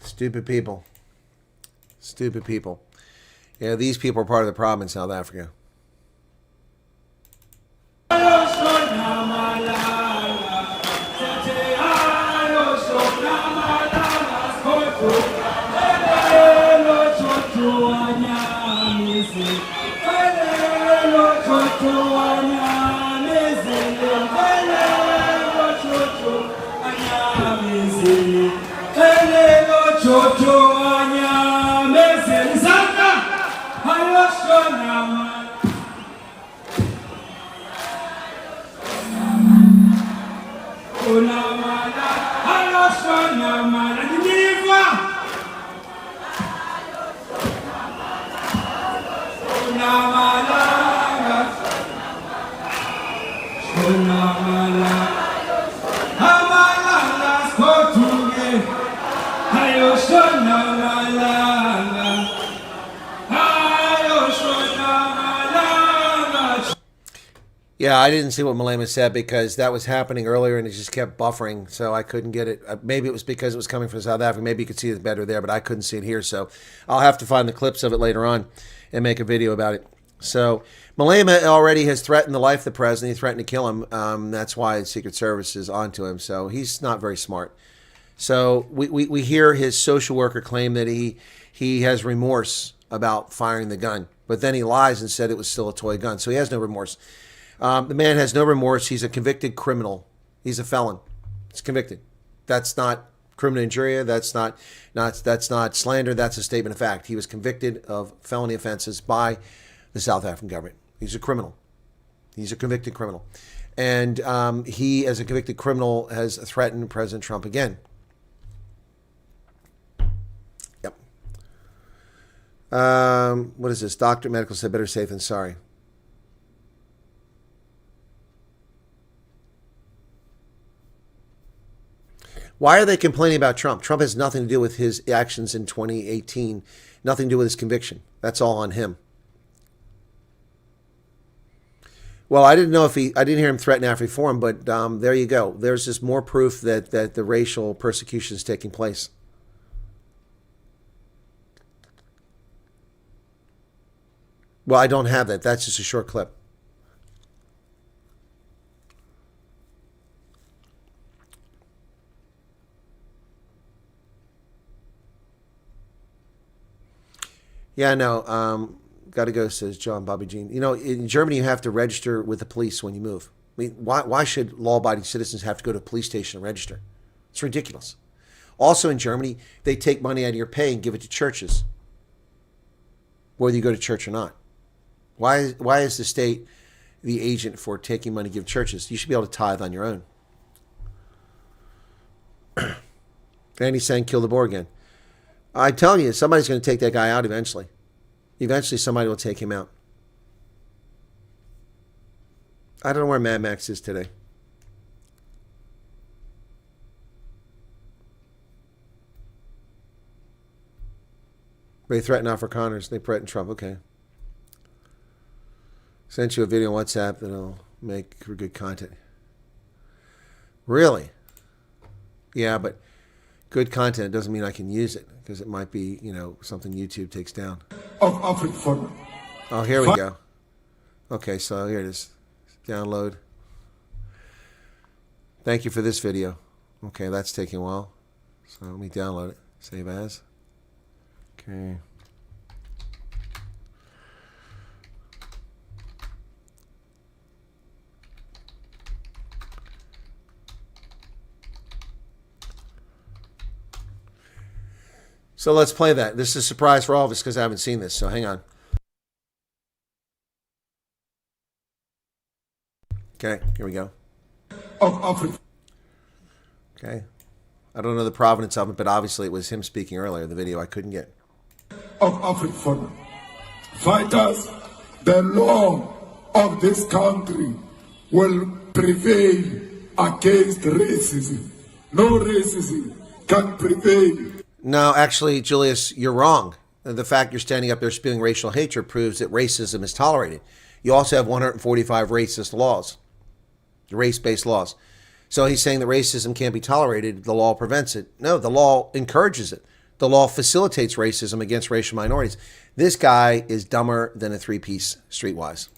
Stupid people. Stupid people. Yeah, these people are part of the problem in South Africa. Yeah, I didn't see what Malema said because that was happening earlier and it just kept buffering, so I couldn't get it. Maybe it was because it was coming from South Africa. Maybe you could see it better there, but I couldn't see it here, so I'll have to find the clips of it later on and make a video about it. So Malema already has threatened the life of the president. He threatened to kill him. That's why the Secret Service is onto him, so he's not very smart. So we hear his social worker claim that he has remorse about firing the gun, but then he lies and said it was still a toy gun, so he has no remorse. The man has no remorse. He's a convicted criminal. He's a felon. He's convicted. That's not criminal injuria. That's not slander. That's a statement of fact. He was convicted of felony offenses by the South African government. He's a criminal. He's a convicted criminal. And he, as a convicted criminal, has threatened President Trump again. Yep. What is this? Doctor Medical said better safe than sorry. Why are they complaining about Trump? Trump has nothing to do with his actions in 2018, nothing to do with his conviction. That's all on him. Well, I didn't hear him threaten African Forum, but there you go. There's just more proof that the racial persecution is taking place. Well, I don't have that. That's just a short clip. Yeah, no, got to go, says John Bobby Jean. You know, in Germany, you have to register with the police when you move. I mean, why should law-abiding citizens have to go to a police station and register? It's ridiculous. Also in Germany, they take money out of your pay and give it to churches, whether you go to church or not. Why is the state the agent for taking money to give churches? You should be able to tithe on your own. And he's saying kill the boar again. I'm telling you, somebody's going to take that guy out eventually. Eventually, somebody will take him out. I don't know where Mad Max is today. They threaten Afrikaners. They threaten Trump. Okay. Sent you a video on WhatsApp that'll make for good content. Really? Yeah, but good content doesn't mean I can use it because it might be, you know, something YouTube takes down. Of Africa. Oh, here we go. Okay, so here it is. Download. Thank you for this video. Okay, that's taking a while. So let me download it. Save as. Okay. So let's play that. This is a surprise for all of us because I haven't seen this, so hang on. Okay, here we go. Of Africa. Okay. I don't know the provenance of it, but obviously it was him speaking earlier, the video I couldn't get. Of Africa. Fighters, the law of this country will prevail against racism. No racism can prevail. No, actually, Julius, you're wrong. The fact you're standing up there spewing racial hatred proves that racism is tolerated. You also have 145 racist laws, race-based laws. So he's saying that racism can't be tolerated. The law prevents it. No, the law encourages it. The law facilitates racism against racial minorities. This guy is dumber than a three-piece streetwise.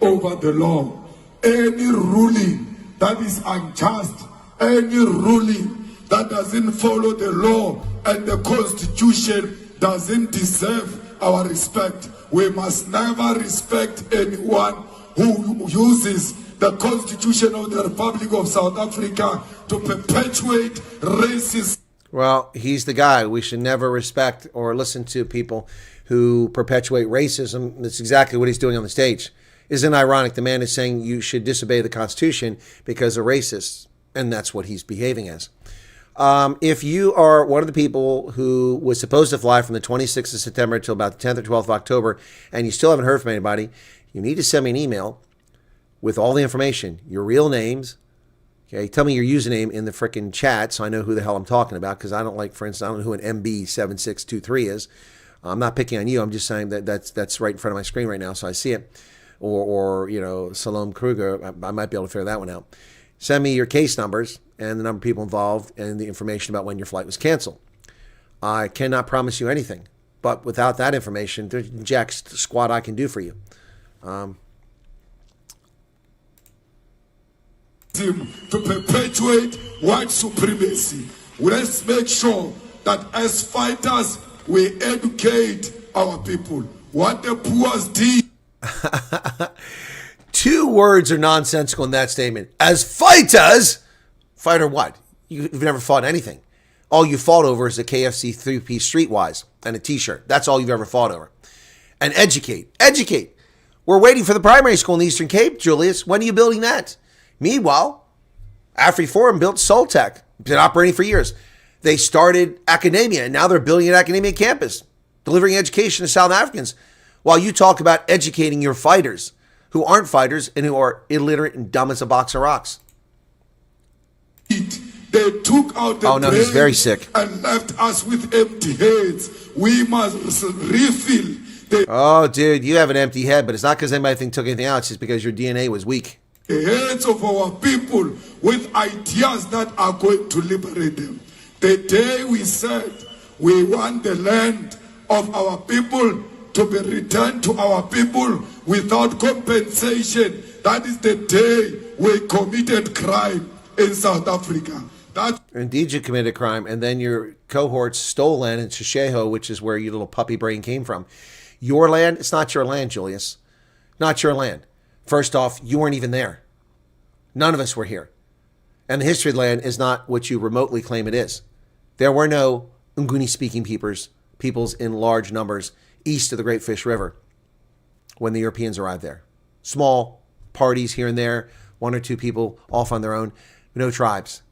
Over the law, any ruling that is unjust, any ruling that doesn't follow the law and the Constitution doesn't deserve our respect. We must never respect anyone who uses the Constitution of the Republic of South Africa to perpetuate racist. Well, he's the guy. We should never respect or listen to people who perpetuate racism. That's exactly what he's doing on the stage. Isn't it ironic? The man is saying you should disobey the Constitution because they're racists, and that's what he's behaving as. If you are one of the people who was supposed to fly from the 26th of September until about the 10th or 12th of October, and you still haven't heard from anybody, you need to send me an email with all the information, your real names. Okay, tell me your username in the frickin' chat so I know who the hell I'm talking about, because I don't like, for instance, I don't know who an MB7623 is. I'm not picking on you. I'm just saying that that's right in front of my screen right now, so I see it. Or you know, Salome Kruger, I might be able to figure that one out. Send me your case numbers and the number of people involved and the information about when your flight was canceled. I cannot promise you anything, but without that information, there's jack squat I can do for you. To perpetuate white supremacy. Let's make sure that as fighters, we educate our people. What the Boers did. Two words are nonsensical in that statement. As fighters, fighter what? You've never fought anything. All you fought over is a KFC 3-piece Streetwise and a t-shirt. That's all you've ever fought over. And educate. Educate. We're waiting for the primary school in the Eastern Cape, Julius. When are you building that? Meanwhile, AfriForum built Soltech. Been operating for years. They started academia, and now they're building an academia campus, delivering education to South Africans, while you talk about educating your fighters, who aren't fighters and who are illiterate and dumb as a box of rocks. They took out the he's very sick. And left us with empty heads. We must refill Oh, dude, you have an empty head, but it's not because anybody took anything out. It's just because your DNA was weak. The heads of our people with ideas that are going to liberate them. The day we said we want the land of our people to be returned to our people without compensation, that is the day we committed crime in South Africa. Indeed, you committed crime, and then your cohorts stole land in Shisheho, which is where your little puppy brain came from. Your land? It's not your land, Julius. Not your land. First off, you weren't even there. None of us were here. And the history of the land is not what you remotely claim it is. There were no Nguni-speaking peoples in large numbers east of the Great Fish River when the Europeans arrived there. Small parties here and there, one or two people off on their own, no tribes.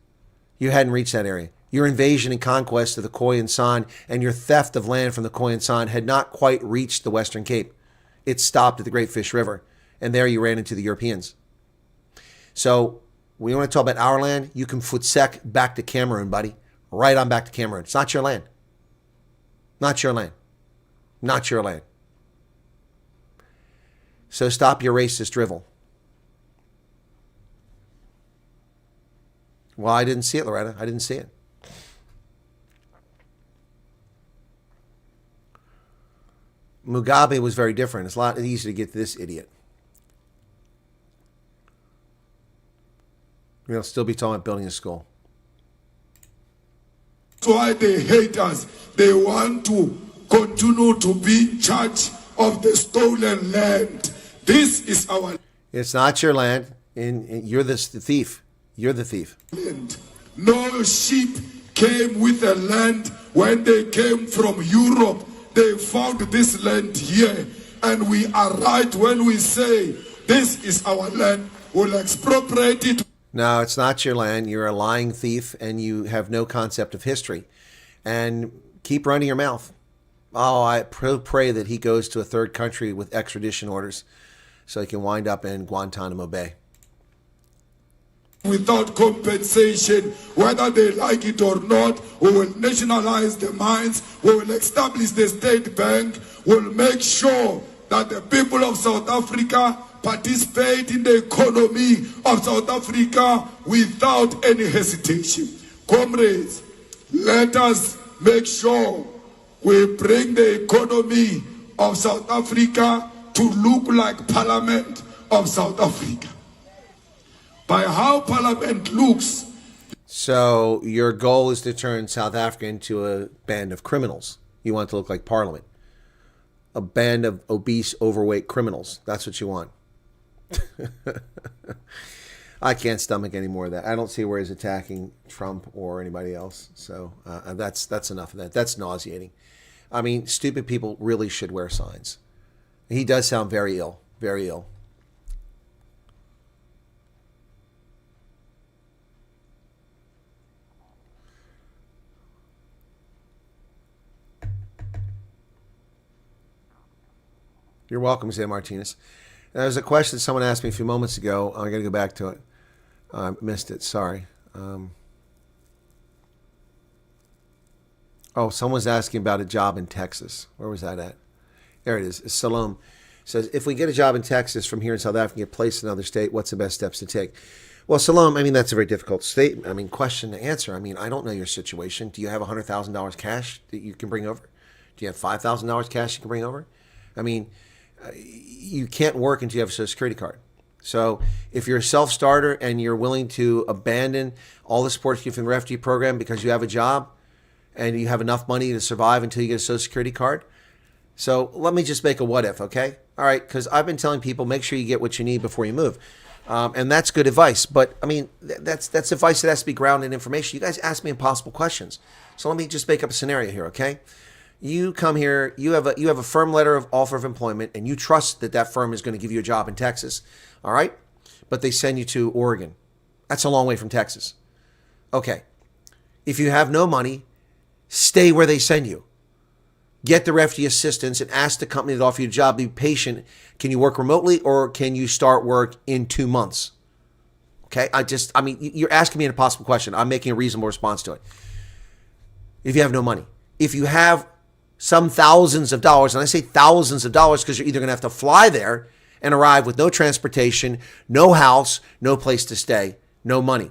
You hadn't reached that area. Your invasion and conquest of the Khoi and San and your theft of land from the Khoi and San had not quite reached the Western Cape. It stopped at the Great Fish River, and there you ran into the Europeans. So when you want to talk about our land, you can footsec back to Cameroon, buddy. Right on back to Cameroon. It's not your land. Not your land. Not your land. So stop your racist drivel. Well, I didn't see it, Loretta. I didn't see it. Mugabe was very different. It's a lot easier to get to this idiot. We'll still be talking about building a school. That's why they hate us. They want to continue to be in charge of the stolen land. This is our land. It's not your land, and you're the thief. You're the thief. No sheep came with the land when they came from Europe. They found this land here, and we are right when we say this is our land. We'll expropriate it. No, it's not your land. You're a lying thief, and you have no concept of history. And keep running your mouth. Oh, I pray that he goes to a third country with extradition orders so he can wind up in Guantanamo Bay. Without compensation, whether they like it or not, we will nationalize the mines, we will establish the state bank, we'll make sure that the people of South Africa participate in the economy of South Africa without any hesitation. Comrades, let us make sure we bring the economy of South Africa to look like Parliament of South Africa. By how Parliament looks. So your goal is to turn South Africa into a band of criminals. You want it to look like Parliament. a band of obese, overweight criminals. That's what you want. I can't stomach any more of that. I don't see where he's attacking Trump or anybody else. So that's enough of that. That's nauseating. I mean, stupid people really should wear signs. He does sound very ill, very ill. You're welcome, Zé Martinez. There was a question someone asked me a few moments ago. I'm going to go back to it. I missed it. Sorry. Someone's asking about a job in Texas. Where was that at? There it is. Salome says, if we get a job in Texas from here in South Africa, get placed in another state, what's the best steps to take? Well, Salome, I mean, that's a very difficult question to answer. I mean, I don't know your situation. Do you have $100,000 cash that you can bring over? Do you have $5,000 cash you can bring over? I mean, you can't work until you have a Social Security card. So if you're a self-starter and you're willing to abandon all the support you get from the refugee program because you have a job and you have enough money to survive until you get a Social Security card. So let me just make a what if, okay? All right, because I've been telling people, make sure you get what you need before you move. And that's good advice. But, I mean, that's advice that has to be grounded in information. You guys ask me impossible questions. So let me just make up a scenario here, okay? You come here, you have a firm letter of offer of employment, and you trust that that firm is going to give you a job in Texas, all right? But they send you to Oregon. That's a long way from Texas. Okay. If you have no money, stay where they send you. Get the refugee assistance and ask the company that offer you a job, be patient. Can you work remotely or can you start work in 2 months? Okay. I mean, you're asking me an impossible question. I'm making a reasonable response to it. If you have no money, if you have some thousands of dollars, and I say thousands of dollars because you're either going to have to fly there and arrive with no transportation, no house, no place to stay, no money.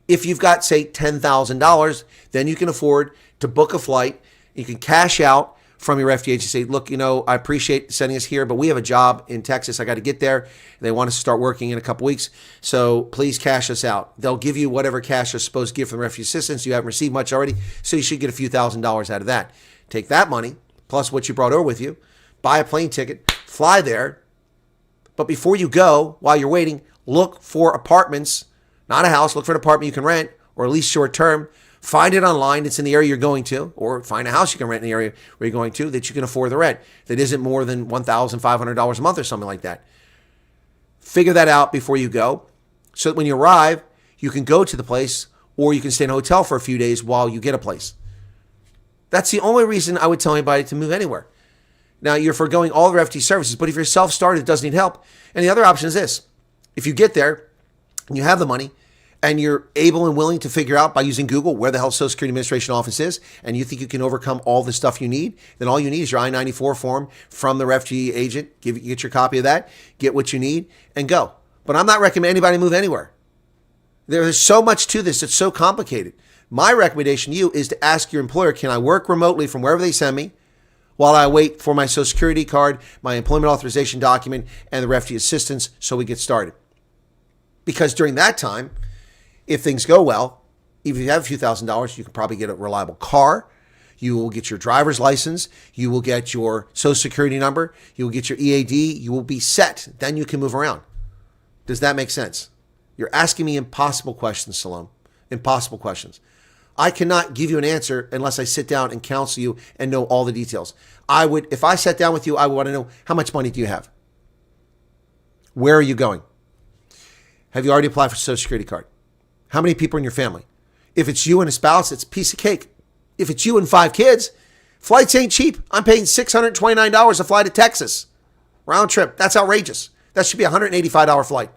If you've got, say, $10,000, then you can afford to book a flight. You can cash out from your refugee agency. Say, look, I appreciate sending us here, but we have a job in Texas. I got to get there. They want us to start working in a couple weeks. So please cash us out. They'll give you whatever cash they're supposed to give from the refugee assistance. You haven't received much already, so you should get a few $1,000s out of that. Take that money, plus what you brought over with you, buy a plane ticket, fly there. But before you go, while you're waiting, look for apartments, not a house. Look for an apartment you can rent, or at least short term. Find it online. It's in the area you're going to, or find a house you can rent in the area where you're going to that you can afford the rent that isn't more than $1,500 a month or something like that. Figure that out before you go so that when you arrive, you can go to the place or you can stay in a hotel for a few days while you get a place. That's the only reason I would tell anybody to move anywhere. Now, you're foregoing all the refugee services, but if you're self-started, it doesn't need help. And the other option is this. If you get there and you have the money and you're able and willing to figure out by using Google where the hell Social Security Administration office is, and you think you can overcome all the stuff you need, then all you need is your I-94 form from the refugee agent. Get your copy of that, get what you need, and go. But I'm not recommending anybody move anywhere. There is so much to this. It's so complicated. My recommendation to you is to ask your employer, can I work remotely from wherever they send me while I wait for my Social Security card, my employment authorization document, and the refugee assistance so we get started? Because during that time, if things go well, even if you have a few $1,000s, you can probably get a reliable car. You will get your driver's license. You will get your Social Security number. You will get your EAD. You will be set. Then you can move around. Does that make sense? You're asking me impossible questions, Salome. Impossible questions. I cannot give you an answer unless I sit down and counsel you and know all the details. If I sat down with you, I would want to know, how much money do you have? Where are you going? Have you already applied for a Social Security card? How many people in your family? If it's you and a spouse, it's a piece of cake. If it's you and 5 kids, flights ain't cheap. I'm paying $629 to fly to Texas. Round trip. That's outrageous. That should be a $185 flight.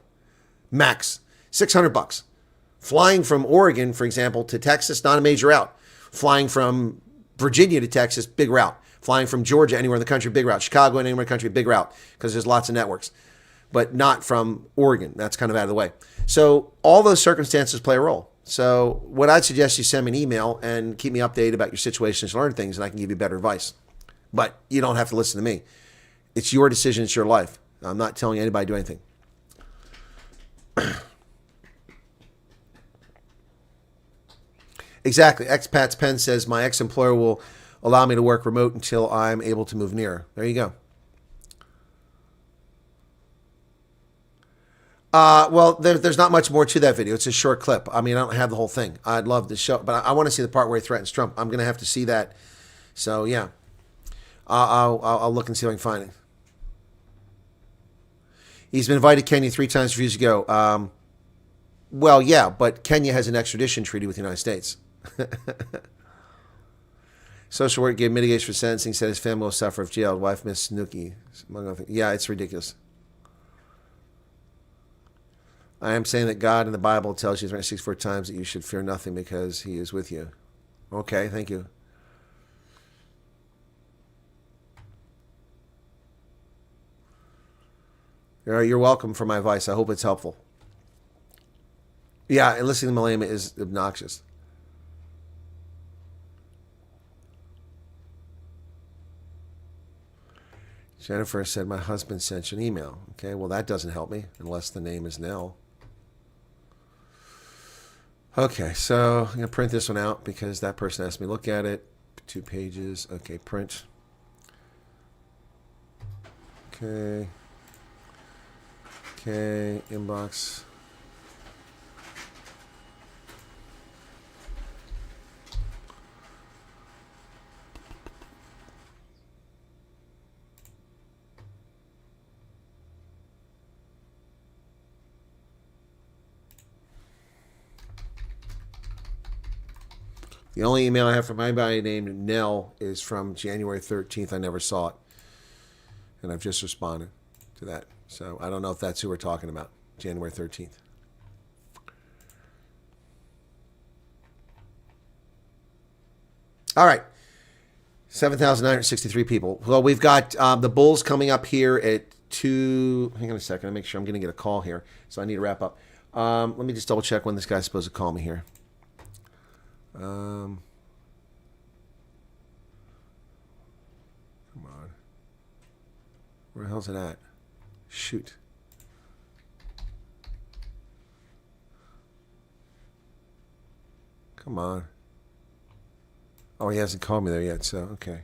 Max. $600. Flying from Oregon, for example, to Texas, not a major route. Flying from Virginia to Texas, big route. Flying from Georgia, anywhere in the country, big route. Chicago, anywhere in the country, big route, because there's lots of networks. But not from Oregon. That's kind of out of the way. So all those circumstances play a role. So what I'd suggest you send me an email and keep me updated about your situations, learn things, and I can give you better advice. But you don't have to listen to me. It's your decision. It's your life. I'm not telling anybody to do anything. Exactly. Expats Pen says, my ex-employer will allow me to work remote until I'm able to move nearer. There you go. Well, there's not much more to that video. It's a short clip. I mean, I don't have the whole thing. I'd love to show, but I want to see the part where he threatens Trump. I'm going to have to see that. So, yeah. I'll look and see if I can find it. He's been invited to Kenya 3 times, refused to go. Well, yeah, but Kenya has an extradition treaty with the United States. Social work gave mitigation for sentencing, said his family will suffer if jailed. Wife, Miss Snooki, among other things. Yeah, it's ridiculous. I am saying that God in the Bible tells you 64 times that you should fear nothing because he is with you. Okay, thank you. You're welcome for my advice. I hope it's helpful. Yeah, and listening to Malema is obnoxious. Jennifer said, my husband sent you an email. Okay, well, that doesn't help me unless the name is Nell. Okay, so I'm going to print this one out because that person asked me to look at it. 2 pages. Okay, print. Okay. Okay, inbox. The only email I have from anybody named Nell is from January 13th. I never saw it. And I've just responded to that. So I don't know if that's who we're talking about. January 13th. All right. 7,963 people. Well, we've got the Bulls coming up here at 2. Hang on a second. I'll make sure I'm going to get a call here. So I need to wrap up. Let me just double check when this guy's supposed to call me here. Come on. Where the hell's it at? Shoot. Come on. Oh, he hasn't called me there yet, so okay.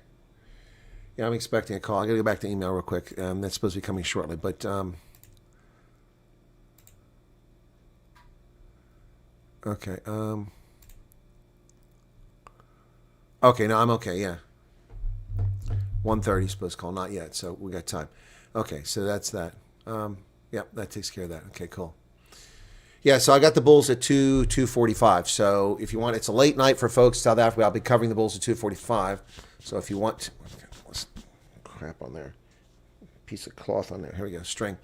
Yeah, I'm expecting a call. I gotta go back to email real quick. That's supposed to be coming shortly, but okay. Okay, no, I'm okay, yeah. 1:30 supposed to call, not yet, so we got time. Okay, so that's that. Yeah, that takes care of that. Okay, cool. Yeah, so I got the Bulls at 2:45. So if you want, it's a late night for folks in South Africa. I'll be covering the Bulls at 2:45. So if you want, crap on there, piece of cloth on there. Here we go, string.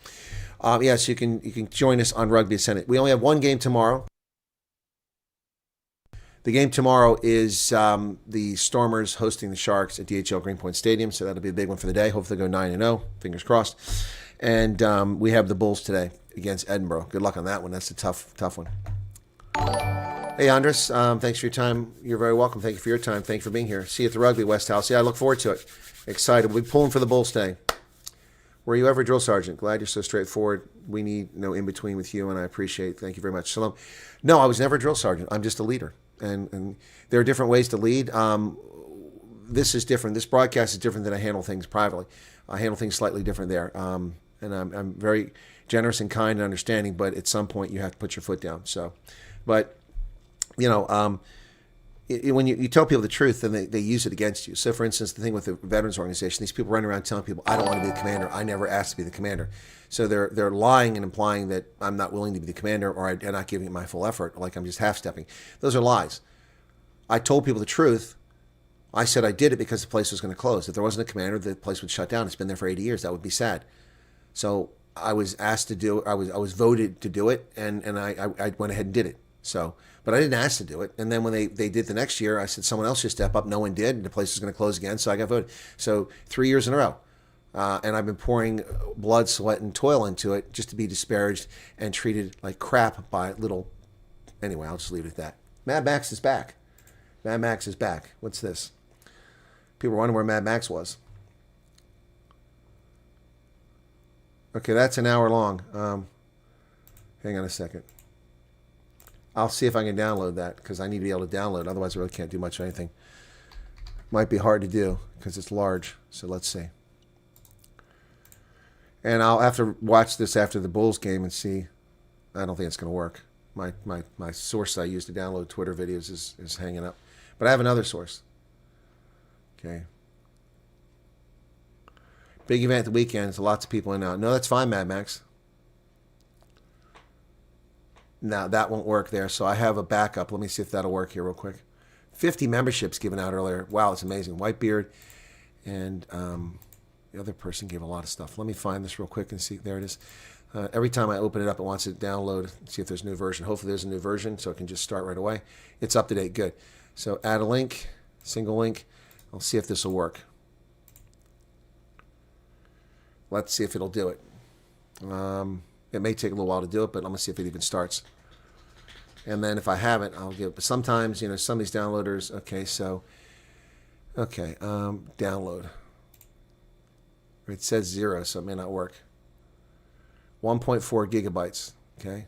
Yeah, so you can join us on Rugby Ascendant. We only have one game tomorrow. The game tomorrow is the Stormers hosting the Sharks at DHL Greenpoint Stadium, so that'll be a big one for the day. Hopefully they'll go 9-0, fingers crossed. And we have the Bulls today against Edinburgh. Good luck on that one. That's a tough one. Hey, Andres, thanks for your time. You're very welcome. Thank you for your time. Thank you for being here. See you at the Rugby West House. Yeah, I look forward to it. Excited. We'll be pulling for the Bulls today. Were you ever a drill sergeant? Glad you're so straightforward. We need no in-between with you, and I appreciate it. Thank you very much. Shalom. No, I was never a drill sergeant. I'm just a leader. And there are different ways to lead. This is different. This broadcast is different than I handle things privately. I handle things slightly different there. And I'm very generous and kind and understanding, but at some point you have to put your foot down. So, but, you know, when you tell people the truth, then they use it against you. So, for instance, the thing with the Veterans Organization, these people run around telling people, I don't want to be the commander. I never asked to be the commander. So they're lying and implying that I'm not willing to be the commander or I'm not giving it my full effort, like I'm just half-stepping. Those are lies. I told people the truth. I said I did it because the place was going to close. If there wasn't a commander, the place would shut down. It's been there for 80 years. That would be sad. So I was asked to do it. I was voted to do it, and I went ahead and did it. So, but I didn't ask to do it. And then when they did the next year, I said someone else should step up. No one did, and the place was going to close again. So I got voted. So 3 years in a row. And I've been pouring blood, sweat, and toil into it just to be disparaged and treated like crap by little... Anyway, I'll just leave it at that. Mad Max is back. Mad Max is back. What's this? People wonder where Mad Max was. Okay, that's an hour long. Hang on a second. I'll see if I can download that because I need to be able to download. Otherwise, I really can't do much of anything. Might be hard to do because it's large. So let's see. And I'll have to watch this after the Bulls game and see. I don't think it's going to work. My source I use to download Twitter videos is hanging up. But I have another source. Okay. Big event the weekend. So lots of people in now. No, that's fine, Mad Max. Now, that won't work there. So I have a backup. Let me see if that'll work here real quick. 50 memberships given out earlier. Wow, it's amazing. Whitebeard and the other person gave a lot of stuff. Let me find this real quick and see. There it is. Every time I open it up, it wants to download, see if there's a new version. Hopefully there's a new version so it can just start right away. It's up to date. Good. So add a link, single link. I'll see if this will work. Let's see if it'll do it. It may take a little while to do it, but I'm going to see if it even starts. And then if I haven't, I'll give it. But sometimes, you know, some of these downloaders, okay, so, okay, download. It says 0, so it may not work. 1.4 gigabytes, okay.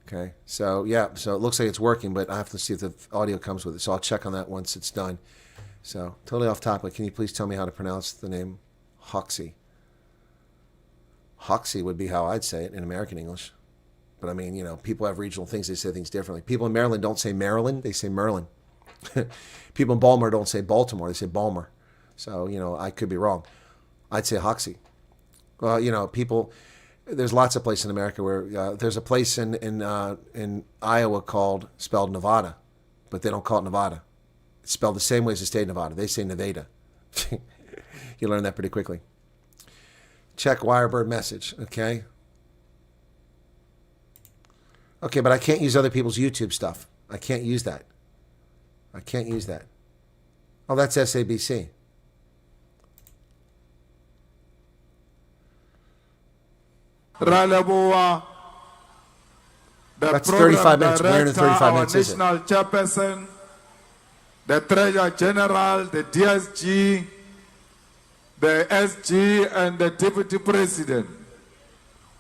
Okay, so yeah, so it looks like it's working, but I have to see if the audio comes with it. So I'll check on that once it's done. So, totally off topic. Can you please tell me how to pronounce the name Hoxie? Hoxie would be how I'd say it in American English. But I mean, you know, people have regional things. They say things differently. People in Maryland don't say Maryland. They say Merlin. People in Baltimore don't say Baltimore. They say Balmer. So, you know, I could be wrong. I'd say Hoxie. Well, you know, people, there's lots of places in America where there's a place in Iowa spelled Nevada, but they don't call it Nevada. It's spelled the same way as the state of Nevada. They say Nevada. You learn that pretty quickly. Check Wirebird message, okay? Okay, but I can't use other people's YouTube stuff. I can't use that. I can't use that. Oh, that's SABC. That's 35 minutes. Where in 35 minutes is it? National Chairperson, the Treasurer General, the DSG, the SG, and the Deputy President.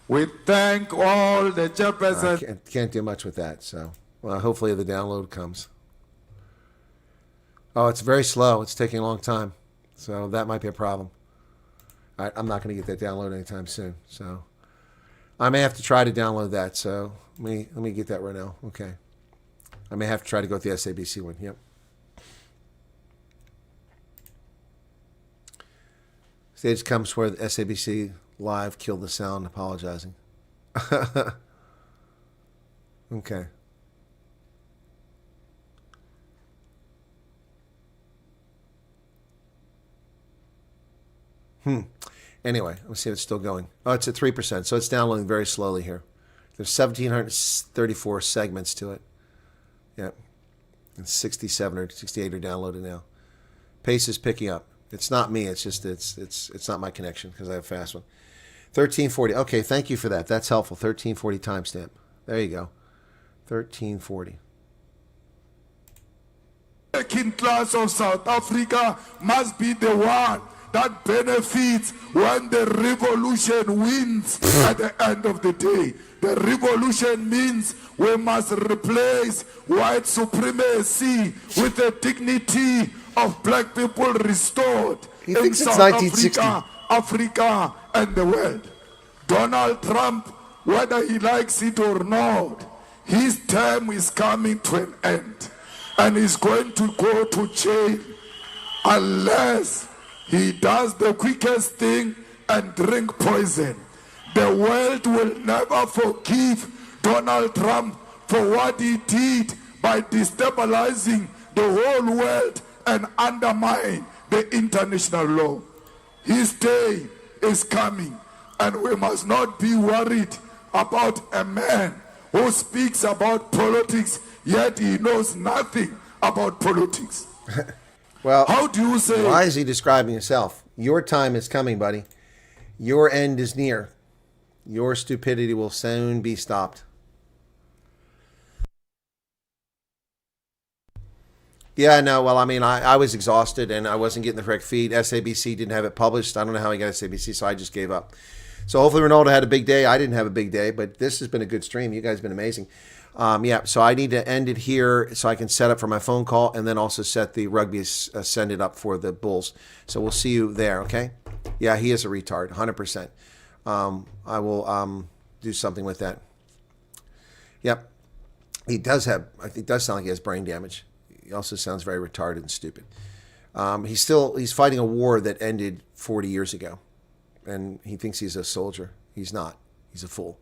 We thank all the chairpersons. I can't do much with that, so well, hopefully the download comes. Oh, it's very slow. It's taking a long time, so that might be a problem. I'm not going to get that download anytime soon, so I may have to try to download that. So let me get that right now. Okay, I may have to try to go with the SABC one. Yep. Stage comes where the SABC Live killed the sound, apologizing. Okay. Anyway, let's see if it's still going. Oh, it's at 3%, so it's downloading very slowly here. There's 1,734 segments to it. Yep. And 67 or 68 are downloaded now. Pace is picking up. It's not me. It's just it's not my connection because I have a fast one. 1340. Okay, thank you for that. That's helpful. 1340 timestamp. There you go. 1340. The working class of South Africa must be the one that benefits when the revolution wins at the end of the day. The revolution means we must replace white supremacy with the dignity of black people restored in South Africa, Africa, and the world. Donald Trump, whether he likes it or not, his term is coming to an end, and he's going to go to jail unless he does the quickest thing and drink poison. The world will never forgive Donald Trump for what he did by destabilizing the whole world and undermine the international law. His day is coming, and we must not be worried about a man who speaks about politics, yet he knows nothing about politics. Well, how do you say? Why is he describing himself? Your time is coming, buddy. Your end is near. Your stupidity will soon be stopped. Yeah, no, well, I mean, I was exhausted and I wasn't getting the correct feed. SABC didn't have it published. I don't know how he got SABC, so I just gave up. So hopefully Ronaldo had a big day. I didn't have a big day, but this has been a good stream. You guys have been amazing. Yeah, so I need to end it here so I can set up for my phone call and then also set the rugby send it up for the Bulls. So we'll see you there, okay? Yeah, he is a retard, 100%. I will do something with that. Yep. He does have, I think, does sound like he has brain damage. He also sounds very retarded and stupid. He's fighting a war that ended 40 years ago. And he thinks he's a soldier. He's not. He's a fool.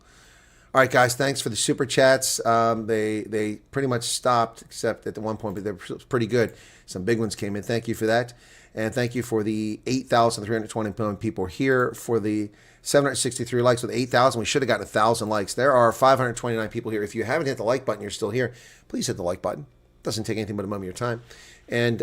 All right, guys, thanks for the super chats. They pretty much stopped, except at the one point, but they're pretty good. Some big ones came in. Thank you for that. And thank you for the 8,320 people here, for the 763 likes with 8,000. We should have gotten 1,000 likes. There are 529 people here. If you haven't hit the like button, you're still here. Please hit the like button. It doesn't take anything but a moment of your time. And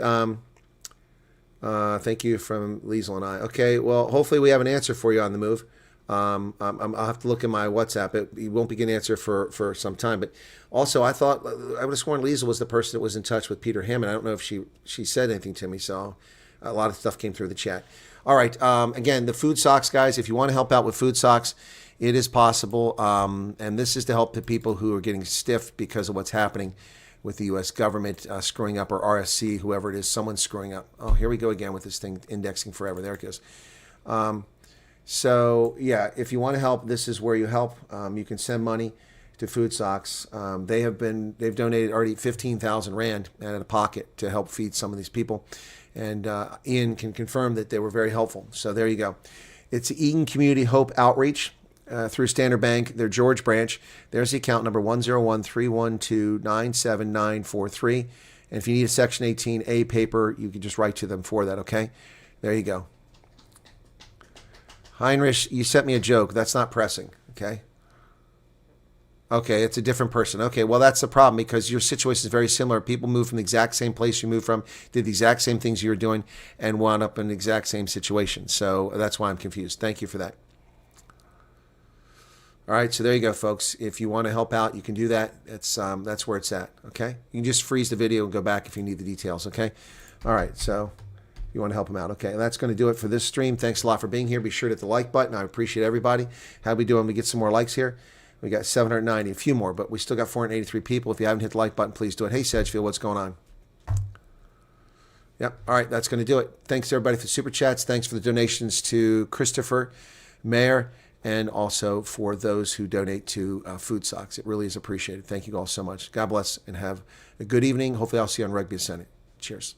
thank you from Liesel and I. Okay, well, hopefully we have an answer for you on the move. I'll have to look at my WhatsApp. It won't be getting an answer for some time. But also, I would have sworn Liesel was the person that was in touch with Peter Hammond. I don't know if she said anything to me, so a lot of stuff came through the chat. All right, again, the food socks, guys, if you want to help out with food socks, it is possible. And this is to help the people who are getting stiff because of what's happening with the U.S. government screwing up, or RSC, whoever it is, someone's screwing up. Oh, here we go again with this thing indexing forever. There it goes. So, yeah, if you want to help, this is where you help. You can send money to Food Socks. They've donated already 15,000 Rand out of the pocket to help feed some of these people. And Ian can confirm that they were very helpful. So there you go. It's Egan Community Hope Outreach through Standard Bank, their George branch. There's the account number 101-312-97943. And if you need a Section 18A paper, you can just write to them for that, okay? There you go. Heinrich, you sent me a joke. That's not pressing, okay? Okay, it's a different person. Okay, well, that's the problem because your situation is very similar. People move from the exact same place you moved from, did the exact same things you were doing, and wound up in the exact same situation. So that's why I'm confused. Thank you for that. All right, so there you go, folks. If you want to help out, you can do that. That's where it's at, okay? You can just freeze the video and go back if you need the details, okay? All right, so you want to help them out. Okay, and that's going to do it for this stream. Thanks a lot for being here. Be sure to hit the like button. I appreciate everybody. How we doing? We get some more likes here. We got 790, a few more, but we still got 483 people. If you haven't hit the like button, please do it. Hey, Sedgefield, what's going on? Yep. All right, that's going to do it. Thanks, everybody, for the super chats. Thanks for the donations to Christopher, Mayor, and also for those who donate to Food Socks. It really is appreciated. Thank you all so much. God bless and have a good evening. Hopefully I'll see you on Rugby Senate. Cheers.